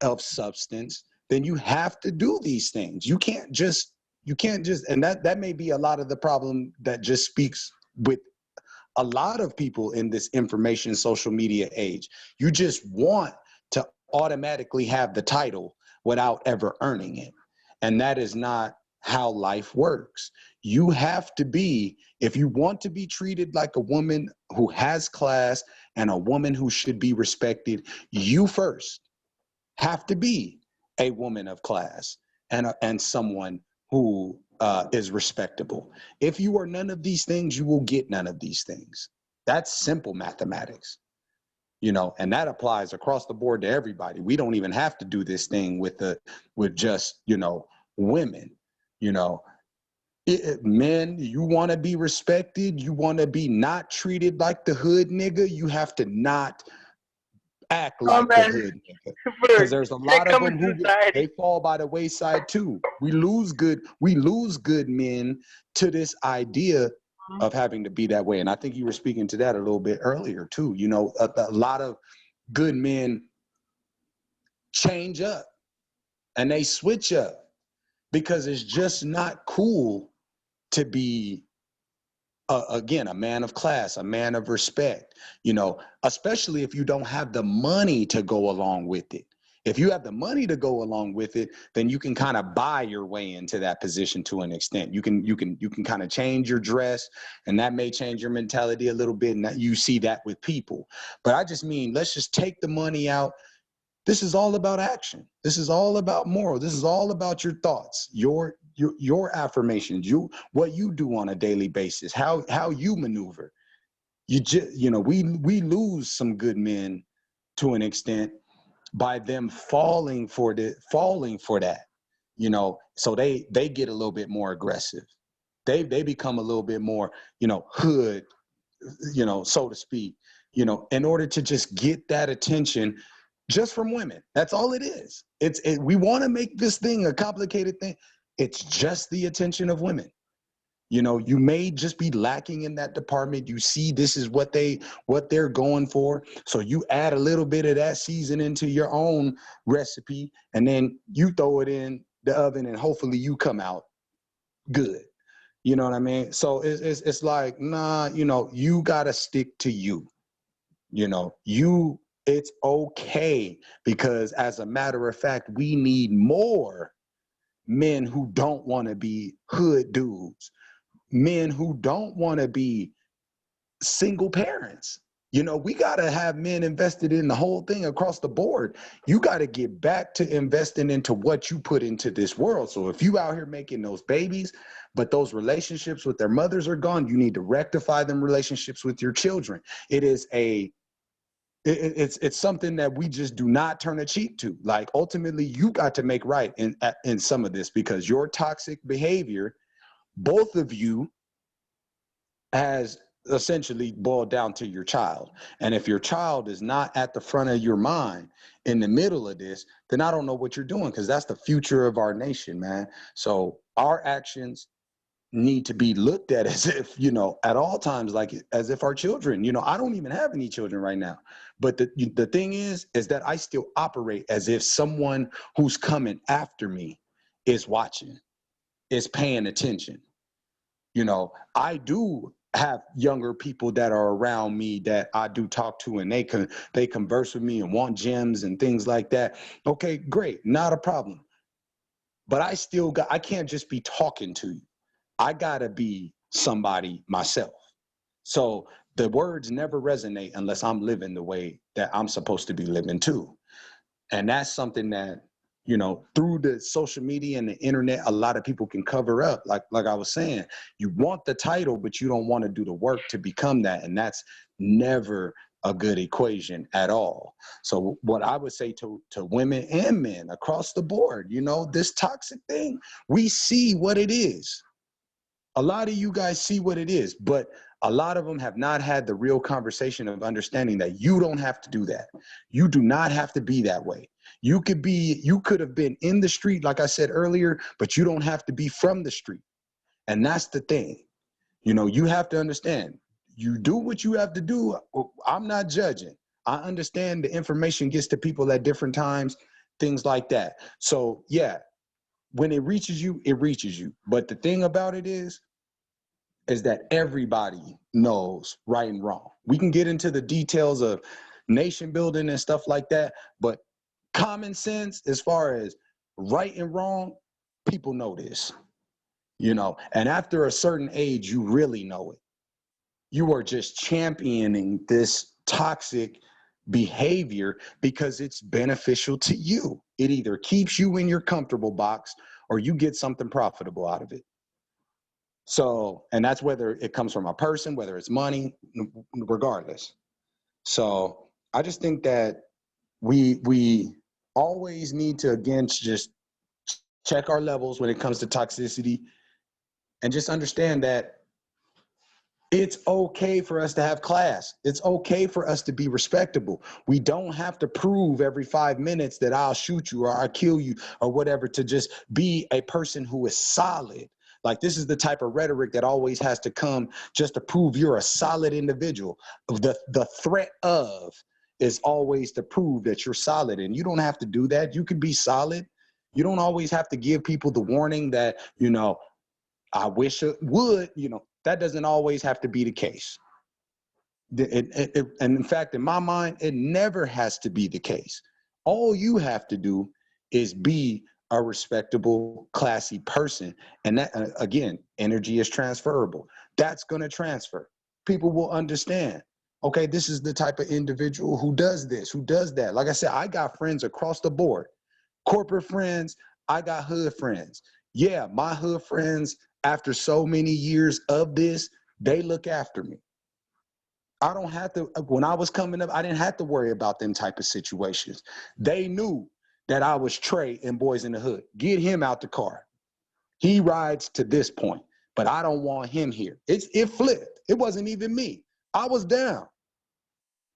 Speaker 3: of substance, then you have to do these things. You can't just, and that may be a lot of the problem that just speaks with a lot of people in this information social media age. You just want to automatically have the title without ever earning it. And that is not how life works. You have to be, if you want to be treated like a woman who has class and a woman who should be respected, you first have to be a woman of class and someone who is respectable. If you are none of these things, you will get none of these things. That's simple mathematics, you know, and that applies across the board to everybody. We don't even have to do this thing with just, you know, women, you know. Men, you want to be respected, you want to be not treated like the hood nigga, you have to not act like the hood nigga. Because there's a lot of them who they fall by the wayside too. We lose good men to this idea of having to be that way. And I think you were speaking to that a little bit earlier too. You know, a lot of good men change up and they switch up because it's just not cool to be again, a man of class, a man of respect, you know, especially if you don't have the money to go along with it. If you have the money to go along with it, then you can kind of buy your way into that position to an extent. You can kind of change your dress, and that may change your mentality a little bit, and that you see that with people. But I just mean, let's just take the money out. This is all about action. This is all about moral. This is all about your thoughts, your affirmations, what you do on a daily basis, how you maneuver. You know, we lose some good men to an extent by them falling for that, you know, so they get a little bit more aggressive. They become a little bit more, you know, hood, you know, so to speak, you know, in order to just get that attention just from women. That's all it is. We want to make this thing a complicated thing. It's just the attention of women. You know, you may just be lacking in that department. You see this is what they're going for. So you add a little bit of that season into your own recipe, and then you throw it in the oven, and hopefully you come out good. You know what I mean? So it's like, nah, you know, you gotta stick to you. You know, it's okay, because as a matter of fact, we need more men who don't want to be hood dudes, men who don't want to be single parents. You know, we got to have men invested in the whole thing across the board. You got to get back to investing into what you put into this world. So if you out here making those babies, but those relationships with their mothers are gone, you need to rectify them relationships with your children. It's something that we just do not turn a cheek to. Like, ultimately, you got to make right in some of this, because your toxic behavior, both of you, has essentially boiled down to your child. And if your child is not at the front of your mind in the middle of this, then I don't know what you're doing, because that's the future of our nation, man. So our actions need to be looked at as if, you know, at all times, like as if our children, you know, I don't even have any children right now. But the thing is that I still operate as if someone who's coming after me is watching, is paying attention. You know, I do have younger people that are around me that I do talk to, and they converse with me and want gems and things like that. Okay, great, not a problem. But I can't just be talking to you. I gotta be somebody myself. So the words never resonate unless I'm living the way that I'm supposed to be living too. And that's something that, you know, through the social media and the internet, a lot of people can cover up. Like I was saying, you want the title, but you don't want to do the work to become that. And that's never a good equation at all. So what I would say to women and men across the board, you know, this toxic thing, we see what it is. A lot of you guys see what it is, but a lot of them have not had the real conversation of understanding that you don't have to do that. You do not have to be that way. You could have been in the street, like I said earlier, but you don't have to be from the street. And that's the thing. You know, you have to understand, you do what you have to do. I'm not judging. I understand the information gets to people at different times, things like that. So yeah, when it reaches you, it reaches you. But the thing about it is that everybody knows right and wrong. We can get into the details of nation building and stuff like that, but common sense, as far as right and wrong, people know this, you know, and after a certain age, you really know it. You are just championing this toxic behavior because it's beneficial to you. It either keeps you in your comfortable box or you get something profitable out of it. So, and that's whether it comes from a person, whether it's money, regardless. So I just think that we always need to, again, just check our levels when it comes to toxicity, and just understand that It's okay for us to have class. It's okay for us to be respectable. We don't have to prove every 5 minutes that I'll shoot you or I'll kill you or whatever to just be a person who is solid. Like, this is the type of rhetoric that always has to come just to prove you're a solid individual. The threat of is always to prove that you're solid, and you don't have to do that. You can be solid. You don't always have to give people the warning that, you know, I wish it would, you know, that doesn't always have to be the case. And in fact, in my mind, it never has to be the case. All you have to do is be a respectable, classy person. And that, again, energy is transferable. That's going to transfer. People will understand. Okay, this is the type of individual who does this, who does that. Like I said, I got friends across the board. Corporate friends, I got hood friends. Yeah, my hood friends, after so many years of this, they look after me. I don't have to, when I was coming up, I didn't have to worry about them type of situations. They knew that I was Trey in Boys in the Hood. Get him out the car. He rides to this point, but I don't want him here. It flipped. It wasn't even me. I was down.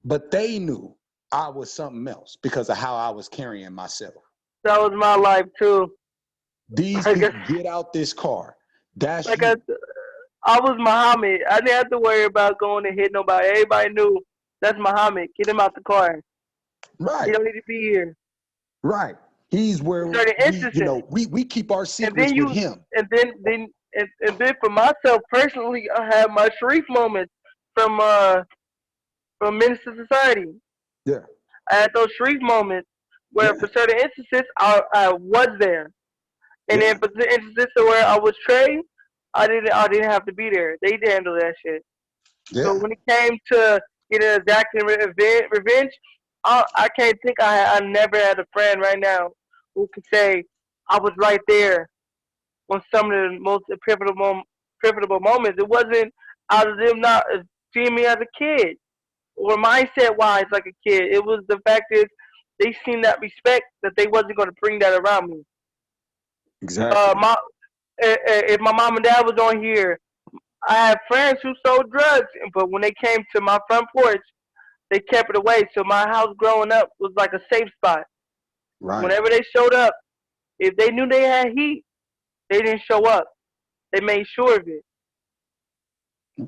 Speaker 3: But they knew I was something else because of how I was carrying myself.
Speaker 2: That was my life too.
Speaker 3: These
Speaker 2: Like
Speaker 3: people, get out this car. That's
Speaker 2: like
Speaker 3: you.
Speaker 2: I was Muhammad. I didn't have to worry about going and hit nobody. Everybody knew that's Muhammad. Get him out the car. He
Speaker 3: Right,
Speaker 2: don't need to be here.
Speaker 3: right. He's where
Speaker 2: Certain
Speaker 3: we, you
Speaker 2: instances,
Speaker 3: know, we keep our
Speaker 2: and then
Speaker 3: secrets with him.
Speaker 2: and then for myself personally, I had my Sharif moments from Minister Society.
Speaker 3: Yeah,
Speaker 2: I had those Sharif moments where
Speaker 3: yeah,
Speaker 2: for certain instances I was there, and then
Speaker 3: yeah,
Speaker 2: for the instances where I was Trey, I didn't have to be there. They handle that shit. So
Speaker 3: yeah.
Speaker 2: when it came to getting exacting revenge, I can't think I never had a friend right now who could say I was right there on some of the most pivotal moments. It wasn't out of them not seeing me as a kid or mindset wise like a kid. It was the fact is they seen that respect that they wasn't going to bring that around me.
Speaker 3: Exactly.
Speaker 2: My if my mom and dad was on here, I had friends who sold drugs, but when they came to my front porch, they kept it away. So my house growing up was like a safe spot.
Speaker 3: Right.
Speaker 2: Whenever they showed up, if they knew they had heat, they didn't show up. They made sure of it.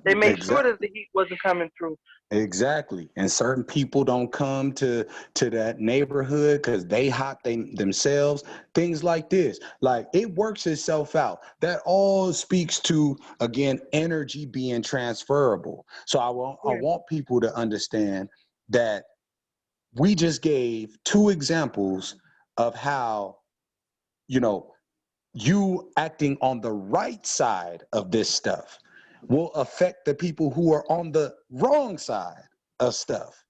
Speaker 2: They made sure that
Speaker 3: Exactly.
Speaker 2: the heat wasn't coming through.
Speaker 3: Exactly. And certain people don't come to that neighborhood because they hot themselves, things like this. Like, it works itself out. That all speaks to, again, energy being transferable. So I
Speaker 2: Yeah.
Speaker 3: want people to understand that we just gave 2 examples of how, you know, you acting on the right side of this stuff will affect the people who are on the wrong side of stuff.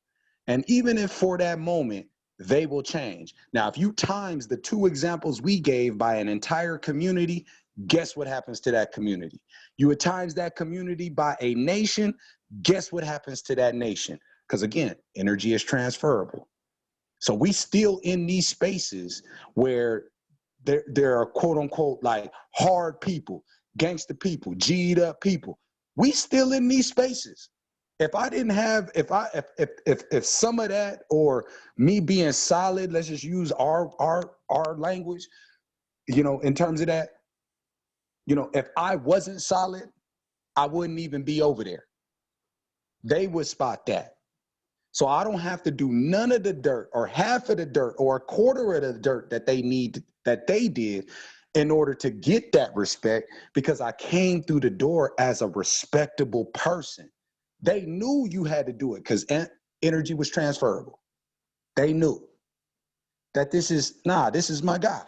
Speaker 3: And even if for that moment they will change. Now, if you times the 2 examples we gave by an entire community, guess what happens to that community? You would times that community by a nation, guess what happens to that nation? Because again, energy is transferable. So we still in these spaces where there are quote unquote like hard people, gangster people, G'd up people. We still in these spaces. If I didn't have, if some of that, or me being solid, let's just use our language, you know, in terms of that, you know, if I wasn't solid, I wouldn't even be over there. They would spot that. So I don't have to do none of the dirt or half of the dirt or a quarter of the dirt that they need, that they did in order to get that respect, because I came through the door as a respectable person. They knew you had to do it because energy was transferable. They knew that this is my guy.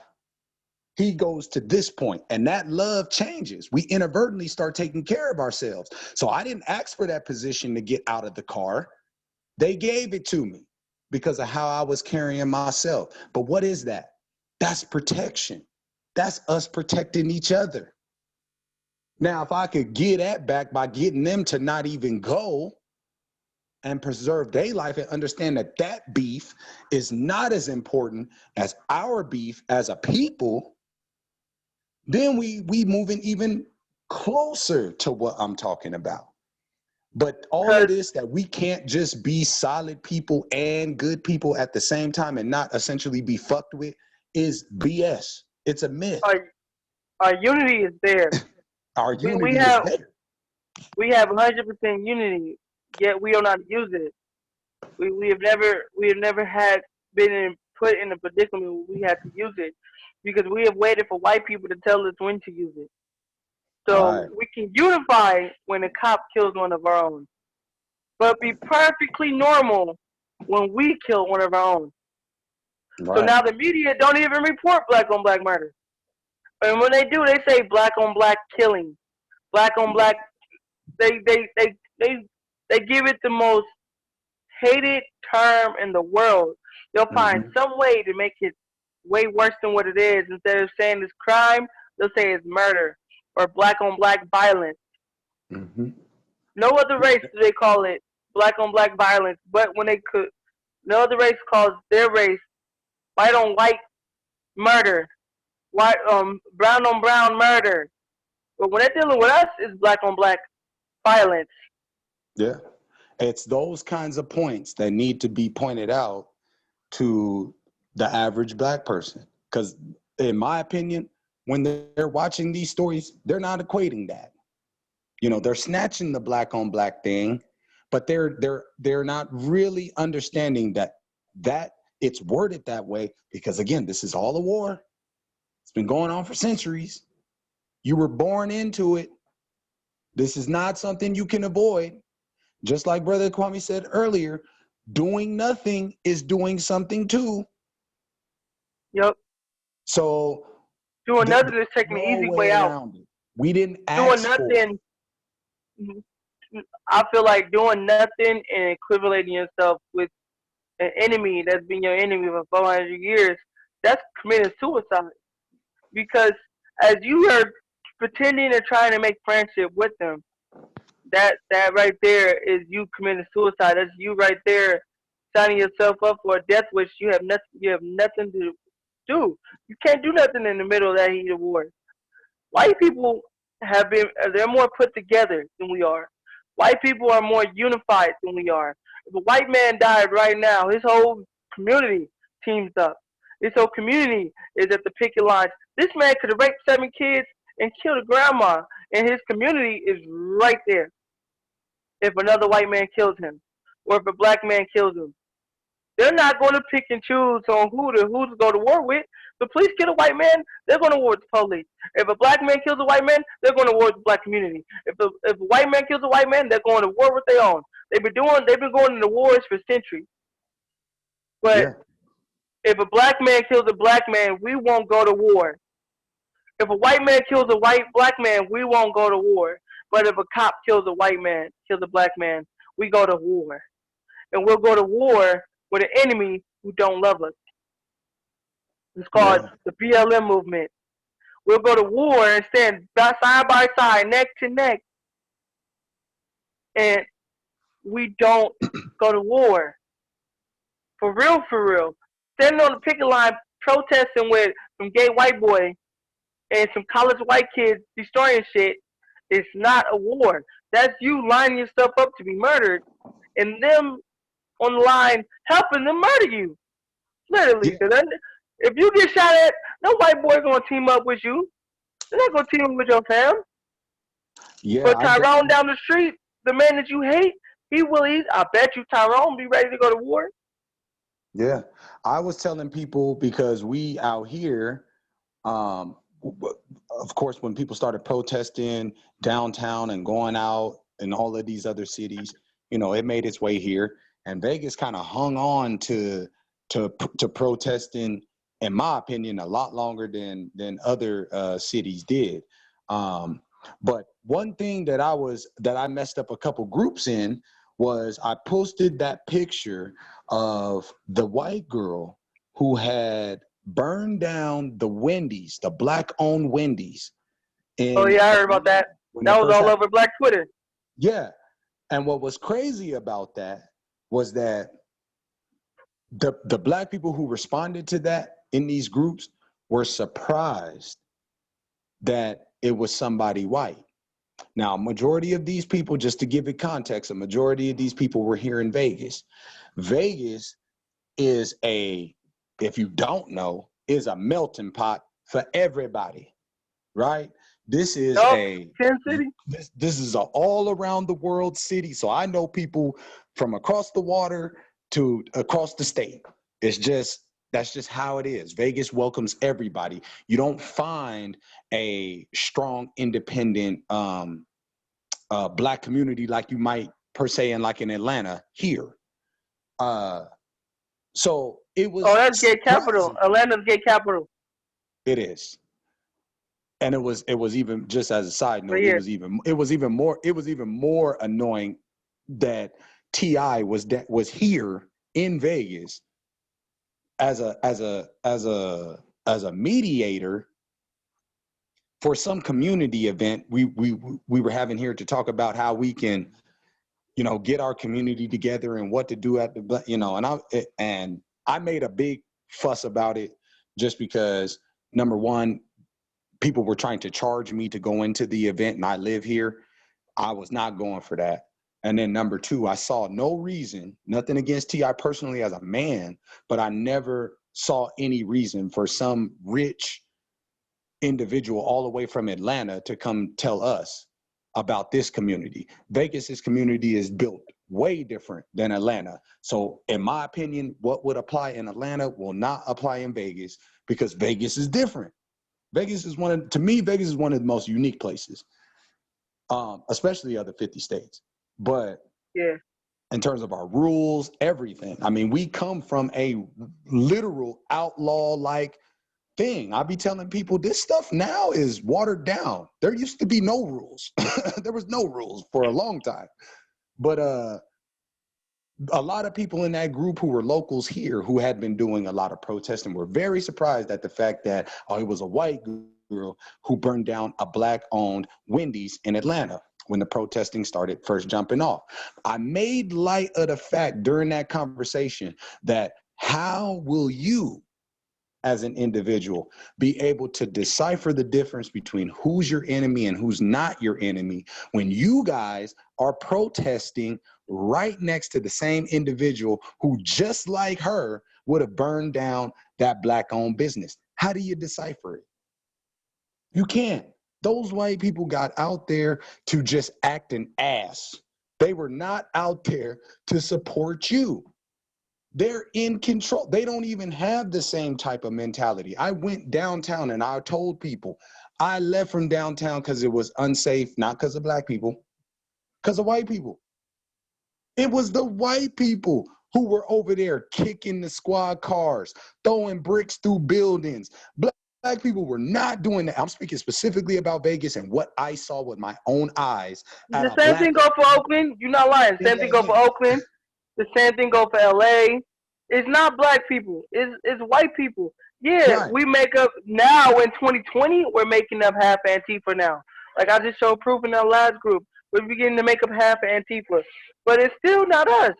Speaker 3: He goes to this point, and that love changes. We inadvertently start taking care of ourselves. So I didn't ask for that position to get out of the car. They gave it to me because of how I was carrying myself. But what is that? That's protection. That's us protecting each other. Now, if I could get that back by getting them to not even go and preserve their life and understand that that beef is not as important as our beef as a people, then we moving even closer to what I'm talking about. But all of this that we can't just be solid people and good people at the same time and not essentially be fucked with is BS. It's a myth.
Speaker 2: Our unity is there.
Speaker 3: Our unity is there.
Speaker 2: We have 100% unity, yet we don't know how to use it. We have never had put in a predicament where we have to use it because we have waited for white people to tell us when to use it. So we can unify when a cop kills one of our own, but be perfectly normal when we kill one of our own. Right. So now the media don't even report black on black murder. And when they do, they say black on black killing, black on black. They give it the most hated term in the world. They'll find some way to make it way worse than what it is. Instead of saying it's crime, they'll say it's murder or black on black violence. No other race do they call it black on black violence, but when they could, no other race calls their race white on white murder, white brown on brown murder. But when they're dealing with us, it's black on black violence.
Speaker 3: Yeah. It's those kinds of points that need to be pointed out to the average black person. Because in my opinion, when they're watching these stories, they're not equating that. You know, they're snatching the black on black thing, but they're not really understanding that it's worded that way because, again, this is all a war. It's been going on for centuries. You were born into it. This is not something you can avoid. Just like Brother Kwame said earlier, doing nothing is doing something too.
Speaker 2: Yep.
Speaker 3: So
Speaker 2: doing nothing is taking the easy way out.
Speaker 3: We didn't ask
Speaker 2: doing nothing. I feel like doing nothing and equivalating yourself with an enemy that's been your enemy for 400 years, that's committing suicide. Because as you are pretending and trying to make friendship with them, that right there is you committing suicide. That's you right there signing yourself up for a death wish. You have nothing to do. You can't do nothing in the middle of that heat of war. White people they're more put together than we are. White people are more unified than we are. If a white man died right now, his whole community teams up. His whole community is at the picket lines. This man could have raped 7 kids and killed a grandma, and his community is right there. If another white man kills him, or if a black man kills him, they're not going to pick and choose on who to go to war with. The police kill a white man, they're going to war with the police. If a black man kills a white man, they're going to war with the black community. If a white man kills a white man, they're going to war with their own. They've been going into wars for centuries. But if a black man kills a black man, we won't go to war. If a white man kills a black man, we won't go to war. But if a cop kills a white man, kills a black man, we go to war. And we'll go to war with an enemy who don't love us. It's called the BLM movement. We'll go to war and stand side by side, neck to neck. And we don't go to war. For real, for real. Standing on the picket line protesting with some gay white boy and some college white kids destroying shit, it's not a war. That's you lining yourself up to be murdered and them on the line helping them murder you. Literally. Yeah. If you get shot at, no white boy gonna team up with you. They're not gonna team up with your fam. Yeah, but Tyrone down the street, the man that you hate, I bet you Tyrone be ready to go to war.
Speaker 3: Yeah. I was telling people because we out here, of course, when people started protesting downtown and going out in all of these other cities, you know, it made its way here. And Vegas kind of hung on to protesting, in my opinion, a lot longer than other cities did. But one thing that I messed up a couple groups in was I posted that picture of the white girl who had burned down the Wendy's, the black-owned Wendy's.
Speaker 2: Oh yeah, I heard about that. That was all over Black Twitter.
Speaker 3: Yeah, and what was crazy about that was that the black people who responded to that in these groups were surprised that it was somebody white. Now, majority of these people, just to give it context, a majority of these people were here in Vegas. Vegas is if you don't know, is a melting pot for everybody, right? This is
Speaker 2: Kansas City.
Speaker 3: This is an all around the world city. So I know people from across the water to across the state. That's just how it is. Vegas welcomes everybody. You don't find a strong, independent Black community like you might per se in Atlanta here. So it was.
Speaker 2: Oh, that's gay capital. Atlanta's gay capital.
Speaker 3: It is. And it was even, just as a side note,
Speaker 2: Yeah.
Speaker 3: it was even more annoying that T.I. was here in Vegas as a mediator for some community event we were having here to talk about how we can, get our community together and what to do at the, and I made a big fuss about it just because, number one, people were trying to charge me to go into the event and I live here. I was not going for that. And then number two, I saw no reason, nothing against T.I. personally as a man, but I never saw any reason for some rich individual all the way from Atlanta to come tell us about this community. Vegas's community is built way different than Atlanta. So in my opinion, what would apply in Atlanta will not apply in Vegas because Vegas is different. Vegas is one of the most unique places, especially other 50 states. But
Speaker 2: yeah,
Speaker 3: in terms of our rules, everything. I mean, we come from a literal outlaw-like thing. I be telling people this stuff now is watered down. There used to be no rules. There was no rules for a long time. But a lot of people in that group who were locals here who had been doing a lot of protesting were very surprised at the fact that it was a white girl who burned down a Black-owned Wendy's in Atlanta when the protesting started first jumping off. I made light of the fact during that conversation that how will you, as an individual, be able to decipher the difference between who's your enemy and who's not your enemy when you guys are protesting right next to the same individual who, just like her, would have burned down that Black-owned business? How do you decipher it? You can't. Those white people got out there to just act an ass. They were not out there to support you. They're in control. They don't even have the same type of mentality. I went downtown and I told people I left from downtown because it was unsafe, not because of Black people, because of white people. It was the white people who were over there kicking the squad cars, throwing bricks through buildings. Black people were not doing that. I'm speaking specifically about Vegas and what I saw with my own eyes.
Speaker 2: The same thing go for Oakland. You're not lying. Same thing go for Oakland. The same thing go for LA. It's not Black people. It's white people. Yeah, right. We make up now in 2020. We're making up half Antifa now. Like I just showed proof in that last group. We're beginning to make up half Antifa, but it's still not us.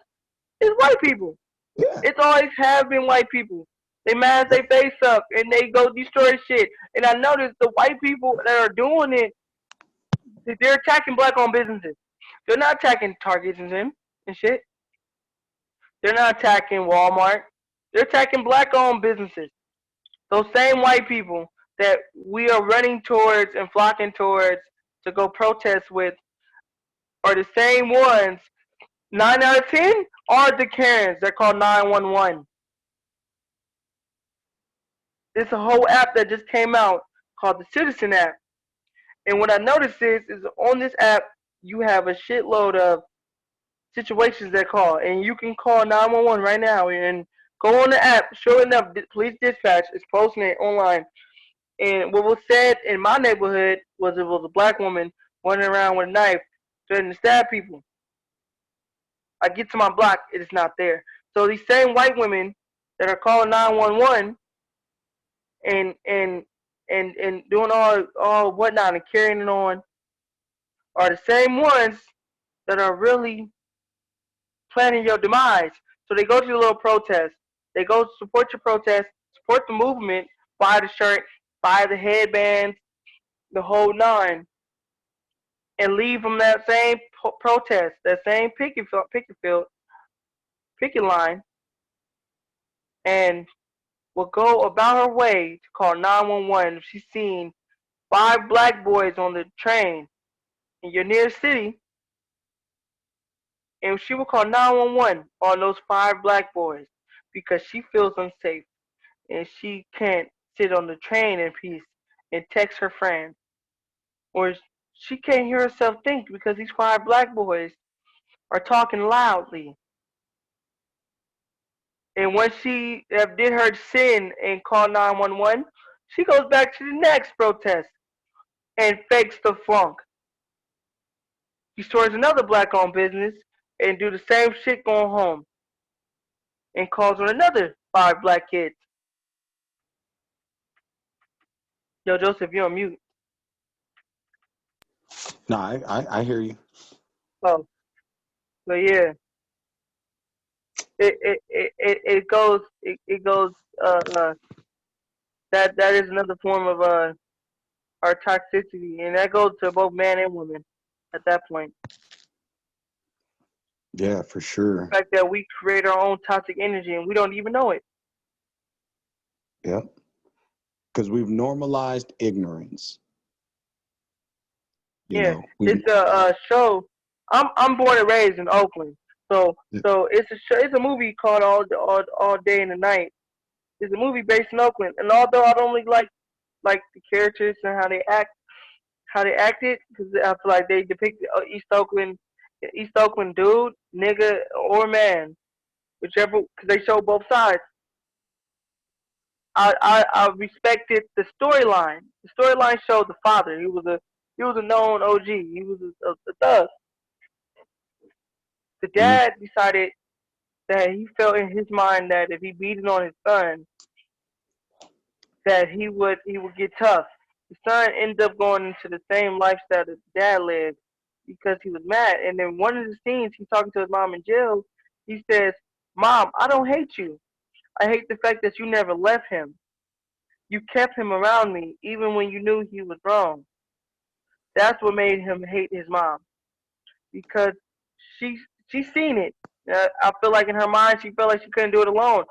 Speaker 2: It's white people. Yeah. It's always have been white people. They mask their face up and they go destroy shit. And I noticed the white people that are doing it, they're attacking Black-owned businesses. They're not attacking Target and shit. They're not attacking Walmart. They're attacking Black-owned businesses. Those same white people that we are running towards and flocking towards to go protest with are the same ones. 9 out of 10 are the Karens. They're called 911. There's a whole app that just came out called the Citizen app. And what I noticed is on this app, you have a shitload of situations that call. And you can call 911 right now and go on the app. Sure enough, police dispatch is posting it online. And what was said in my neighborhood was it was a Black woman running around with a knife threatening to stab people. I get to my block, it is not there. So these same white women that are calling 911 and doing all whatnot and carrying it on are the same ones that are really planning your demise. So they go to the little protest. They go support your protest, support the movement, buy the shirt, buy the headbands, the whole nine. and leave from that same protest, that same picket line, and will go about her way to call 911 if she's seen 5 black boys on the train in your near city, and she will call 911 on those 5 black boys because she feels unsafe and she can't sit on the train in peace and text her friends, or she can't hear herself think because these 5 black boys are talking loudly. And once she did her sin and called 911, she goes back to the next protest and fakes the funk. She starts another black-owned business and do the same shit going home and calls on another 5 black kids. Yo, Joseph, you're on mute.
Speaker 3: No, I hear you.
Speaker 2: Oh, but yeah, it goes that is another form of our toxicity, and that goes to both man and woman at that point.
Speaker 3: Yeah, for sure.
Speaker 2: The fact that we create our own toxic energy and we don't even know it.
Speaker 3: Yep. Because we've normalized ignorance.
Speaker 2: It's a show. I'm born and raised in Oakland, so it's a movie called All Day and the Night. It's a movie based in Oakland, and although I don't really like the characters and how they acted, because I feel like they depict East Oakland dude, nigga, or man, whichever, because they show both sides. I respected the storyline. The storyline showed the father. He was a known OG. He was a thug. The dad decided that he felt in his mind that if he beated on his son, that he would get tough. The son ended up going into the same lifestyle that the dad lived because he was mad. And then one of the scenes, he's talking to his mom in jail. He says, "Mom, I don't hate you. I hate the fact that you never left him. You kept him around me even when you knew he was wrong." That's what made him hate his mom, because she seen it. I feel like in her mind she felt like she couldn't do it alone.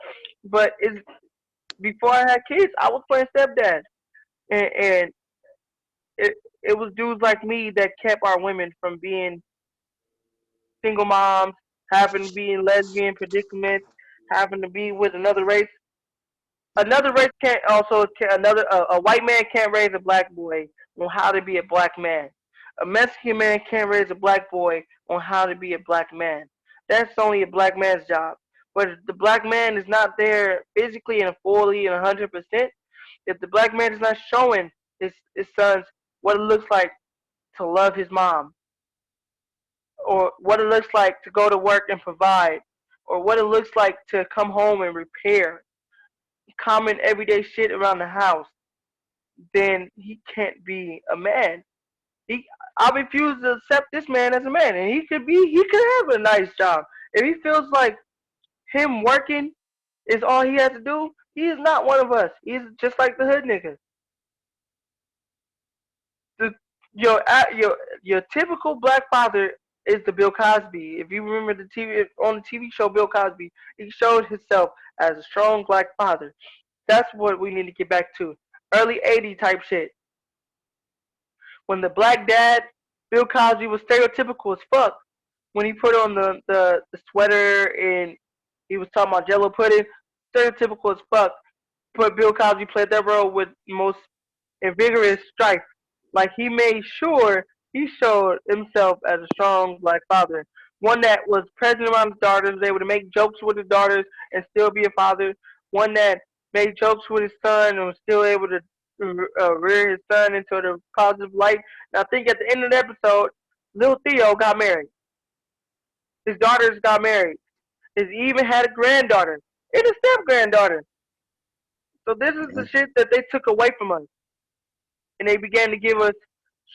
Speaker 2: But before I had kids, I was playing stepdad, and it was dudes like me that kept our women from being single moms, having to be in lesbian predicaments, having to be with another race. Another race can't also a white man can't raise a black boy on how to be a black man. A Mexican man can't raise a black boy on how to be a black man. That's only a black man's job. But if the black man is not there physically and fully and 100%, if the black man is not showing his sons what it looks like to love his mom, or what it looks like to go to work and provide, or what it looks like to come home and repair common everyday shit around the house, then he can't be a man. I refuse to accept this man as a man, and he could have a nice job. If he feels like him working is all he has to do, he is not one of us. He's just like the hood nigga. Your typical black father is the Bill Cosby. If you remember on the TV show Bill Cosby, he showed himself as a strong black father. That's what we need to get back to. Early 80s type shit. When the black dad, Bill Cosby, was stereotypical as fuck. When he put on the sweater and he was talking about Jello pudding, stereotypical as fuck. But Bill Cosby played that role with most vigorous strife. Like, he made sure he showed himself as a strong black father. One that was present around his daughters, was able to make jokes with his daughters and still be a father. One that made jokes with his son and was still able to rear his son into the positive light. And I think at the end of the episode, Lil Theo got married. His daughters got married. He even had a granddaughter and a step-granddaughter. So this is the shit that they took away from us. And they began to give us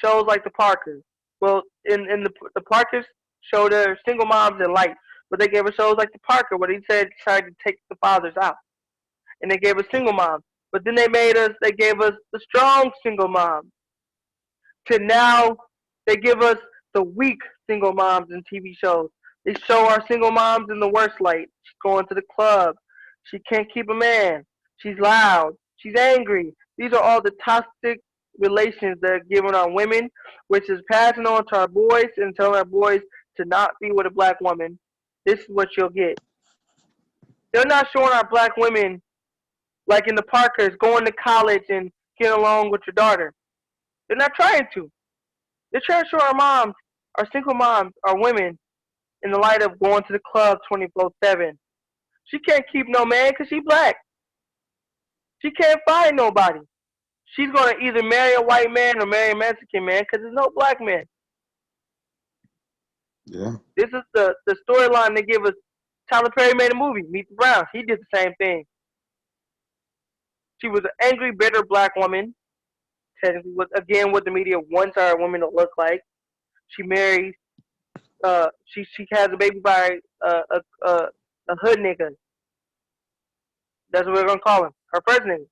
Speaker 2: shows like The Parkers. Well, in the Parkers showed their single moms in light, but they gave us shows like The Parker, where he tried to take the fathers out, and they gave us single moms. But then they gave us the strong single mom. To now, They give us the weak single moms in TV shows. They show our single moms in the worst light. She's going to the club. She can't keep a man. She's loud. She's angry. These are all the toxic relations that are given on women, which is passing on to our boys and telling our boys to not be with a black woman. This is what you'll get. They're not showing our black women, like in the Parkers, going to college and getting along with your daughter. They're not trying to. They're trying to show our moms, our single moms, our women, in the light of going to the club 24/7. She can't keep no man because she's black. She can't find nobody. She's going to either marry a white man or marry a Mexican man because there's no black man.
Speaker 3: Yeah.
Speaker 2: This is the storyline they give us. Tyler Perry made a movie, Meet the Browns. He did the same thing. She was an angry, bitter black woman. Technically, again, what the media wants our women to look like. She marries. She has a baby by a hood nigga. That's what we're gonna call him. Her first nigga.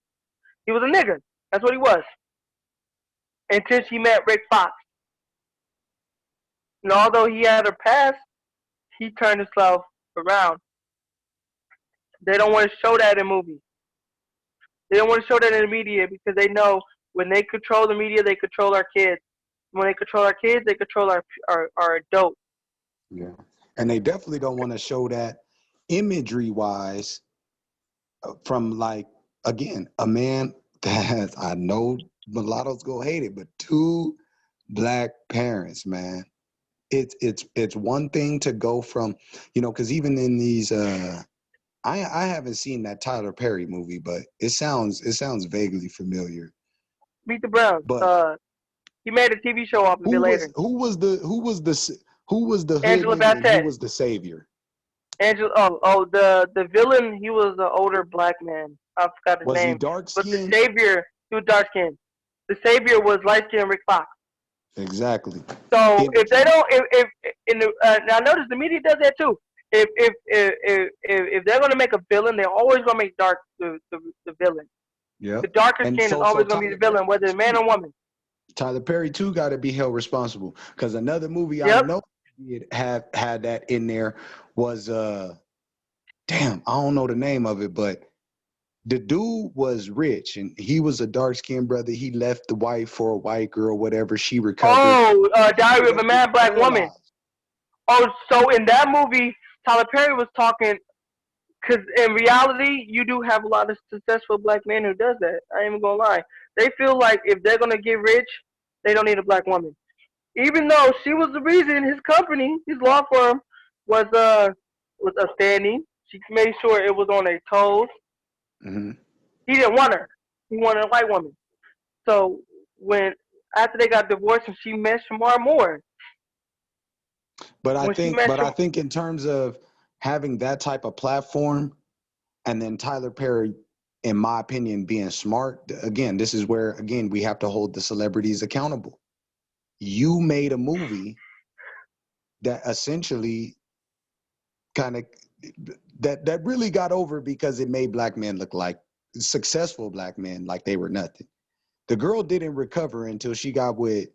Speaker 2: He was a nigga. That's what he was. Until she met Rick Fox. And although he had her past, he turned himself around. They don't want to show that in movies. They don't want to show that in the media because they know when they control the media, they control our kids. When they control our kids, they control our adults.
Speaker 3: Yeah. And they definitely don't want to show that imagery-wise from, like, again, a man that has, I know mulattoes go hate it, but 2 black parents, man. It's one thing to go from, because even in these, I haven't seen that Tyler Perry movie, but it sounds vaguely familiar.
Speaker 2: Meet the Browns.
Speaker 3: But
Speaker 2: he made a TV show off of it later.
Speaker 3: Who was the
Speaker 2: Angela
Speaker 3: hoodlum and
Speaker 2: Bassett.
Speaker 3: who was the savior?
Speaker 2: The villain, he was an older black man. I forgot his name.
Speaker 3: Was he dark skinned?
Speaker 2: But the savior, he was dark skinned. The savior was light skinned Rick Fox.
Speaker 3: Exactly.
Speaker 2: So if they don't, now notice the media does that too. If they're gonna make a villain, they're always gonna make dark the villain.
Speaker 3: Yeah.
Speaker 2: The darker skin is always gonna be the villain, whether it's man or woman.
Speaker 3: Tyler Perry too got to be held responsible because another movie I know had that in there was damn, I don't know the name of it, but the dude was rich and he was a dark skinned brother. He left the wife for a white girl, whatever. She recovered.
Speaker 2: Oh, Diary of a Mad Black Woman. Oh, so in that movie, Tyler Perry was talking, because in reality, you do have a lot of successful black men who does that. I ain't even gonna lie. They feel like if they're gonna get rich, they don't need a black woman. Even though she was the reason his company, his law firm, was outstanding. She made sure it was on their toes.
Speaker 3: Mm-hmm.
Speaker 2: He didn't want her. He wanted a white woman. So after they got divorced and she met Shamar Moore.
Speaker 3: But I think in terms of having that type of platform, and then Tyler Perry, in my opinion, being smart, again, this is where, again, we have to hold the celebrities accountable. You made a movie that essentially kind of, that really got over because it made black men look like, successful black men, like they were nothing. The girl didn't recover until she got with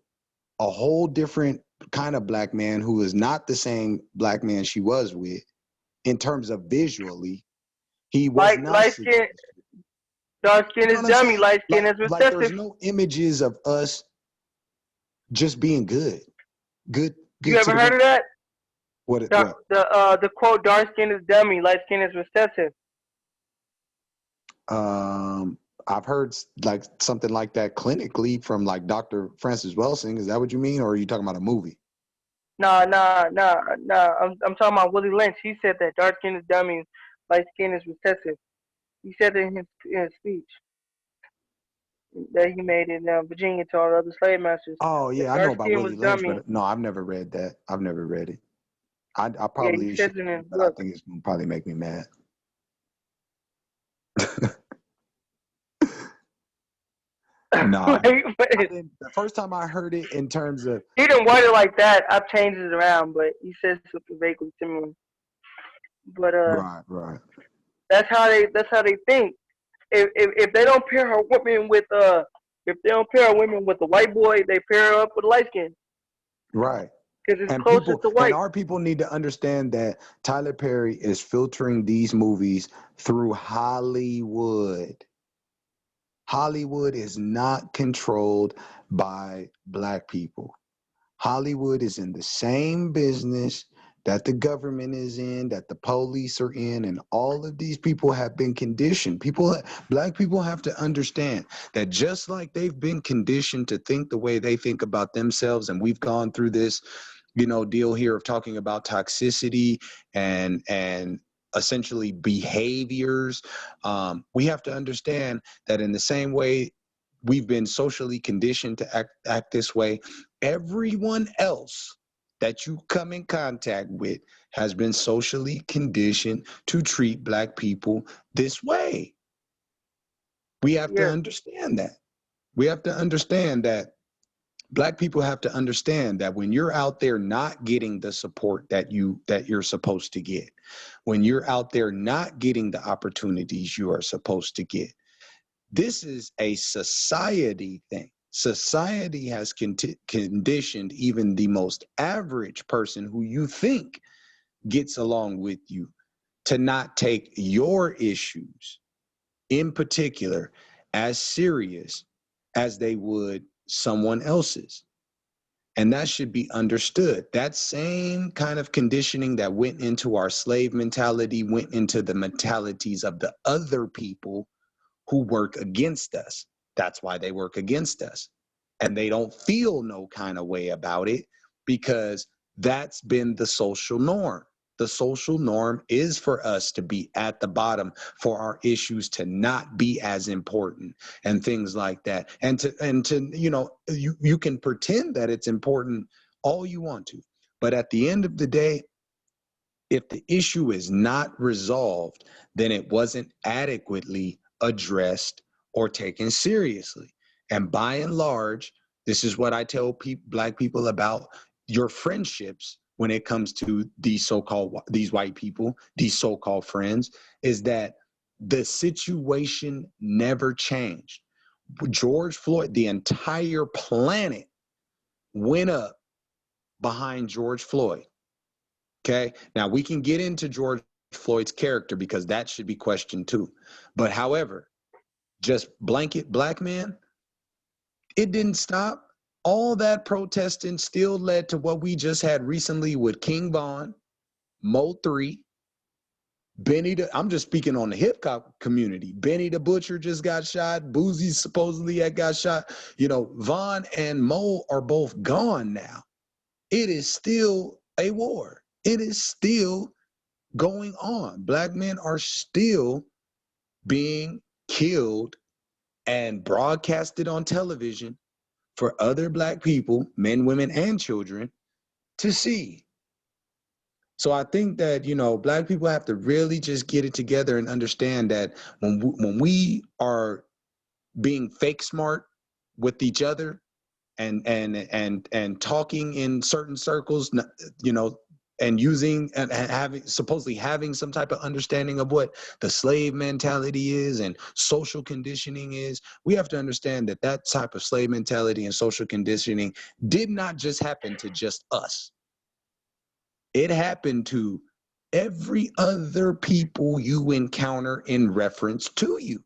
Speaker 3: a whole different kind of black man who is not the same black man she was with in terms of visually. He was not light skin,
Speaker 2: dark skin is dummy, light skin is recessive.
Speaker 3: Like there's no images of us just being good.
Speaker 2: You ever heard of that?
Speaker 3: What?
Speaker 2: The quote, dark skin is dummy, light skin is recessive.
Speaker 3: I've heard like something like that clinically from like Dr. Francis Welsing. Is that what you mean, or are you talking about a movie?
Speaker 2: No. I'm talking about Willie Lynch. He said that dark skin is dummy, light skin is recessive. He said that in his speech that he made in Virginia to all the other slave masters.
Speaker 3: Oh yeah, I know about Willie Lynch, but no, I've never read that. I've never read it. I probably should, but I think it's gonna probably make me mad. No, the first time I heard it in terms of
Speaker 2: he didn't word it like that. I've changed it around, but he says something vaguely similar. But
Speaker 3: right.
Speaker 2: That's how they think. If they don't pair her women with a white boy, they pair her up with a light skin.
Speaker 3: Right.
Speaker 2: because it's
Speaker 3: And
Speaker 2: closer
Speaker 3: people
Speaker 2: to
Speaker 3: and
Speaker 2: white.
Speaker 3: our people need to understand that Tyler Perry is filtering these movies through Hollywood. Hollywood is not controlled by Black people. Hollywood is in the same business that the government is in, that the police are in, and all of these people have been conditioned. Black people have to understand that just like they've been conditioned to think the way they think about themselves, and we've gone through this, deal here of talking about toxicity and essentially behaviors. We have to understand that in the same way we've been socially conditioned to act this way, everyone else that you come in contact with has been socially conditioned to treat Black people this way. We have to
Speaker 2: Yeah,
Speaker 3: understand that. We have to understand that Black people have to understand that when you're out there not getting the support that you're supposed to get, when you're out there not getting the opportunities you are supposed to get, this is a society thing. Society has conditioned even the most average person who you think gets along with you to not take your issues in particular as serious as they would someone else's. And that should be understood. That same kind of conditioning that went into our slave mentality went into the mentalities of the other people who work against us. That's why they work against us. And they don't feel no kind of way about it because that's been the social norm. The social norm is for us to be at the bottom, for our issues to not be as important and things like that. And to you can pretend that it's important all you want to. But at the end of the day, if the issue is not resolved, then it wasn't adequately addressed or taken seriously. And by and large, this is what I tell Black people about your friendships when it comes to these white people, these so-called friends, is that the situation never changed. George Floyd, the entire planet went up behind George Floyd. Okay. Now we can get into George Floyd's character because that should be questioned too. But however, just blanket Black man, it didn't stop. All that protesting still led to what we just had recently with King Von, Mo 3, I'm just speaking on the hip hop community. Benny the Butcher just got shot. Boozy supposedly had got shot. Von and Mo are both gone now. It is still a war. It is still going on. Black men are still being killed and broadcasted on television for other Black people, men, women, and children to see. So I think that, Black people have to really just get it together and understand that when we are being fake smart with each other and talking in certain circles, and using and supposedly having some type of understanding of what the slave mentality is and social conditioning is, we have to understand that that type of slave mentality and social conditioning did not just happen to just us. It happened to every other people you encounter in reference to you.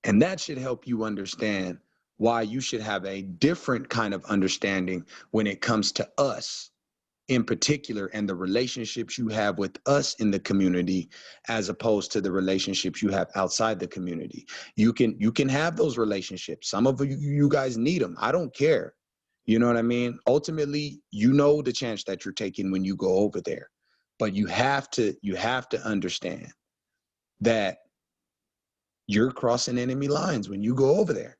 Speaker 3: And that should help you understand why you should have a different kind of understanding when it comes to us in particular and the relationships you have with us in the community as opposed to the relationships you have outside the community. You can have those relationships. Some of you guys need them. I don't care. You know what I mean? Ultimately, the chance that you're taking when you go over there. But you have to understand that you're crossing enemy lines when you go over there.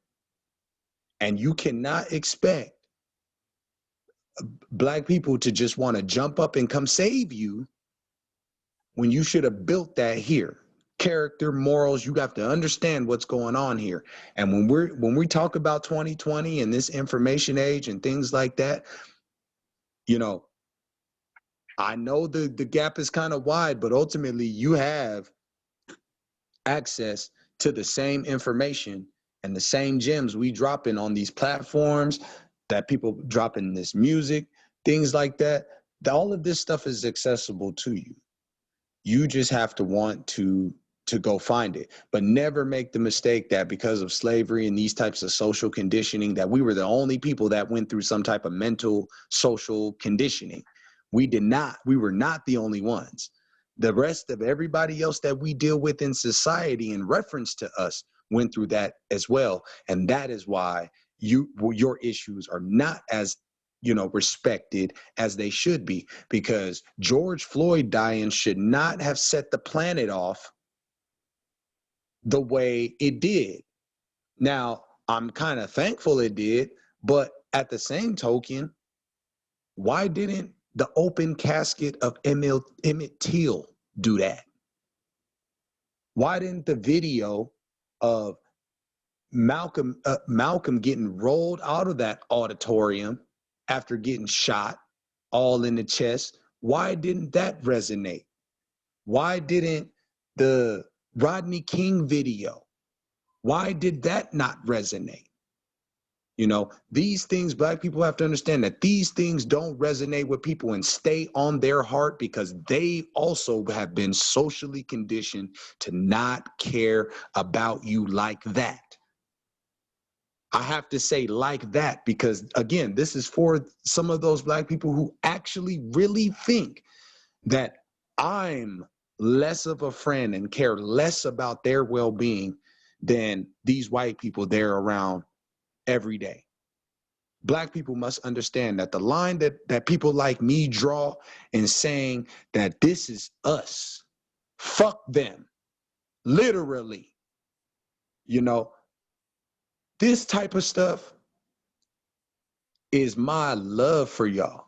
Speaker 3: And you cannot expect Black people to just want to jump up and come save you when you should have built that here. Character, morals, you have to understand what's going on here. And when we talk about 2020 and this information age and things like that, I know the gap is kind of wide, but ultimately you have access to the same information and the same gems we drop in on these platforms that people dropping this music, things like that. All of this stuff is accessible to you. You just have to want to go find it, but never make the mistake that because of slavery and these types of social conditioning that we were the only people that went through some type of mental social conditioning. We were not the only ones. The rest of everybody else that we deal with in society in reference to us went through that as well. And that is why your issues are not as respected as they should be, because George Floyd dying should not have set the planet off the way it did. Now, I'm kind of thankful it did, but at the same token, why didn't the open casket of Emmett Till do that? Why didn't the video of Malcolm getting rolled out of that auditorium after getting shot all in the chest, why didn't that resonate? Why didn't the Rodney King video, why did that not resonate? These things, Black people have to understand that these things don't resonate with people and stay on their heart because they also have been socially conditioned to not care about you like that. I have to say like that because, again, this is for some of those Black people who actually really think that I'm less of a friend and care less about their well-being than these white people they're around every day. Black people must understand that the line that people like me draw in saying that this is us, fuck them, literally, this type of stuff is my love for y'all.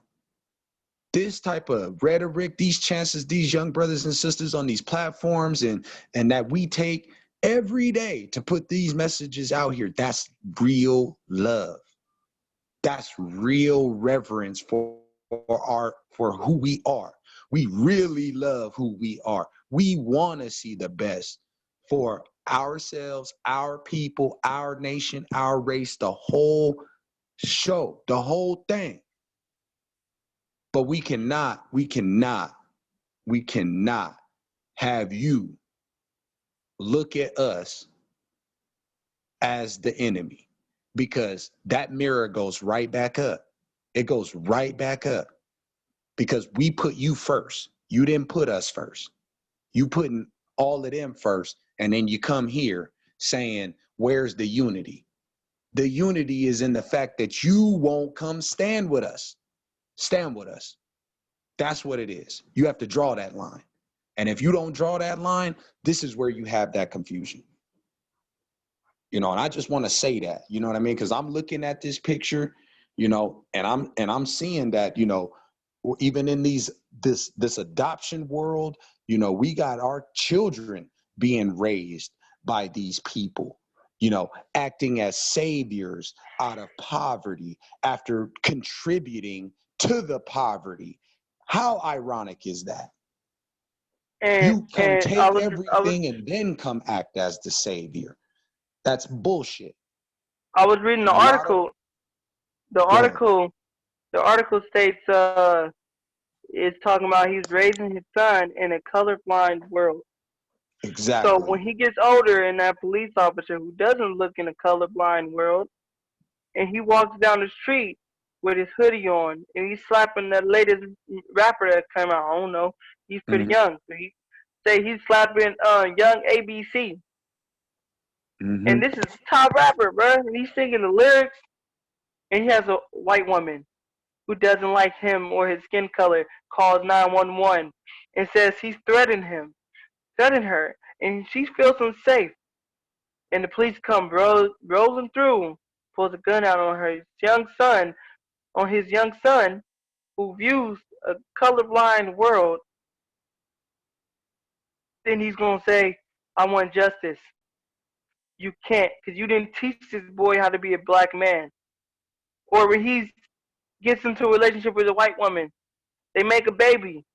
Speaker 3: This type of rhetoric, these chances, these young brothers and sisters on these platforms and that we take every day to put these messages out here, that's real love. That's real reverence for who we are. We really love who we are. We want to see the best for ourselves, our people, our nation, our race, the whole show, the whole thing. But we cannot have you look at us as the enemy, because that mirror goes right back up. It goes right back up because we put you first. You didn't put us first. You putting all of them first, and then you come here saying, where's the unity? The unity is in the fact that you won't come stand with us. Stand with us. That's what it is. You have to draw that line. And if you don't draw that line, this is where you have that confusion. And I just want to say that, you know what I mean? Because I'm looking at this picture, and I'm seeing that, even in this adoption world, we got our children being raised by these people, acting as saviors out of poverty after contributing to the poverty. How ironic is that? You come take everything and then come act as the savior. That's bullshit.
Speaker 2: I was reading the article. The article states it's talking about he's raising his son in a colorblind world.
Speaker 3: Exactly.
Speaker 2: So when he gets older and that police officer who doesn't look in a colorblind world, and he walks down the street with his hoodie on and he's slapping the latest rapper that came out, I don't know, he's pretty young. So he say he's slapping Young ABC. And this is top rapper, bro. And he's singing the lyrics, and he has a white woman who doesn't like him or his skin color calls 911 and says he's threatening her, and she feels unsafe. And the police come rolling through, pulls a gun out on his young son, who views a colorblind world. Then he's gonna say, "I want justice." You can't, because you didn't teach this boy how to be a black man. Or when he gets into a relationship with a white woman, they make a baby.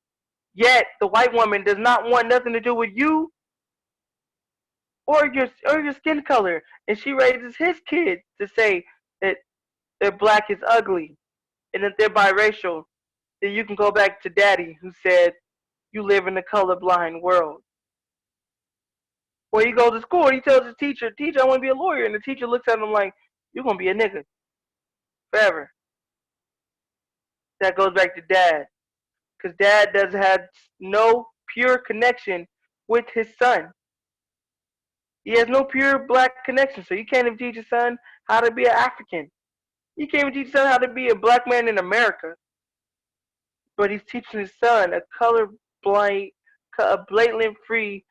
Speaker 2: Yet the white woman does not want nothing to do with you or your skin color, and she raises his kid to say that if black is ugly, and if they're biracial, then you can go back to Daddy who said you live in a colorblind world. Or he goes to school and he tells his teacher, "Teacher, I want to be a lawyer," and the teacher looks at him like, "You're gonna be a nigga forever." That goes back to Dad, because Dad does have no pure connection with his son. He has no pure black connection, so you can't even teach his son how to be an African. You can't even teach his son how to be a black man in America. But he's teaching his son a colorblind, a blatantly free,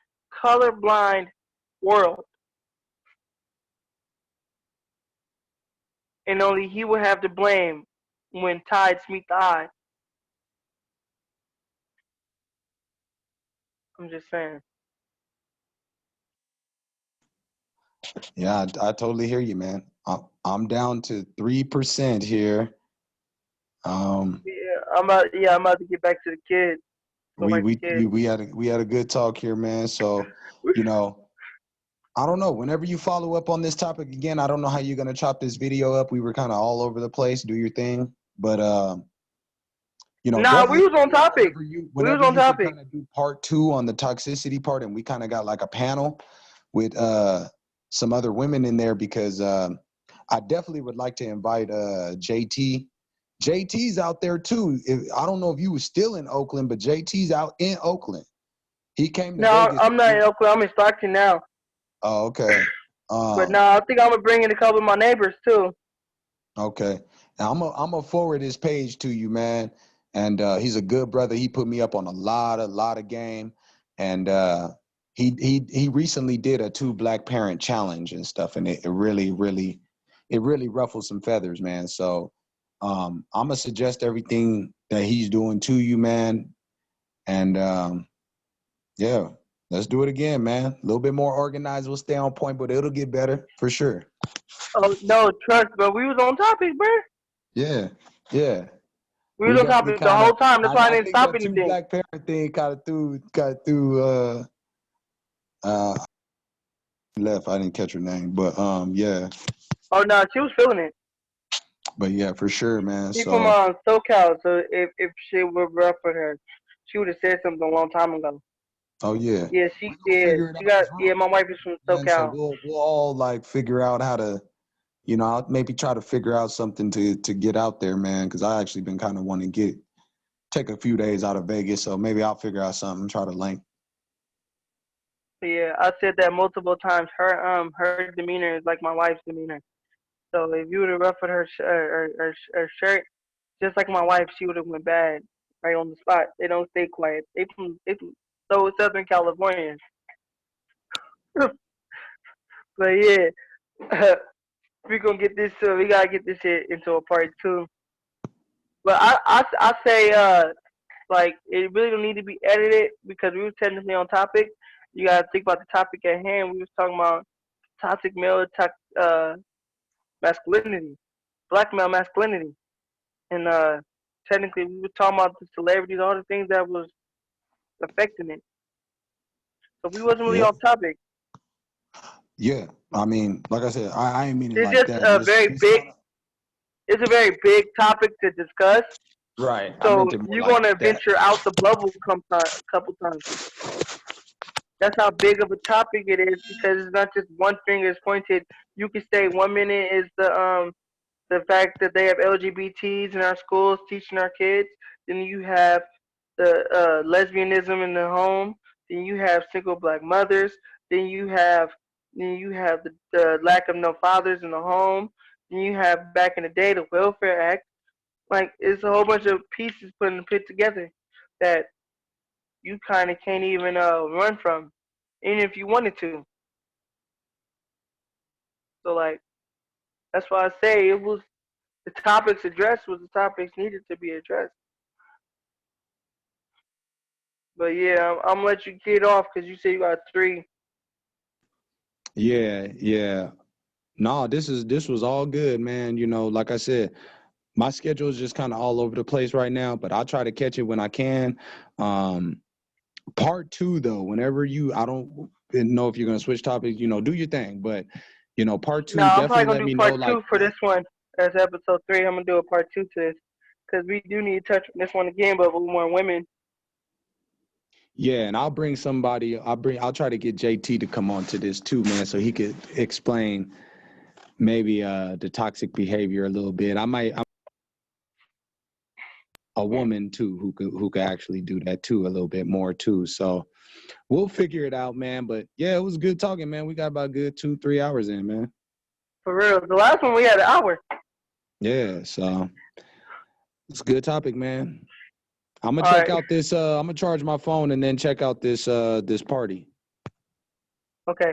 Speaker 2: colorblind world. And only he will have to blame when tides meet the eye. I'm just saying.
Speaker 3: Yeah, I totally hear you, man. I'm down to 3% here.
Speaker 2: I'm about to get back to the kids.
Speaker 3: We had a good talk here, man. So, you know, I don't know. Whenever you follow up on this topic again, I don't know how you're gonna chop this video up. We were kind of all over the place. Do your thing, but you know,
Speaker 2: nah, we was on topic.
Speaker 3: Whenever you kind of do part 2 on the toxicity part, and we kind of got like a panel with some other women in there, because I definitely would like to invite JT. JT's out there too. I don't know if you were still in Oakland, but JT's out in Oakland. He came to Vegas.
Speaker 2: I'm not in Oakland. I'm in Stockton now.
Speaker 3: Oh, okay.
Speaker 2: But I think I'm gonna bring in a couple of my neighbors too.
Speaker 3: Okay. Now I'm gonna forward his page to you, man. And he's a good brother. He put me up on a lot of game. And he recently did a 2 black parent challenge and stuff, and it really ruffled some feathers, man. So I'm gonna suggest everything that he's doing to you, man. And yeah, let's do it again, man. A little bit more organized. We'll stay on point, but it'll get better for sure.
Speaker 2: Oh no, trust, but we was on topic, bro.
Speaker 3: Yeah.
Speaker 2: We was on topic the whole time. That's why I didn't stop anything.
Speaker 3: The 2 black parent thing got through left. I didn't catch her name, but yeah.
Speaker 2: Oh no, she was feeling it.
Speaker 3: But yeah, for sure, man.
Speaker 2: She's from SoCal, so if she would rough with her, she would have said something a long time ago.
Speaker 3: Oh yeah.
Speaker 2: Yeah, she did. My wife is from SoCal.
Speaker 3: So we'll all like figure out how to, you know, I'll maybe try to figure out something to get out there, man, because I actually been kind of wanting to take a few days out of Vegas, so maybe I'll figure out something, try to link.
Speaker 2: Yeah, I said that multiple times. Her demeanor is like my wife's demeanor. So if you would have ruffled her shirt, just like my wife, she would have went bad right on the spot. They don't stay quiet. They from Southern California. But yeah, we gotta get this shit into a part 2. But I say like it really don't need to be edited, because we were technically on topic. You gotta think about the topic at hand. We was talking about toxic male masculinity, black male masculinity, and technically we were talking about the celebrities, all the things that was affecting it. So we wasn't really off topic.
Speaker 3: Yeah, I mean, like I said, I ain't mean it
Speaker 2: it's
Speaker 3: like
Speaker 2: just
Speaker 3: that.
Speaker 2: It's a very big topic to discuss.
Speaker 3: Right.
Speaker 2: So you're gonna venture out the bubble a couple times. That's how big of a topic it is, because it's not just one finger is pointed. You can say 1 minute is the fact that they have LGBTs in our schools teaching our kids. Then you have the lesbianism in the home. Then you have single black mothers. Then you have the lack of no fathers in the home. Then you have, back in the day, the Welfare Act. Like, it's a whole bunch of pieces put together that you kind of can't even run from, even if you wanted to. So, like, that's why I say it was the topics addressed was the topics needed to be addressed. But yeah, I'm gonna let you get off because you say you got 3.
Speaker 3: Yeah. No, this was all good, man. You know, like I said, my schedule is just kind of all over the place right now, but I'll try to catch it when I can. Part 2, though, whenever I don't know if you're gonna switch topics, you know, do your thing. But you know, part 2,
Speaker 2: no,
Speaker 3: definitely let me know.
Speaker 2: I'm probably gonna do part 2 for this one. That's episode 3. I'm gonna do a part 2 to this because we do need to touch on this one again, but with more women.
Speaker 3: Yeah, and I'll bring somebody. I'll try to get JT to come on to this too, man, so he could explain maybe the toxic behavior a little bit. I'm a woman too who could actually do that too a little bit more too. So we'll figure it out, man. But yeah, it was good talking, man. We got about a good 2-3 hours in, man.
Speaker 2: For real. The last one we had an hour.
Speaker 3: Yeah, so it's a good topic, man. I'm gonna
Speaker 2: All
Speaker 3: check
Speaker 2: right.
Speaker 3: out this. I'm gonna charge my phone and then check out this this party.
Speaker 2: Okay.